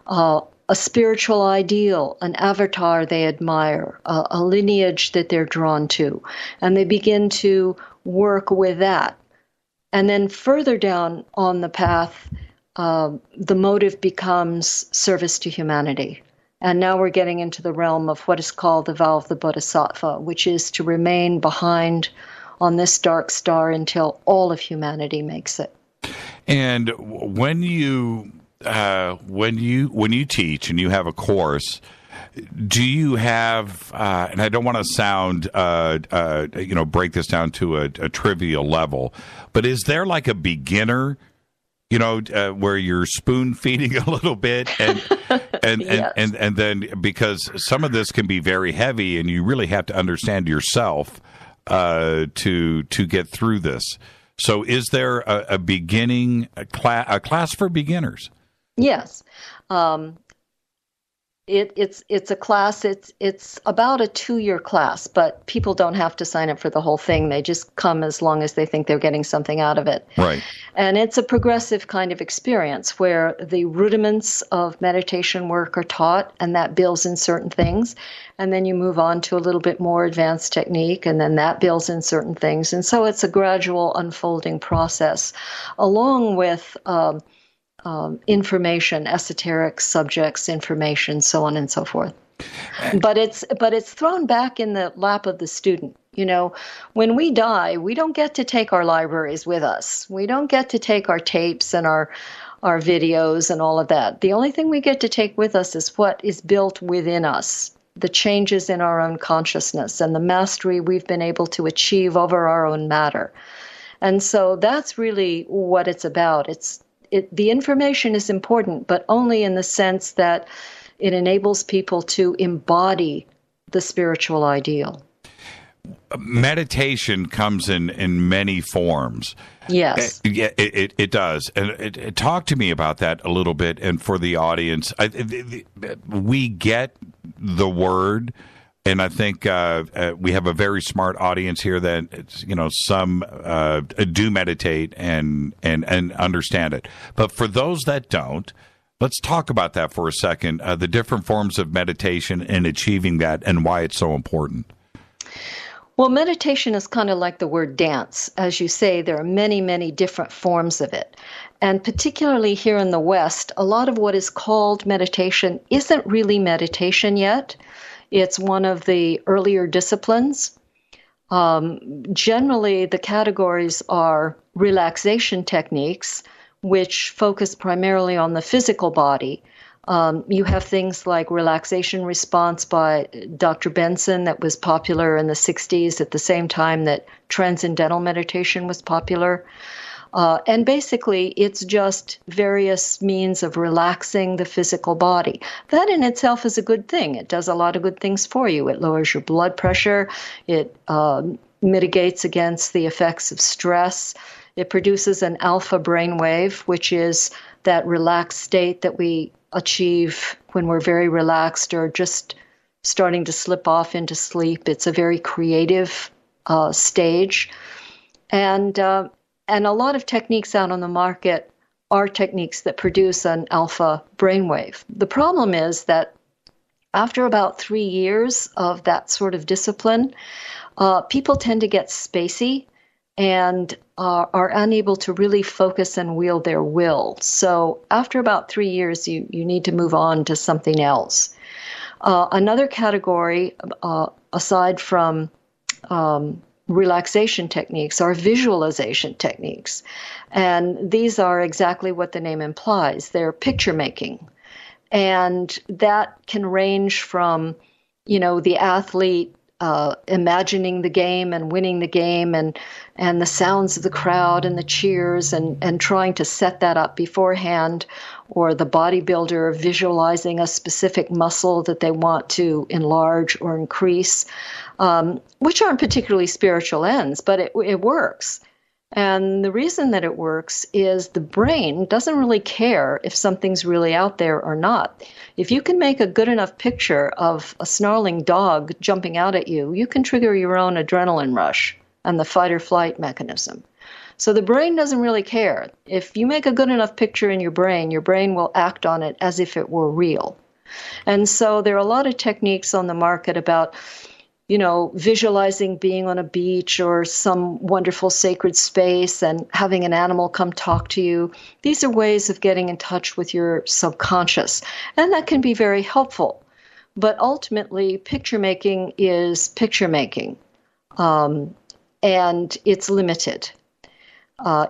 A spiritual ideal, an avatar they admire, a lineage that they're drawn to, and they begin to work with that. And then further down on the path, the motive becomes service to humanity. And now we're getting into the realm of what is called the vow of the Bodhisattva, which is to remain behind on this dark star until all of humanity makes it. And when you teach and you have a course, do you have? And I don't want to sound, break this down to a trivial level, but is there like a beginner? Where you're spoon feeding a little bit, and yes. and then, because some of this can be very heavy, and you really have to understand yourself to get through this. So, is there a beginning class for beginners? Yes. It's a class. It's about a 2-year class, but people don't have to sign up for the whole thing. They just come as long as they think they're getting something out of it. Right. And it's a progressive kind of experience where the rudiments of meditation work are taught, and that builds in certain things. And then you move on to a little bit more advanced technique, and then that builds in certain things. And so it's a gradual unfolding process, along with information, esoteric subjects, information, so on and so forth. But it's thrown back in the lap of the student. When we die, we don't get to take our libraries with us. We don't get to take our tapes and our videos and all of that. The only thing we get to take with us is what is built within us the changes in our own consciousness and the mastery we've been able to achieve over our own matter. And so that's really what it's about. The information is important, but only in the sense that it enables people to embody the spiritual ideal. Meditation comes in many forms. Yes. It does. And talk to me about that a little bit. And for the audience, we get the word, and I think we have a very smart audience here that, some do meditate and understand it. But for those that don't, let's talk about that for a second, the different forms of meditation and achieving that and why it's so important. Well, meditation is kind of like the word dance. As you say, there are many, many different forms of it. And particularly here in the West, a lot of what is called meditation isn't really meditation yet. It's one of the earlier disciplines. Generally, the categories are relaxation techniques, which focus primarily on the physical body. You have things like relaxation response by Dr. Benson that was popular in the 60s at the same time that transcendental meditation was popular. And basically, it's just various means of relaxing the physical body. That in itself is a good thing. It does a lot of good things for you. It lowers your blood pressure. It mitigates against the effects of stress. It produces an alpha brainwave, which is that relaxed state that we achieve when we're very relaxed or just starting to slip off into sleep. It's a very creative stage. And a lot of techniques out on the market are techniques that produce an alpha brainwave. The problem is that after about 3 years of that sort of discipline, people tend to get spacey and are unable to really focus and wield their will. So after about 3 years, you need to move on to something else. Another category, aside from relaxation techniques, are visualization techniques. And these are exactly what the name implies. They're picture making. And that can range from, the athlete imagining the game and winning the game and the sounds of the crowd and the cheers and trying to set that up beforehand, or the bodybuilder visualizing a specific muscle that they want to enlarge or increase, which aren't particularly spiritual ends, but it works. And the reason that it works is the brain doesn't really care if something's really out there or not. If you can make a good enough picture of a snarling dog jumping out at you, you can trigger your own adrenaline rush and the fight or flight mechanism. So the brain doesn't really care. If you make a good enough picture in your brain will act on it as if it were real. And so there are a lot of techniques on the market about visualizing being on a beach or some wonderful sacred space and having an animal come talk to you. These are ways of getting in touch with your subconscious, and that can be very helpful. But ultimately, picture making is picture making, and it's limited.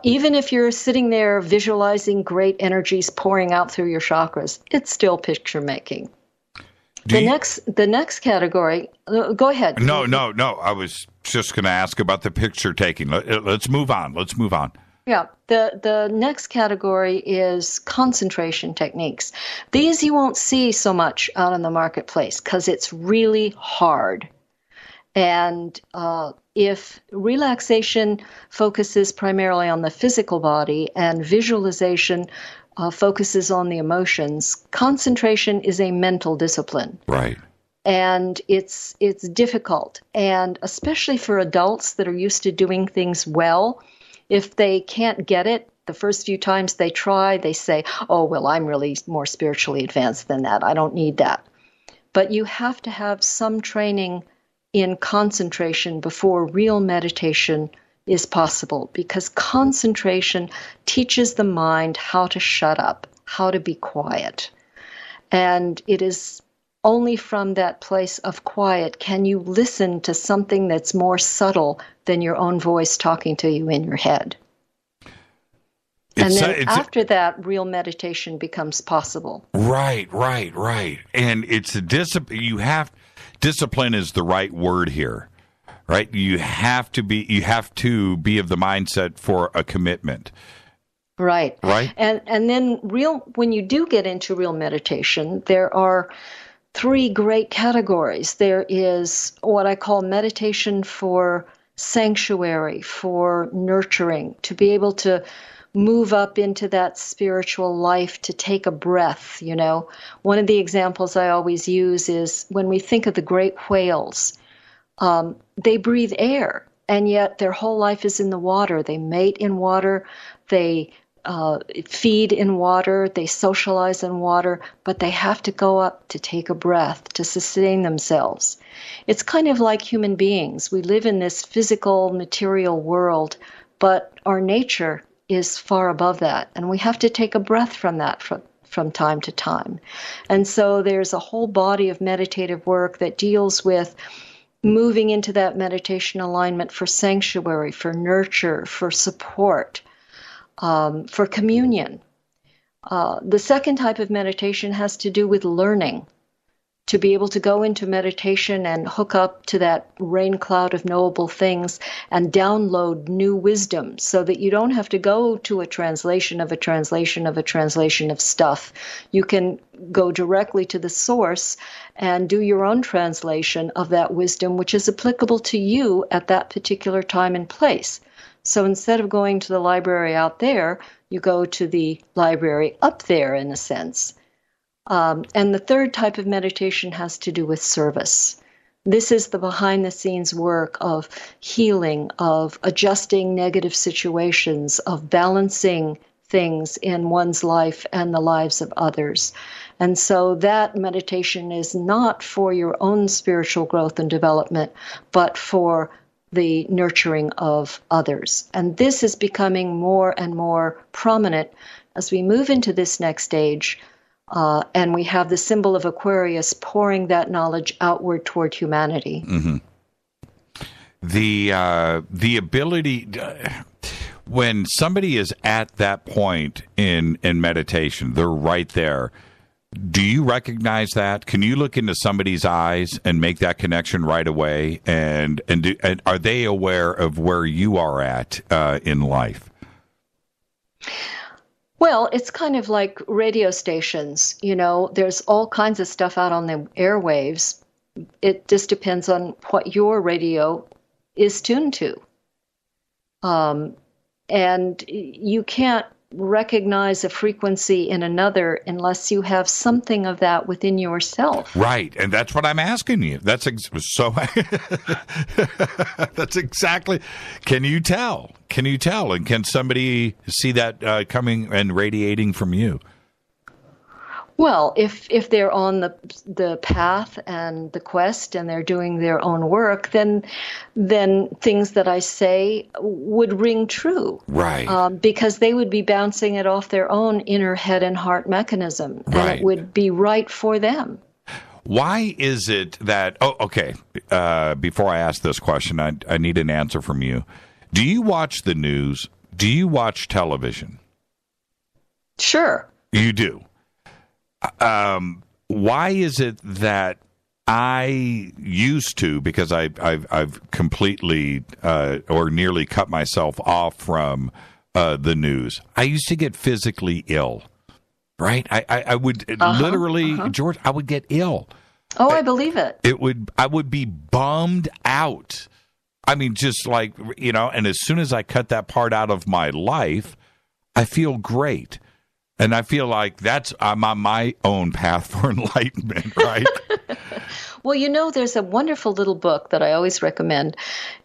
Even if you're sitting there visualizing great energies pouring out through your chakras, it's still picture making. The next category, go ahead. No. I was just going to ask about the picture taking. Let's move on. Yeah. The next category is concentration techniques. These you won't see so much out in the marketplace because it's really hard. And if relaxation focuses primarily on the physical body and visualization focuses on the emotions, concentration is a mental discipline. Right. And it's difficult. And especially for adults that are used to doing things well, if they can't get it, the first few times they try, they say, oh, well, I'm really more spiritually advanced than that. I don't need that. But you have to have some training in concentration before real meditation is possible, because concentration teaches the mind how to shut up, how to be quiet. And it is only from that place of quiet can you listen to something that's more subtle than your own voice talking to you in your head. And then after that, real meditation becomes possible. Right. And it's a discipline. discipline is the right word here, right? You have to be of the mindset for a commitment. Right. Right. And then when you do get into real meditation, there are 3 great categories. There is what I call meditation for sanctuary, for nurturing, to be able to move up into that spiritual life, to take a breath, you know. One of the examples I always use is when we think of the great whales, they breathe air, and yet their whole life is in the water. They mate in water, they feed in water, they socialize in water, but they have to go up to take a breath, to sustain themselves. It's kind of like human beings. We live in this physical, material world, but our nature is far above that, and we have to take a breath from that from time to time. And so there's a whole body of meditative work that deals with moving into that meditation alignment for sanctuary, for nurture, for support, for communion. The second type of meditation has to do with learning, to be able to go into meditation and hook up to that rain cloud of knowable things and download new wisdom so that you don't have to go to a translation of a translation of a translation of stuff. You can go directly to the source and do your own translation of that wisdom, which is applicable to you at that particular time and place. So instead of going to the library out there, you go to the library up there, in a sense. And the third type of meditation has to do with service. This is the behind-the-scenes work of healing, of adjusting negative situations, of balancing things in one's life and the lives of others. And so that meditation is not for your own spiritual growth and development, but for the nurturing of others. And this is becoming more and more prominent as we move into this next stage. And we have the symbol of Aquarius pouring that knowledge outward toward humanity. Mm-hmm. The ability, when somebody is at that point in meditation, they're right there. Do you recognize that? Can you look into somebody's eyes and make that connection right away? And are they aware of where you are at in life? Well, it's kind of like radio stations. You know, there's all kinds of stuff out on the airwaves. It just depends on what your radio is tuned to. And you can't recognize a frequency in another unless you have something of that within yourself. Right, and that's what I'm asking you. That's that's exactly. Can you tell? And can somebody see that coming and radiating from you? Well, if they're on the path and the quest and they're doing their own work, then things that I say would ring true. Right. Because they would be bouncing it off their own inner head and heart mechanism. Right. And it would be right for them. Why is it that... Oh, okay. Before I ask this question, I need an answer from you. Do you watch the news? Do you watch television? Sure. You do? Why is it that I used to, because I've completely or nearly cut myself off from the news, I used to get physically ill, right? I would literally, George, I would get ill. Oh, I believe it. I would be bummed out. I mean, just like, you know, and as soon as I cut that part out of my life, I feel great. And I feel like I'm on my own path for enlightenment, right? Well, you know, there's a wonderful little book that I always recommend.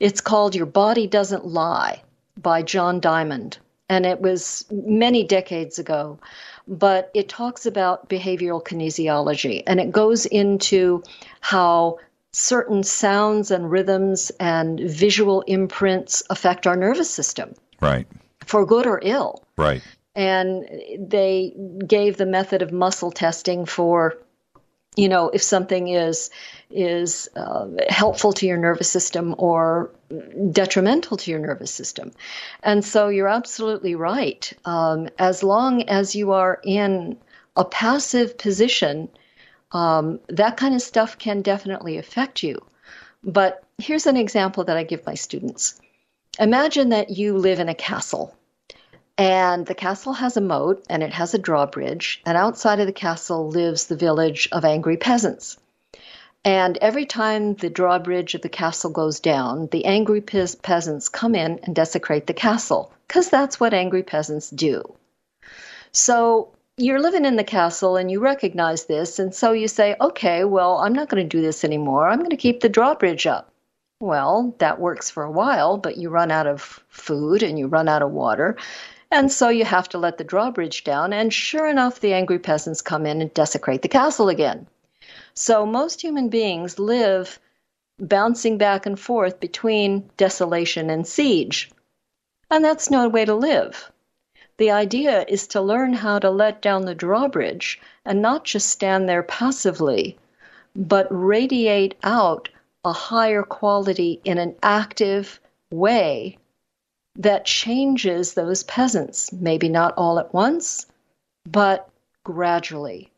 It's called Your Body Doesn't Lie by John Diamond. And it was many decades ago. But it talks about behavioral kinesiology. And it goes into how certain sounds and rhythms and visual imprints affect our nervous system. Right. For good or ill. Right. And they gave the method of muscle testing for, you know, if something is helpful to your nervous system or detrimental to your nervous system. And so you're absolutely right. As long as you are in a passive position, That kind of stuff can definitely affect you. But here's an example that I give my students. Imagine that you live in a castle, and the castle has a moat, and it has a drawbridge, and outside of the castle lives the village of angry peasants. And every time the drawbridge of the castle goes down, the angry peasants come in and desecrate the castle, because that's what angry peasants do. So you're living in the castle and you recognize this, and so you say, okay, well, I'm not going to do this anymore. I'm going to keep the drawbridge up. Well, that works for a while, but you run out of food and you run out of water, and so you have to let the drawbridge down, and sure enough, the angry peasants come in and desecrate the castle again. So most human beings live bouncing back and forth between desolation and siege, and that's no way to live. The idea is to learn how to let down the drawbridge and not just stand there passively, but radiate out a higher quality in an active way that changes those peasants, maybe not all at once, but gradually.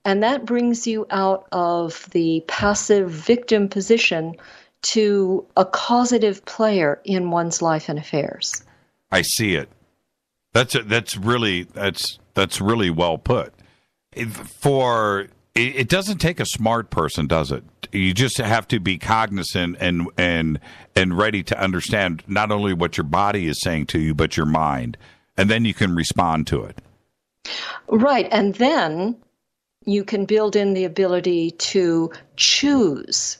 And that brings you out of the passive victim position to a causative player in one's life and affairs. I see it. That's really well put. It doesn't take a smart person, does it? You just have to be cognizant and ready to understand not only what your body is saying to you, but your mind, and then you can respond to it. Right, and then you can build in the ability to choose.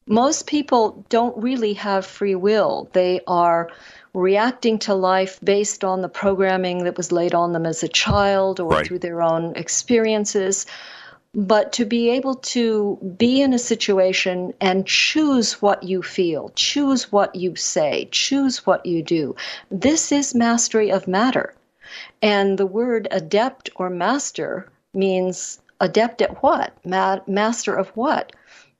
Most people don't really have free will. They are reacting to life based on the programming that was laid on them as a child or through their own experiences. But to be able to be in a situation and choose what you feel, choose what you say, choose what you do, this is mastery of matter. And the word adept or master means adept at what? Master of what?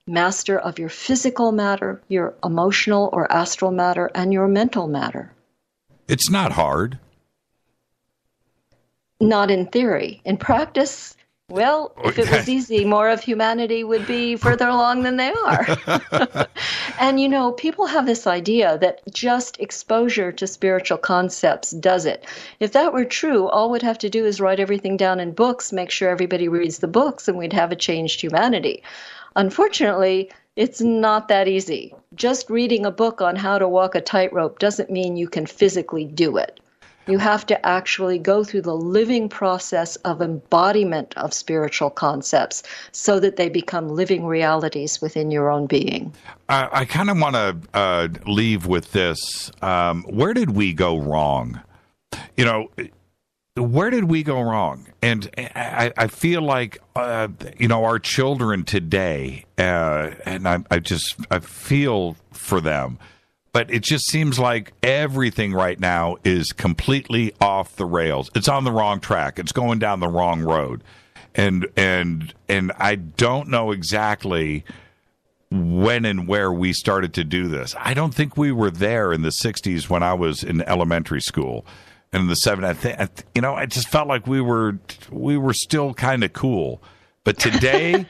Master of your physical matter, your emotional or astral matter, and your mental matter. It's not hard. Not in theory. In practice, well, if it was easy, more of humanity would be further along than they are. And, you know, people have this idea that just exposure to spiritual concepts does it. If that were true, all we'd have to do is write everything down in books, make sure everybody reads the books, and we'd have a changed humanity. Unfortunately, it's not that easy. Just reading a book on how to walk a tightrope doesn't mean you can physically do it. You have to actually go through the living process of embodiment of spiritual concepts so that they become living realities within your own being. I kind of want to leave with this. Where did we go wrong? You know, where did we go wrong? And I feel like, you know, our children today, and I feel for them. But it just seems like everything right now is completely off the rails. It's on the wrong track. It's going down the wrong road. And I don't know exactly when and where we started to do this. I don't think we were there in the 60s when I was in elementary school. And in the 70s, you know, I just felt like we were still kind of cool. But today,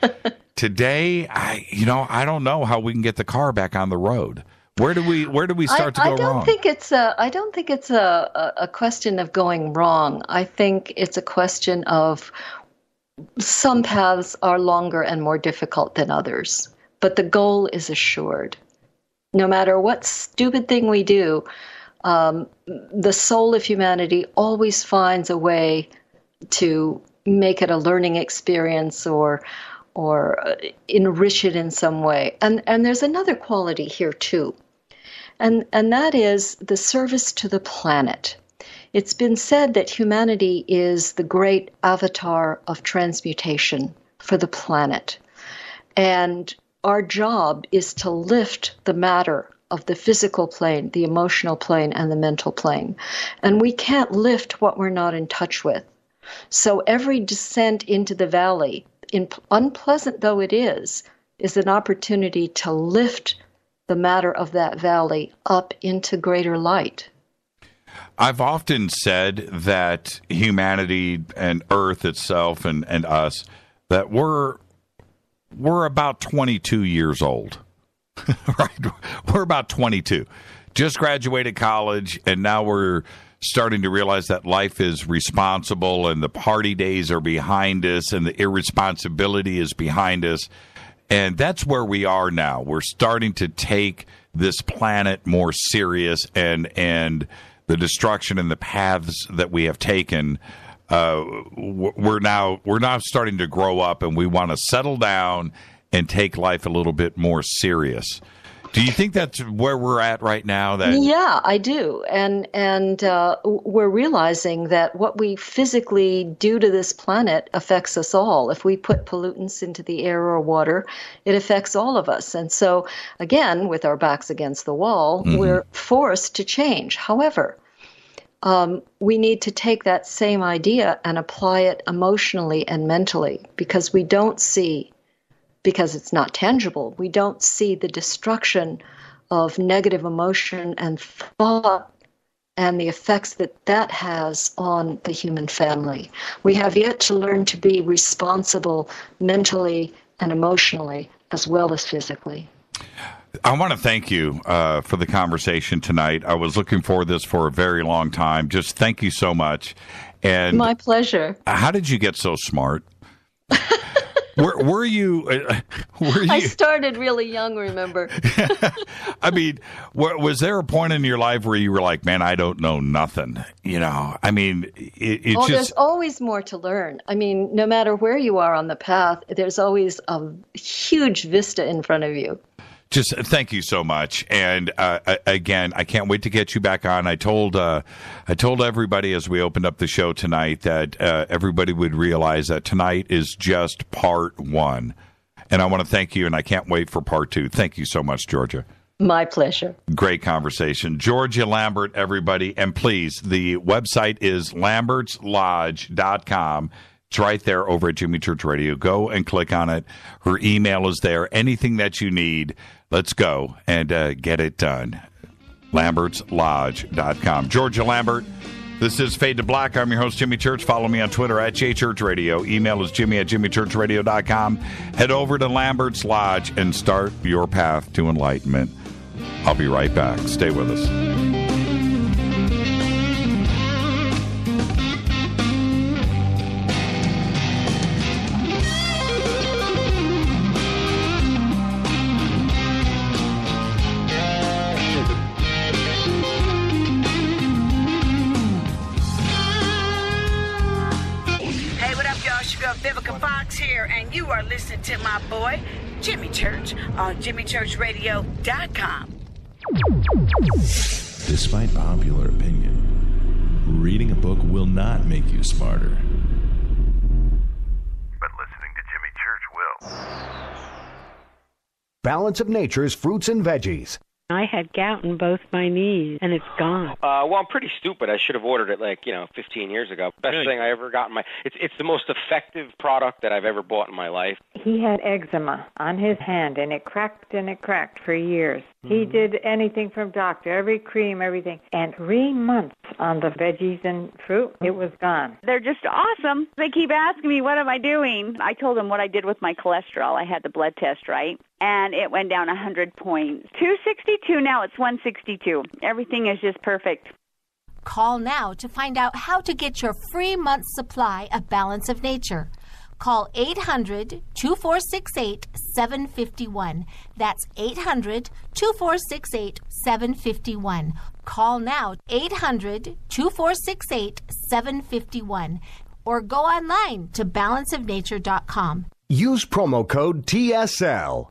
I don't know how we can get the car back on the road. Where do we start to go wrong? I don't think it's a question of going wrong. I think it's a question of some paths are longer and more difficult than others, but the goal is assured. No matter what stupid thing we do, the soul of humanity always finds a way to make it a learning experience or enrich it in some way. And there's another quality here too. And that is the service to the planet. It's been said that humanity is the great avatar of transmutation for the planet. And our job is to lift the matter of the physical plane, the emotional plane, and the mental plane. And we can't lift what we're not in touch with. So every descent into the valley, unpleasant though it is an opportunity to lift the matter of that valley up into greater light. I've often said that humanity and Earth itself and us, that we're we're about 22 years old, right? We're about 22. Just graduated college, and now we're starting to realize that life is responsible and the party days are behind us and the irresponsibility is behind us. And that's where we are now. We're starting to take this planet more serious, and the destruction and the paths that we have taken. We're now starting to grow up, and we want to settle down and take life a little bit more serious. Do you think that's where we're at right now? Yeah, I do. And we're realizing that what we physically do to this planet affects us all. If we put pollutants into the air or water, it affects all of us. And so, again, with our backs against the wall, we're forced to change. However, we need to take that same idea and apply it emotionally and mentally, because we don't see, because it's not tangible, we don't see the destruction of negative emotion and thought and the effects that has on the human family. We have yet to learn to be responsible mentally and emotionally as well as physically. I want to thank you for the conversation tonight. I was looking forward to this for a very long time. Just thank you so much. And my pleasure. How did you get so smart? Were you? I started really young, remember? I mean, was there a point in your life where you were like, man, I don't know nothing? You know, I mean, there's always more to learn. I mean, no matter where you are on the path, there's always a huge vista in front of you. Just thank you so much, and again, I can't wait to get you back on. I told everybody as we opened up the show tonight that everybody would realize that tonight is just part one, and I want to thank you, and I can't wait for part two. Thank you so much, Georgia. My pleasure. Great conversation. Georgia Lambert, everybody, and please, the website is lambertslodge.com. It's right there over at Jimmy Church Radio. Go and click on it. Her email is there. Anything that you need, let's go and get it done. lambertslodge.com. Georgia Lambert, this is Fade to Black. I'm your host, Jimmy Church. Follow me on Twitter at JChurchRadio. Email is jimmy@jimmychurchradio.com. Head over to Lambert's Lodge and start your path to enlightenment. I'll be right back. Stay with us. And you are listening to my boy, Jimmy Church, on JimmyChurchRadio.com. Despite popular opinion, reading a book will not make you smarter. But listening to Jimmy Church will. Balance of Nature's fruits and veggies. I had gout in both my knees, and it's gone. Well, I'm pretty stupid. I should have ordered it 15 years ago. Best thing I ever got in my. It's the most effective product that I've ever bought in my life. He had eczema on his hand, and it cracked for years. He did anything from doctor, every cream, everything. And 3 months on the veggies and fruit, it was gone. They're just awesome. They keep asking me, what am I doing? I told them what I did with my cholesterol. I had the blood test, right? And it went down 100 points. 262, now it's 162. Everything is just perfect. Call now to find out how to get your free month's supply of Balance of Nature. Call 800-2468-751. That's 800-2468-751. Call now, 800-2468-751. Or go online to balanceofnature.com. Use promo code TSL.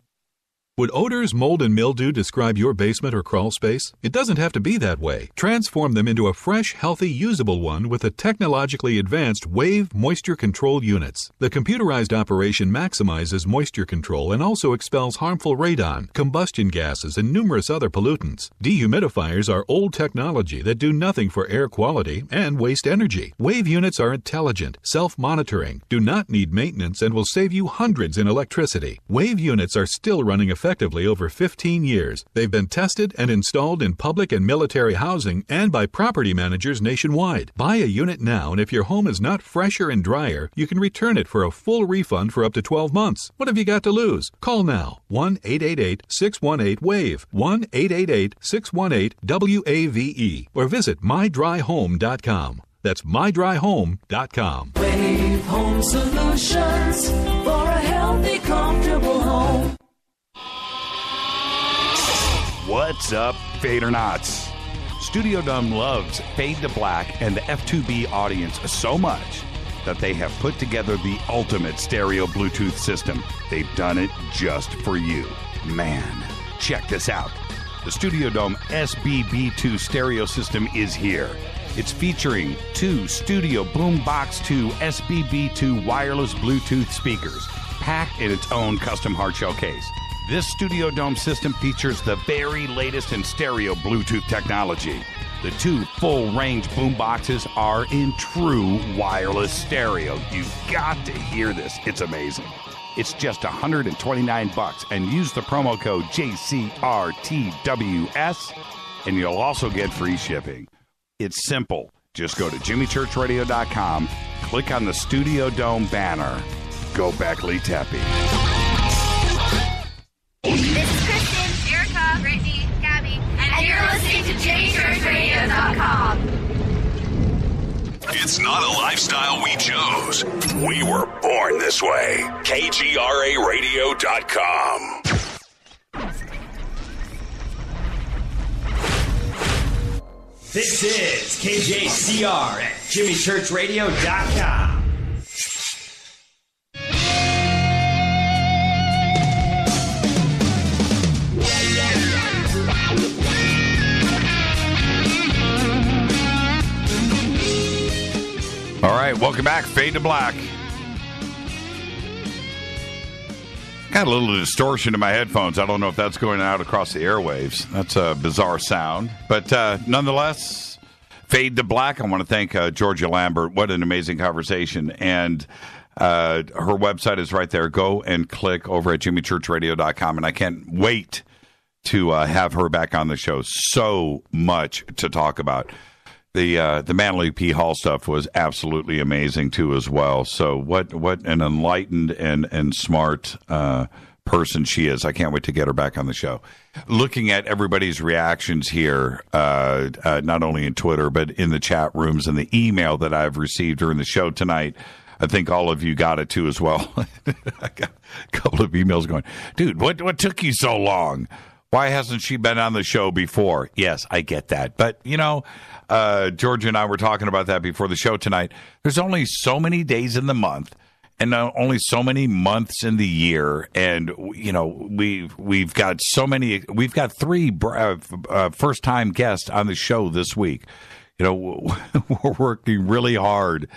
Would odors, mold, and mildew describe your basement or crawl space? It doesn't have to be that way. Transform them into a fresh, healthy, usable one with the technologically advanced WAVE moisture control units. The computerized operation maximizes moisture control and also expels harmful radon, combustion gases, and numerous other pollutants. Dehumidifiers are old technology that do nothing for air quality and waste energy. WAVE units are intelligent, self-monitoring, do not need maintenance, and will save you hundreds in electricity. WAVE units are still running effectively effectively over 15 years. They've been tested and installed in public and military housing and by property managers nationwide. Buy a unit now, and if your home is not fresher and drier, you can return it for a full refund for up to 12 months. What have you got to lose? Call now. 1-888-618-WAVE. 1-888-618-WAVE. Or visit mydryhome.com. That's mydryhome.com. Wave Home Solutions for a healthy, comfortable home. What's up, Fadernauts? Studio Dome loves Fade to Black and the F2B audience so much that they have put together the ultimate stereo Bluetooth system. They've done it just for you. Man, check this out. The Studio Dome SBB2 stereo system is here. It's featuring 2 Studio Boombox 2 SBB2 wireless Bluetooth speakers, packed in its own custom hardshell case. This Studio Dome system features the very latest in stereo Bluetooth technology. The 2 full-range boomboxes are in true wireless stereo. You've got to hear this. It's amazing. It's just $129, and use the promo code JCRTWS, and you'll also get free shipping. It's simple. Just go to jimmychurchradio.com, click on the Studio Dome banner. Go Beckley Teppy. This is Kristen, Erica, Brittany, Gabby, and you're listening to JChurchRadio.com. It's not a lifestyle we chose. We were born this way. KGRARadio.com. This is KJCR at JimmyChurchRadio.com. All right, welcome back. Fade to Black. Got a little distortion in my headphones. I don't know if that's going out across the airwaves. That's a bizarre sound. But nonetheless, Fade to Black. I want to thank Georgia Lambert. What an amazing conversation. And her website is right there. Go and click over at jimmychurchradio.com. And I can't wait to have her back on the show. So much to talk about. The Manly P. Hall stuff was absolutely amazing, too, as well. So what an enlightened and smart person she is. I can't wait to get her back on the show. Looking at everybody's reactions here, not only in Twitter, but in the chat rooms and the email that I've received during the show tonight, I think all of you got it, too, as well. I got a couple of emails going, dude, what took you so long? Why hasn't she been on the show before? Yes, I get that. But, you know, Georgia and I were talking about that before the show tonight. There's only so many days in the month and only so many months in the year. And, you know, we've got so many. We've got 3 first-time guests on the show this week. You know, we're working really hard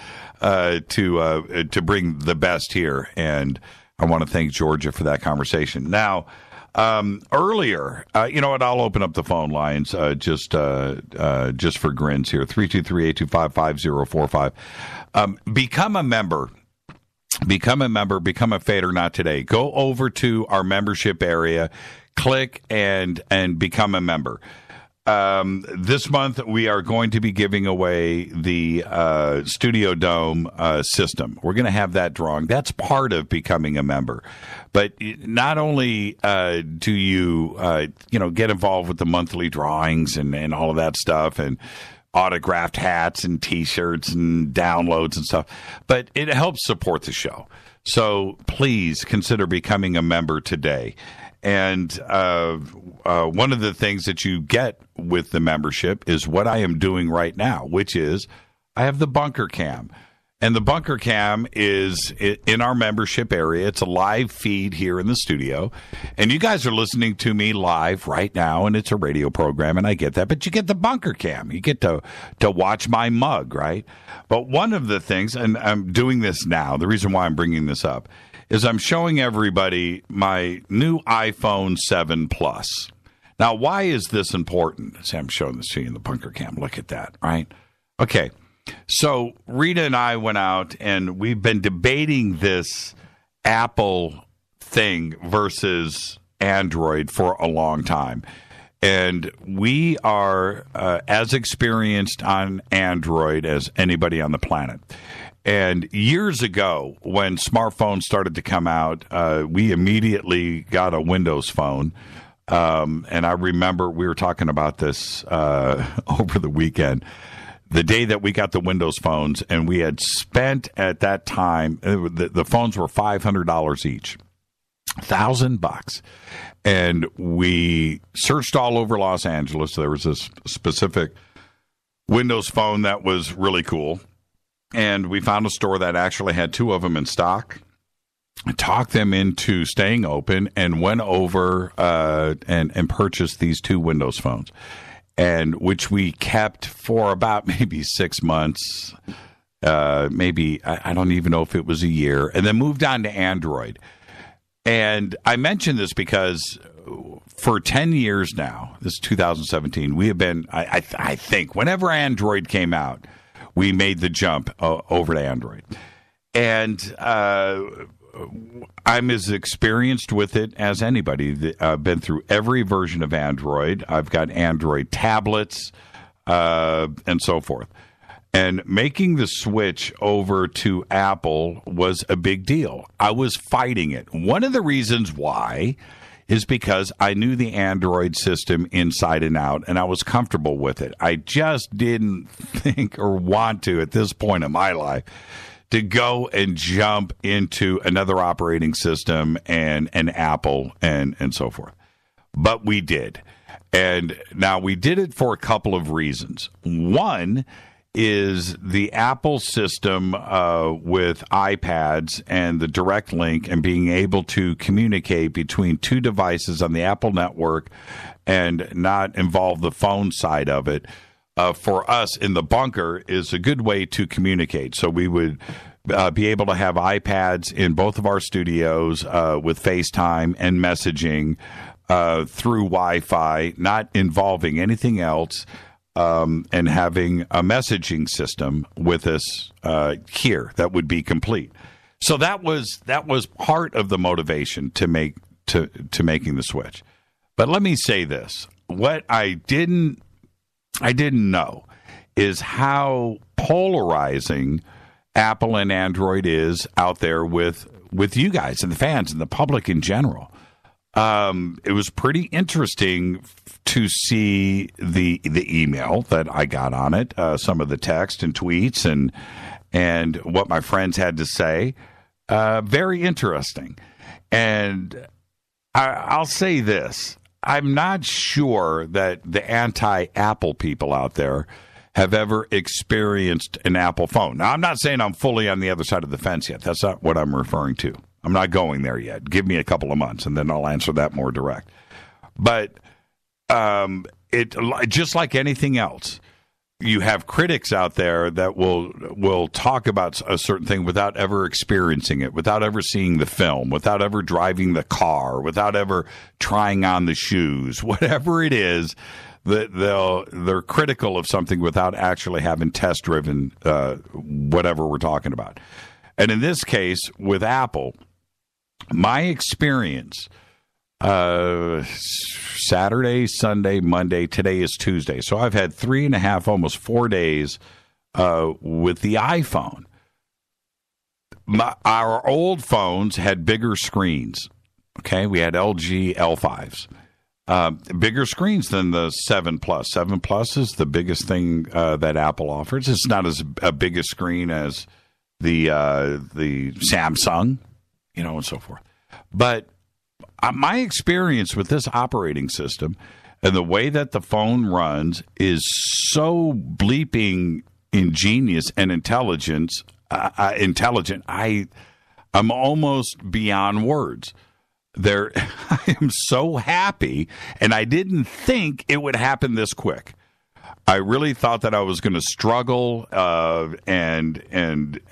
to bring the best here. And I want to thank Georgia for that conversation. Now, earlier, you know what? I'll open up the phone lines just for grins here. 323-825-5045. Become a member. Become a member. Become a Fader Not Today. Go over to our membership area, click and become a member. This month, we are going to be giving away the Studio Dome system. We're going to have that drawing. That's part of becoming a member. But not only do you, get involved with the monthly drawings and all of that stuff and autographed hats and T-shirts and downloads and stuff, but it helps support the show. So please consider becoming a member today. And one of the things that you get with the membership is what I am doing right now, which is I have the Bunker Cam. And the Bunker Cam is in our membership area. It's a live feed here in the studio. And you guys are listening to me live right now, and it's a radio program, and I get that. But you get the Bunker Cam. You get to watch my mug, right? But one of the things, and I'm doing this now, the reason why I'm bringing this up, is I'm showing everybody my new iPhone 7 Plus. Now, why is this important? See, I'm showing this to you in the Bunker Cam. Look at that, right? Okay. So Rita and I went out, and we've been debating this Apple thing versus Android for a long time. And we are as experienced on Android as anybody on the planet. And years ago, when smartphones started to come out, we immediately got a Windows phone. And I remember we were talking about this over the weekend, the day that we got the Windows phones, and we had spent at that time, the phones were $500 each, $1,000. And we searched all over Los Angeles. There was this specific Windows phone that was really cool. And we found a store that actually had two of them in stock. Talked them into staying open and went over and purchased these two Windows phones, and which we kept for about maybe 6 months, maybe I don't even know if it was a year, and then moved on to Android. And I mention this because for 10 years now, this is 2017, we have been, I think, whenever Android came out, we made the jump over to Android. And I'm as experienced with it as anybody. I've been through every version of Android. I've got Android tablets and so forth. And making the switch over to Apple was a big deal. I was fighting it. One of the reasons why is because I knew the Android system inside and out, and I was comfortable with it. I just didn't think or want to, at this point in my life, to go and jump into another operating system and an Apple and so forth. But we did. And now we did it for a couple of reasons. One is the Apple system with iPads and the direct link and being able to communicate between two devices on the Apple network and not involve the phone side of it. For us in the bunker is a good way to communicate. So we would be able to have iPads in both of our studios with FaceTime and messaging through Wi-Fi, not involving anything else, and having a messaging system with us here that would be complete. So that was part of the motivation to making the switch. But let me say this: what I didn't know is how polarizing Apple and Android is out there with you guys and the fans and the public in general. It was pretty interesting to see the email that I got on it, some of the text and tweets and what my friends had to say. Very interesting. And I'll say this. I'm not sure that the anti-Apple people out there have ever experienced an Apple phone. Now, I'm not saying I'm fully on the other side of the fence yet. That's not what I'm referring to. I'm not going there yet. Give me a couple of months, and then I'll answer that more direct. But it just like anything else, you have critics out there that will talk about a certain thing without ever experiencing it, without ever seeing the film, without ever driving the car, without ever trying on the shoes, whatever it is. They're critical of something without actually having test driven whatever we're talking about. And in this case with Apple, my experience Saturday, Sunday, Monday, today is Tuesday. So I've had 3.5, almost 4 days with the iPhone. Our old phones had bigger screens. Okay, we had LG L5s. Bigger screens than the 7 Plus. 7 Plus is the biggest thing that Apple offers. It's not as big a screen as the Samsung, and so forth. But my experience with this operating system and the way that the phone runs is so bleeping ingenious and intelligent. I'm almost beyond words. I am so happy, and I didn't think it would happen this quick. I really thought that I was going to struggle and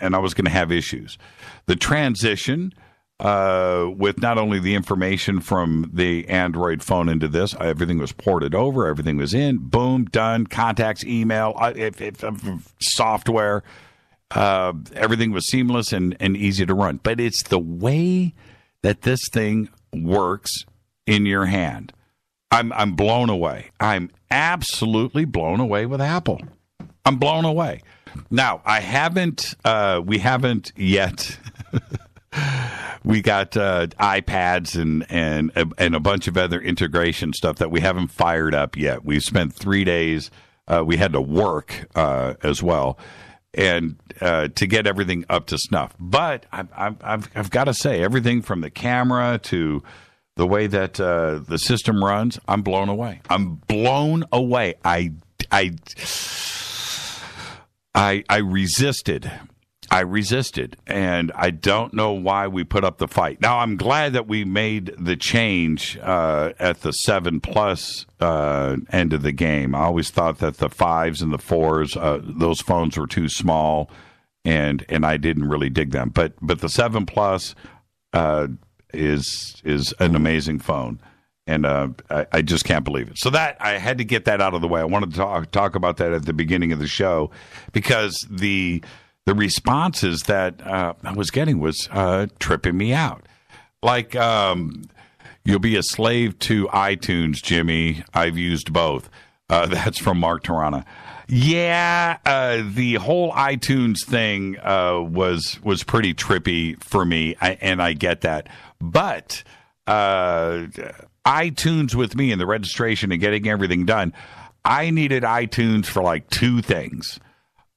I was going to have issues. The transition with not only the information from the Android phone into this, everything was ported over, everything was in, boom, done, contacts, email, software, everything was seamless and easy to run. But it's the way that this thing works in your hand. I'm blown away. I'm absolutely blown away with Apple. I'm blown away. Now, we haven't yet. We got iPads and a bunch of other integration stuff that we haven't fired up yet. We've spent 3 days. We had to work as well, and to get everything up to snuff. But I've got to say, everything from the camera to the way that the system runs, I'm blown away. I'm blown away. I resisted. And I don't know why we put up the fight. Now, I'm glad that we made the change at the 7 Plus end of the game. I always thought that the 5s and the 4s, those phones were too small, and I didn't really dig them. But the 7 Plus is an amazing phone, and I just can't believe it. So that I had to get that out of the way. I wanted to talk about that at the beginning of the show because the responses that I was getting was tripping me out. Like, you'll be a slave to iTunes, Jimmy. I've used both. That's from Mark Tarana. Yeah, the whole iTunes thing was pretty trippy for me, and I get that. But iTunes with me and the registration and getting everything done, I needed iTunes for like 2 things.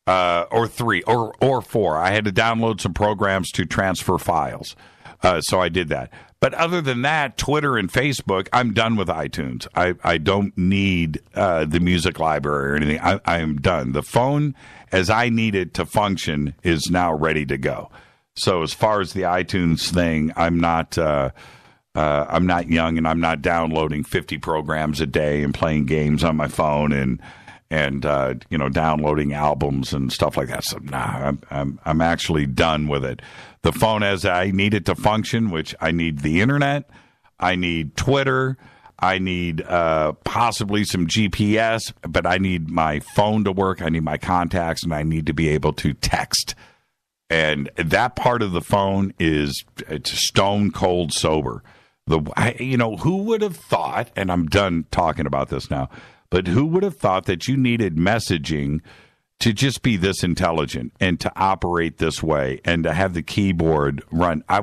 Or 3, or 4. I had to download some programs to transfer files. So I did that. But other than that, Twitter and Facebook, I'm done with iTunes. I don't need the music library or anything. I am done. The phone, as I need it to function, is now ready to go. So as far as the iTunes thing, I'm not young, and I'm not downloading 50 programs a day and playing games on my phone and downloading albums and stuff like that. So I'm actually done with it. The phone, as I need it to function, which I need the internet, I need Twitter, I need possibly some GPS, but I need my phone to work, I need my contacts, and I need to be able to text. And that part of the phone it's stone cold sober. Who would have thought, and I'm done talking about this now, but who would have thought that you needed messaging to just be this intelligent and to operate this way and to have the keyboard run? I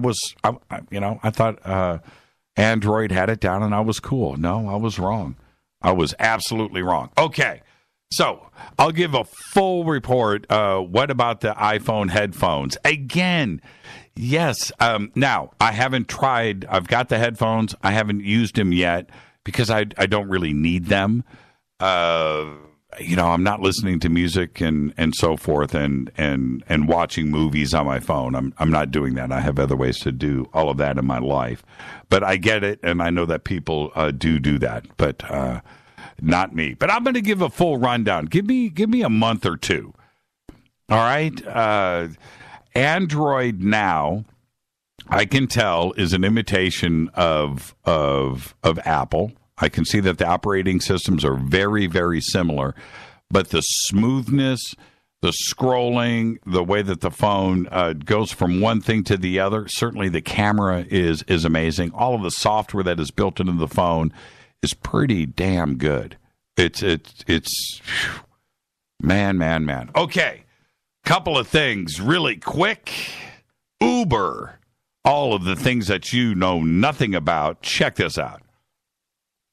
thought Android had it down and I was cool. No, I was wrong. I was absolutely wrong. Okay, so I'll give a full report. What about the iPhone headphones? Again, yes. Now, I haven't tried. I've got the headphones. I haven't used them yet because I don't really need them. I'm not listening to music and so forth and watching movies on my phone. I'm not doing that. I have other ways to do all of that in my life. But I get it, and I know that people do that, but not me. But I'm going to give a full rundown. Give me a month or two. All right? Android now, I can tell, is an imitation of Apple. I can see that the operating systems are very, very similar, but the smoothness, the scrolling, the way that the phone goes from one thing to the other, certainly the camera is amazing. All of the software that is built into the phone is pretty damn good. It's man. Okay, couple of things really quick. Uber, all of the things that you know nothing about. Check this out.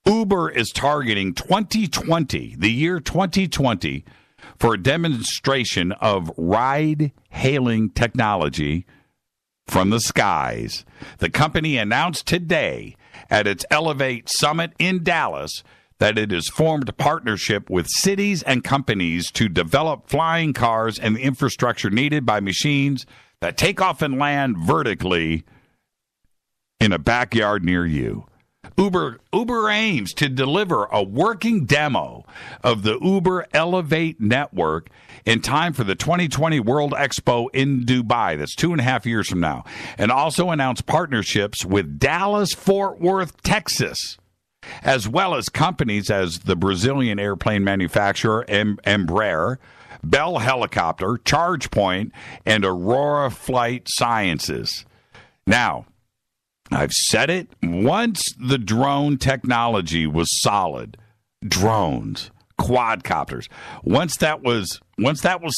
Uber is targeting 2020, the year 2020, for a demonstration of ride-hailing technology from the skies. The company announced today at its Elevate Summit in Dallas that it has formed a partnership with cities and companies to develop flying cars and the infrastructure needed by machines that take off and land vertically in a backyard near you. Uber aims to deliver a working demo of the Uber Elevate network in time for the 2020 World Expo in Dubai. That's 2.5 years from now. And also announce partnerships with Dallas-Fort Worth, Texas, as well as companies as the Brazilian airplane manufacturer Embraer, Bell Helicopter, ChargePoint, and Aurora Flight Sciences. Now, I've said it. Once the drone technology was solid, drones, quadcopters, once that was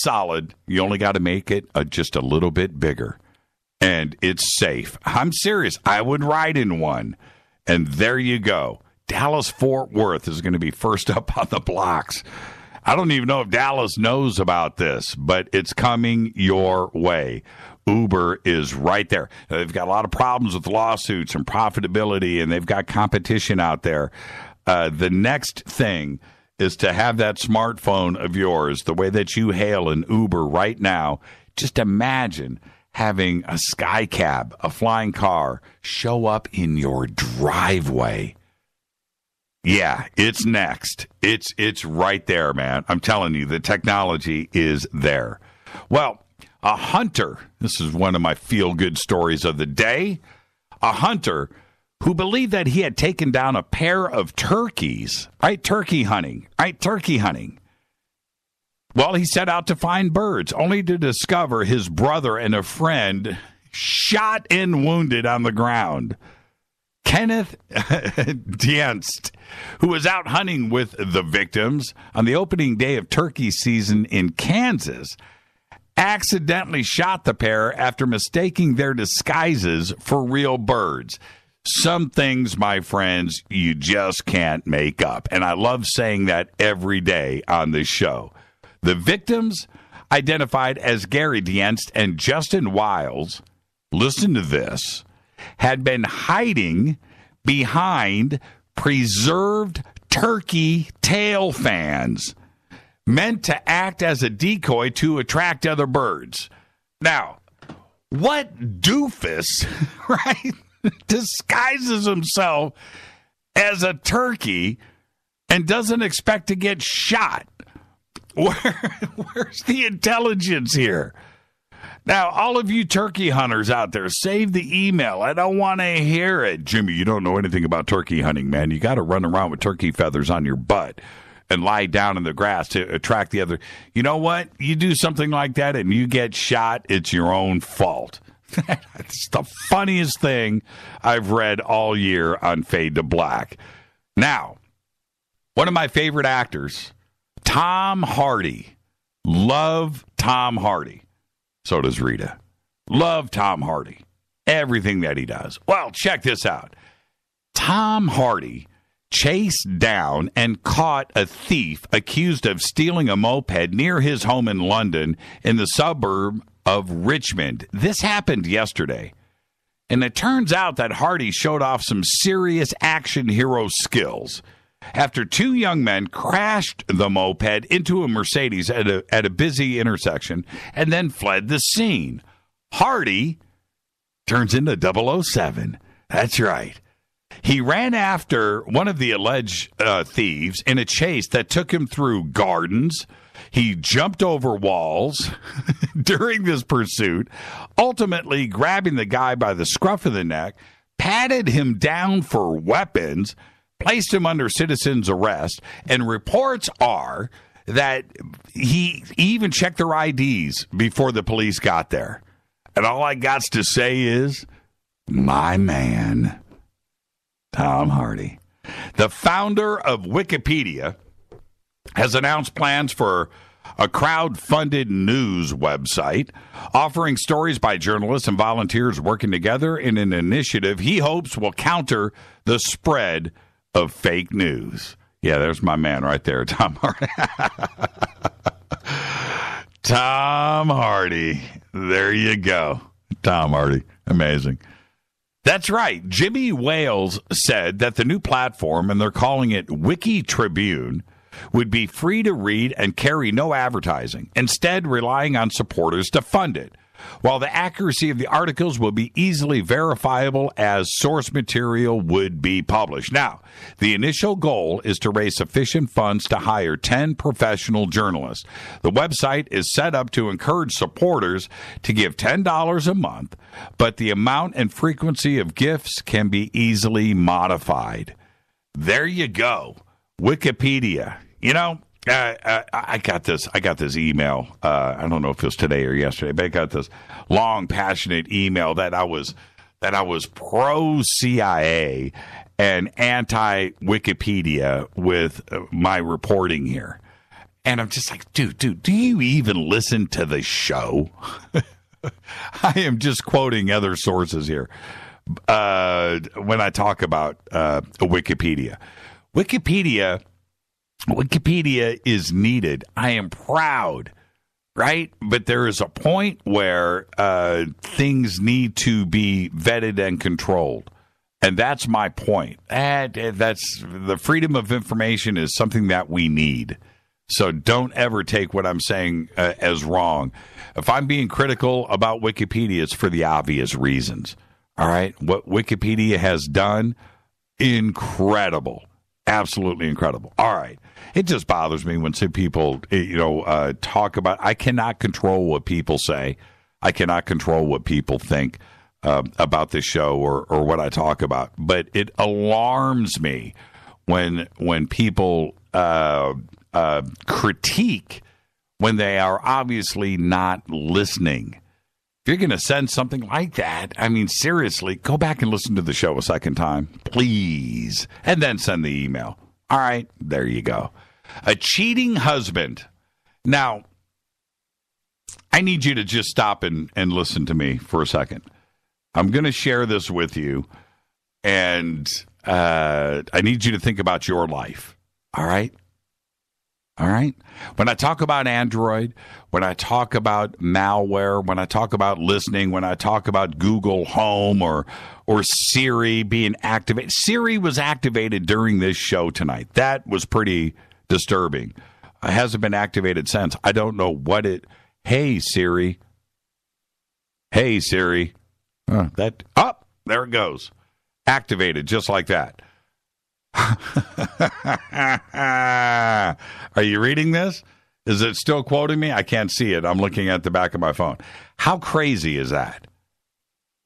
solid, you only got to make it just a little bit bigger. And it's safe. I'm serious. I would ride in one. And there you go. Dallas-Fort Worth is going to be first up on the blocks. I don't even know if Dallas knows about this, but it's coming your way. Uber is right there. They've got a lot of problems with lawsuits and profitability, and they've got competition out there. The next thing is to have that smartphone of yours, the way that you hail an Uber right now. Just imagine having a sky cab, a flying car, show up in your driveway. Yeah, it's next. It's right there, man. I'm telling you, the technology is there. Well, a hunter, this is one of my feel-good stories of the day, a hunter who believed that he had taken down a pair of turkeys, turkey hunting. Well, he set out to find birds, only to discover his brother and a friend shot and wounded on the ground. Kenneth Dienst, who was out hunting with the victims on the opening day of turkey season in Kansas, accidentally shot the pair after mistaking their disguises for real birds. Some things, my friends, you just can't make up. And I love saying that every day on this show. The victims, identified as Gary Dienst and Justin Wiles, listen to this, had been hiding behind preserved turkey tail fans meant to act as a decoy to attract other birds. Now, what doofus, right, disguises himself as a turkey and doesn't expect to get shot? Where's the intelligence here? Now, all of you turkey hunters out there, save the email. I don't want to hear it. Jimmy, you don't know anything about turkey hunting, man. You got to run around with turkey feathers on your butt and lie down in the grass to attract the other. You know what? You do something like that and you get shot, it's your own fault. It's the funniest thing I've read all year on Fade to Black. Now, one of my favorite actors, Tom Hardy. Love Tom Hardy. So does Rita. Love Tom Hardy. Everything that he does. Well, check this out. Tom Hardy chased down and caught a thief accused of stealing a moped near his home in London in the suburb of Richmond. This happened yesterday. And it turns out that Hardy showed off some serious action hero skills after two young men crashed the moped into a Mercedes at a busy intersection and then fled the scene. Hardy turns into 007. That's right. He ran after one of the alleged thieves in a chase that took him through gardens. He jumped over walls during this pursuit, ultimately grabbing the guy by the scruff of the neck, patted him down for weapons, placed him under citizen's arrest, and reports are that he even checked their IDs before the police got there. And all I got to say is, my man, Tom Hardy. The founder of Wikipedia has announced plans for a crowd-funded news website offering stories by journalists and volunteers working together in an initiative he hopes will counter the spread of fake news. Yeah, there's my man right there, Tom Hardy. Tom Hardy. There you go. Tom Hardy. Amazing. That's right. Jimmy Wales said that the new platform, and they're calling it Wiki Tribune, would be free to read and carry no advertising, instead relying on supporters to fund it, while the accuracy of the articles will be easily verifiable as source material would be published. Now, the initial goal is to raise sufficient funds to hire 10 professional journalists. The website is set up to encourage supporters to give $10 a month, but the amount and frequency of gifts can be easily modified. There you go. Wikipedia. You know, I got this email. I don't know if it was today or yesterday, but I got this long, passionate email that that I was pro-CIA and anti-Wikipedia with my reporting here. And I'm just like, dude, do you even listen to the show? I am just quoting other sources here when I talk about Wikipedia. Wikipedia is needed. I am proud, right? But there is a point where things need to be vetted and controlled. And that's my point. That's the freedom of information is something that we need. So don't ever take what I'm saying as wrong. If I'm being critical about Wikipedia, it's for the obvious reasons. All right? What Wikipedia has done, incredible. Absolutely incredible. All right. It just bothers me when some people, talk about, I cannot control what people say. I cannot control what people think about this show or what I talk about. But it alarms me when people critique when they are obviously not listening. If you're going to send something like that, I mean, seriously, go back and listen to the show a second time, please, and then send the email. All right, there you go. A cheating husband. Now, I need you to just stop and listen to me for a second. I'm going to share this with you, and I need you to think about your life, all right? All right. When I talk about Android, when I talk about malware, when I talk about listening, when I talk about Google Home or Siri being activated. Siri was activated during this show tonight. That was pretty disturbing. It hasn't been activated since. I don't know what it. Hey Siri. Hey Siri. There it goes. Activated just like that. Are you reading this? Is it still quoting me? I can't see it. I'm looking at the back of my phone. How crazy is that?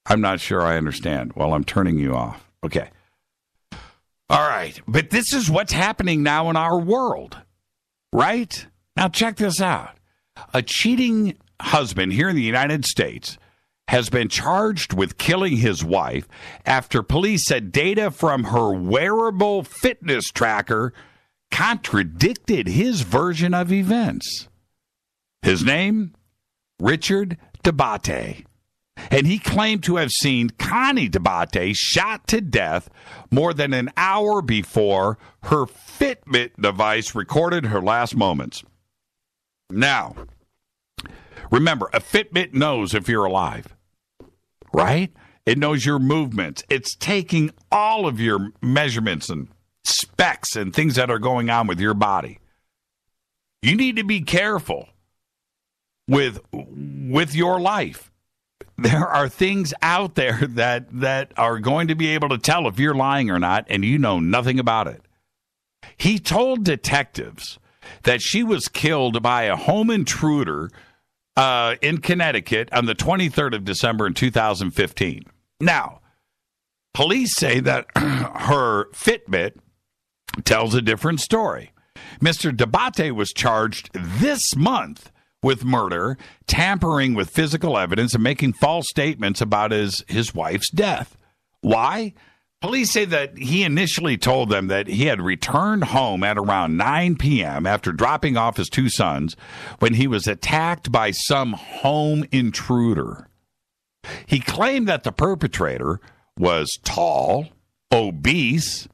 I'm not sure I understand. Well, I'm turning you off. Okay. All right. But this is what's happening now in our world, right? Now, check this out. A cheating husband here in the United States has been charged with killing his wife after police said data from her wearable fitness tracker contradicted his version of events. His name? Richard Debate. And he claimed to have seen Connie Debate shot to death more than an hour before her Fitbit device recorded her last moments. Now, remember, a Fitbit knows if you're alive. Right? It knows your movements. It's taking all of your measurements and specs and things that are going on with your body. You need to be careful with your life. There are things out there that are going to be able to tell if you're lying or not, and you know nothing about it. He told detectives that she was killed by a home intruder in Connecticut on the 23rd of December in 2015. Now, police say that her Fitbit tells a different story. Mr. Debate was charged this month with murder, tampering with physical evidence, and making false statements about his wife's death. Why? Police say that he initially told them that he had returned home at around 9 p.m. after dropping off his two sons when he was attacked by some home intruder. He claimed that the perpetrator was tall, obese,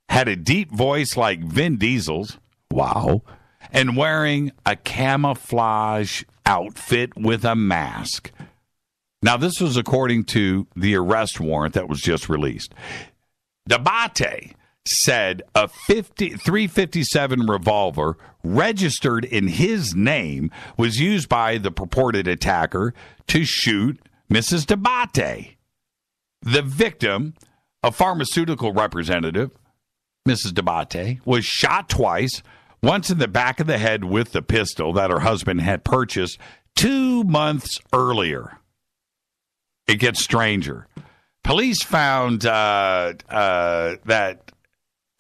had a deep voice like Vin Diesel's, wow, and wearing a camouflage outfit with a mask. Now, this was according to the arrest warrant that was just released. Debate said a .357 revolver registered in his name was used by the purported attacker to shoot Mrs. Debate. The victim, a pharmaceutical representative, Mrs. Debate, was shot twice, once in the back of the head with the pistol that her husband had purchased 2 months earlier. It gets stranger. Police found that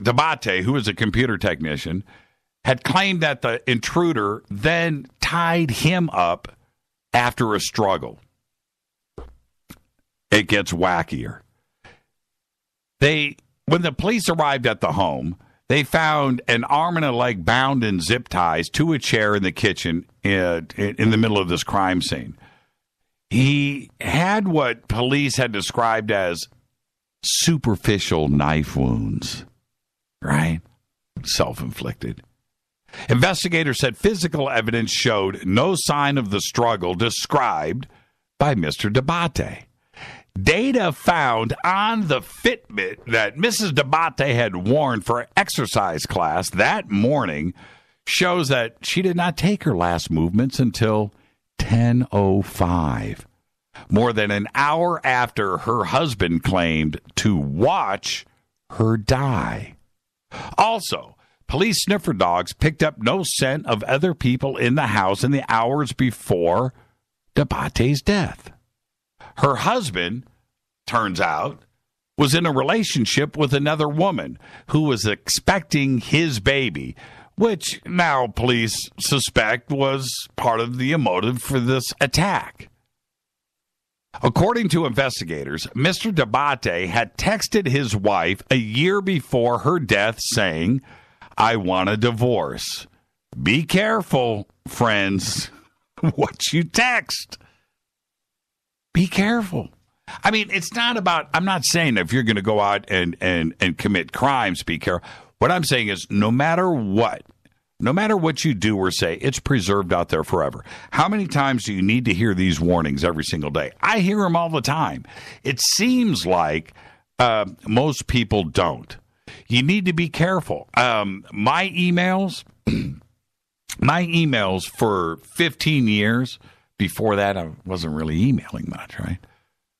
Debate, who was a computer technician, had claimed that the intruder then tied him up after a struggle. it gets wackier. When the police arrived at the home, they found an arm and a leg bound in zip ties to a chair in the kitchen in the middle of this crime scene. He had what police had described as superficial knife wounds, right? Self-inflicted. Investigators said physical evidence showed no sign of the struggle described by Mr. Dabate. Data found on the Fitbit that Mrs. Dabate had worn for exercise class that morning shows that she did not take her last movements until 10:05, more than an hour after her husband claimed to watch her die. Also, police sniffer dogs picked up no scent of other people in the house in the hours before Dabate's death. Her husband, turns out, was in a relationship with another woman who was expecting his baby, which now police suspect was part of the motive for this attack. According to investigators, Mr. Dabate had texted his wife a year before her death saying, "I want a divorce." Be careful, friends, what you text. Be careful. I mean, it's not about, I'm not saying if you're going to go out and commit crimes, be careful. What I'm saying is no matter what you do or say, it's preserved out there forever. How many times do you need to hear these warnings every single day? I hear them all the time. It seems like most people don't. You need to be careful. My emails for 15 years, before that I wasn't really emailing much, right?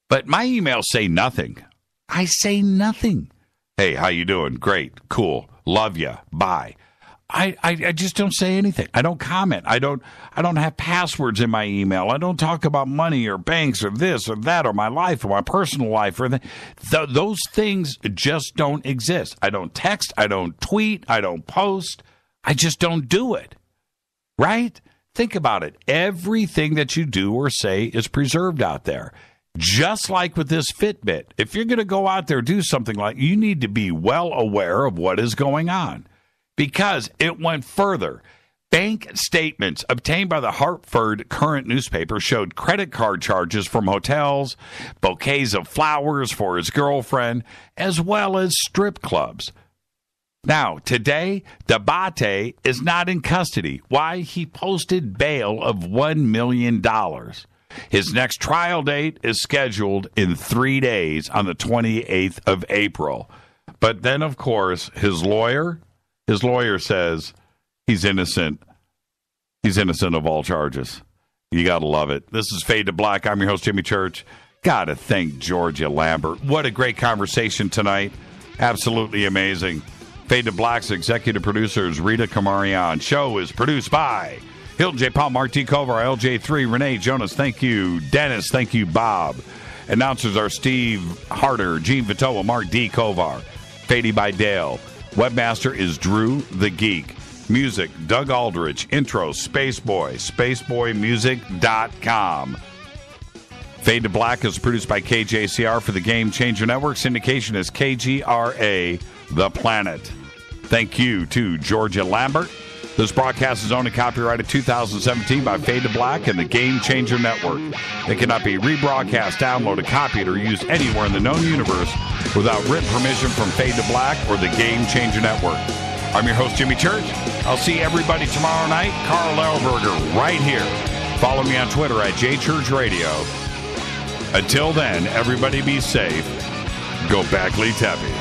But my emails say nothing. I say nothing. Hey, how you doing? Great, cool, love ya, bye. I just don't say anything. I don't comment. I don't have passwords in my email. I don't talk about money or banks or this or that or my life or my personal life or those things just don't exist. I don't text. I don't tweet. I don't post. I just don't do it. Right? Think about it. Everything that you do or say is preserved out there. Just like with this Fitbit. If you're going to go out there and do something like, you need to be well aware of what is going on. Because it went further. Bank statements obtained by the Hartford Courant newspaper showed credit card charges from hotels, bouquets of flowers for his girlfriend, as well as strip clubs. Now, today, Dabate is not in custody. Why? He posted bail of $1 million. His next trial date is scheduled in 3 days on the 28th of April. But then, of course, his lawyer says he's innocent. He's innocent of all charges. You got to love it. This is Fade to Black. I'm your host, Jimmy Church. Got to thank Georgia Lambert. What a great conversation tonight. Absolutely amazing. Fade to Black's executive producers, Rita Kamarian. Show is produced by Hilton J. Paul, Mark D. Kovar, LJ3, Renee Jonas. Thank you. Dennis. Thank you, Bob. Announcers are Steve Harder, Gene Vitoa, Mark D. Kovar. Fady by Dale. Webmaster is Drew the Geek. Music, Doug Aldrich. Intro, Spaceboy. SpaceboyMusic.com. Fade to Black is produced by KJCR for the Game Changer Network. Syndication is KGRA, The Planet. Thank you to Georgia Lambert. This broadcast is owned and copyrighted 2017 by Fade to Black and the Game Changer Network. It cannot be rebroadcast, downloaded, copied, or used anywhere in the known universe without written permission from Fade to Black or the Game Changer Network. I'm your host, Jimmy Church. I'll see everybody tomorrow night. Carl Elberger right here. Follow me on Twitter at JChurchRadio. Until then, everybody be safe. Go Bagley Tappy.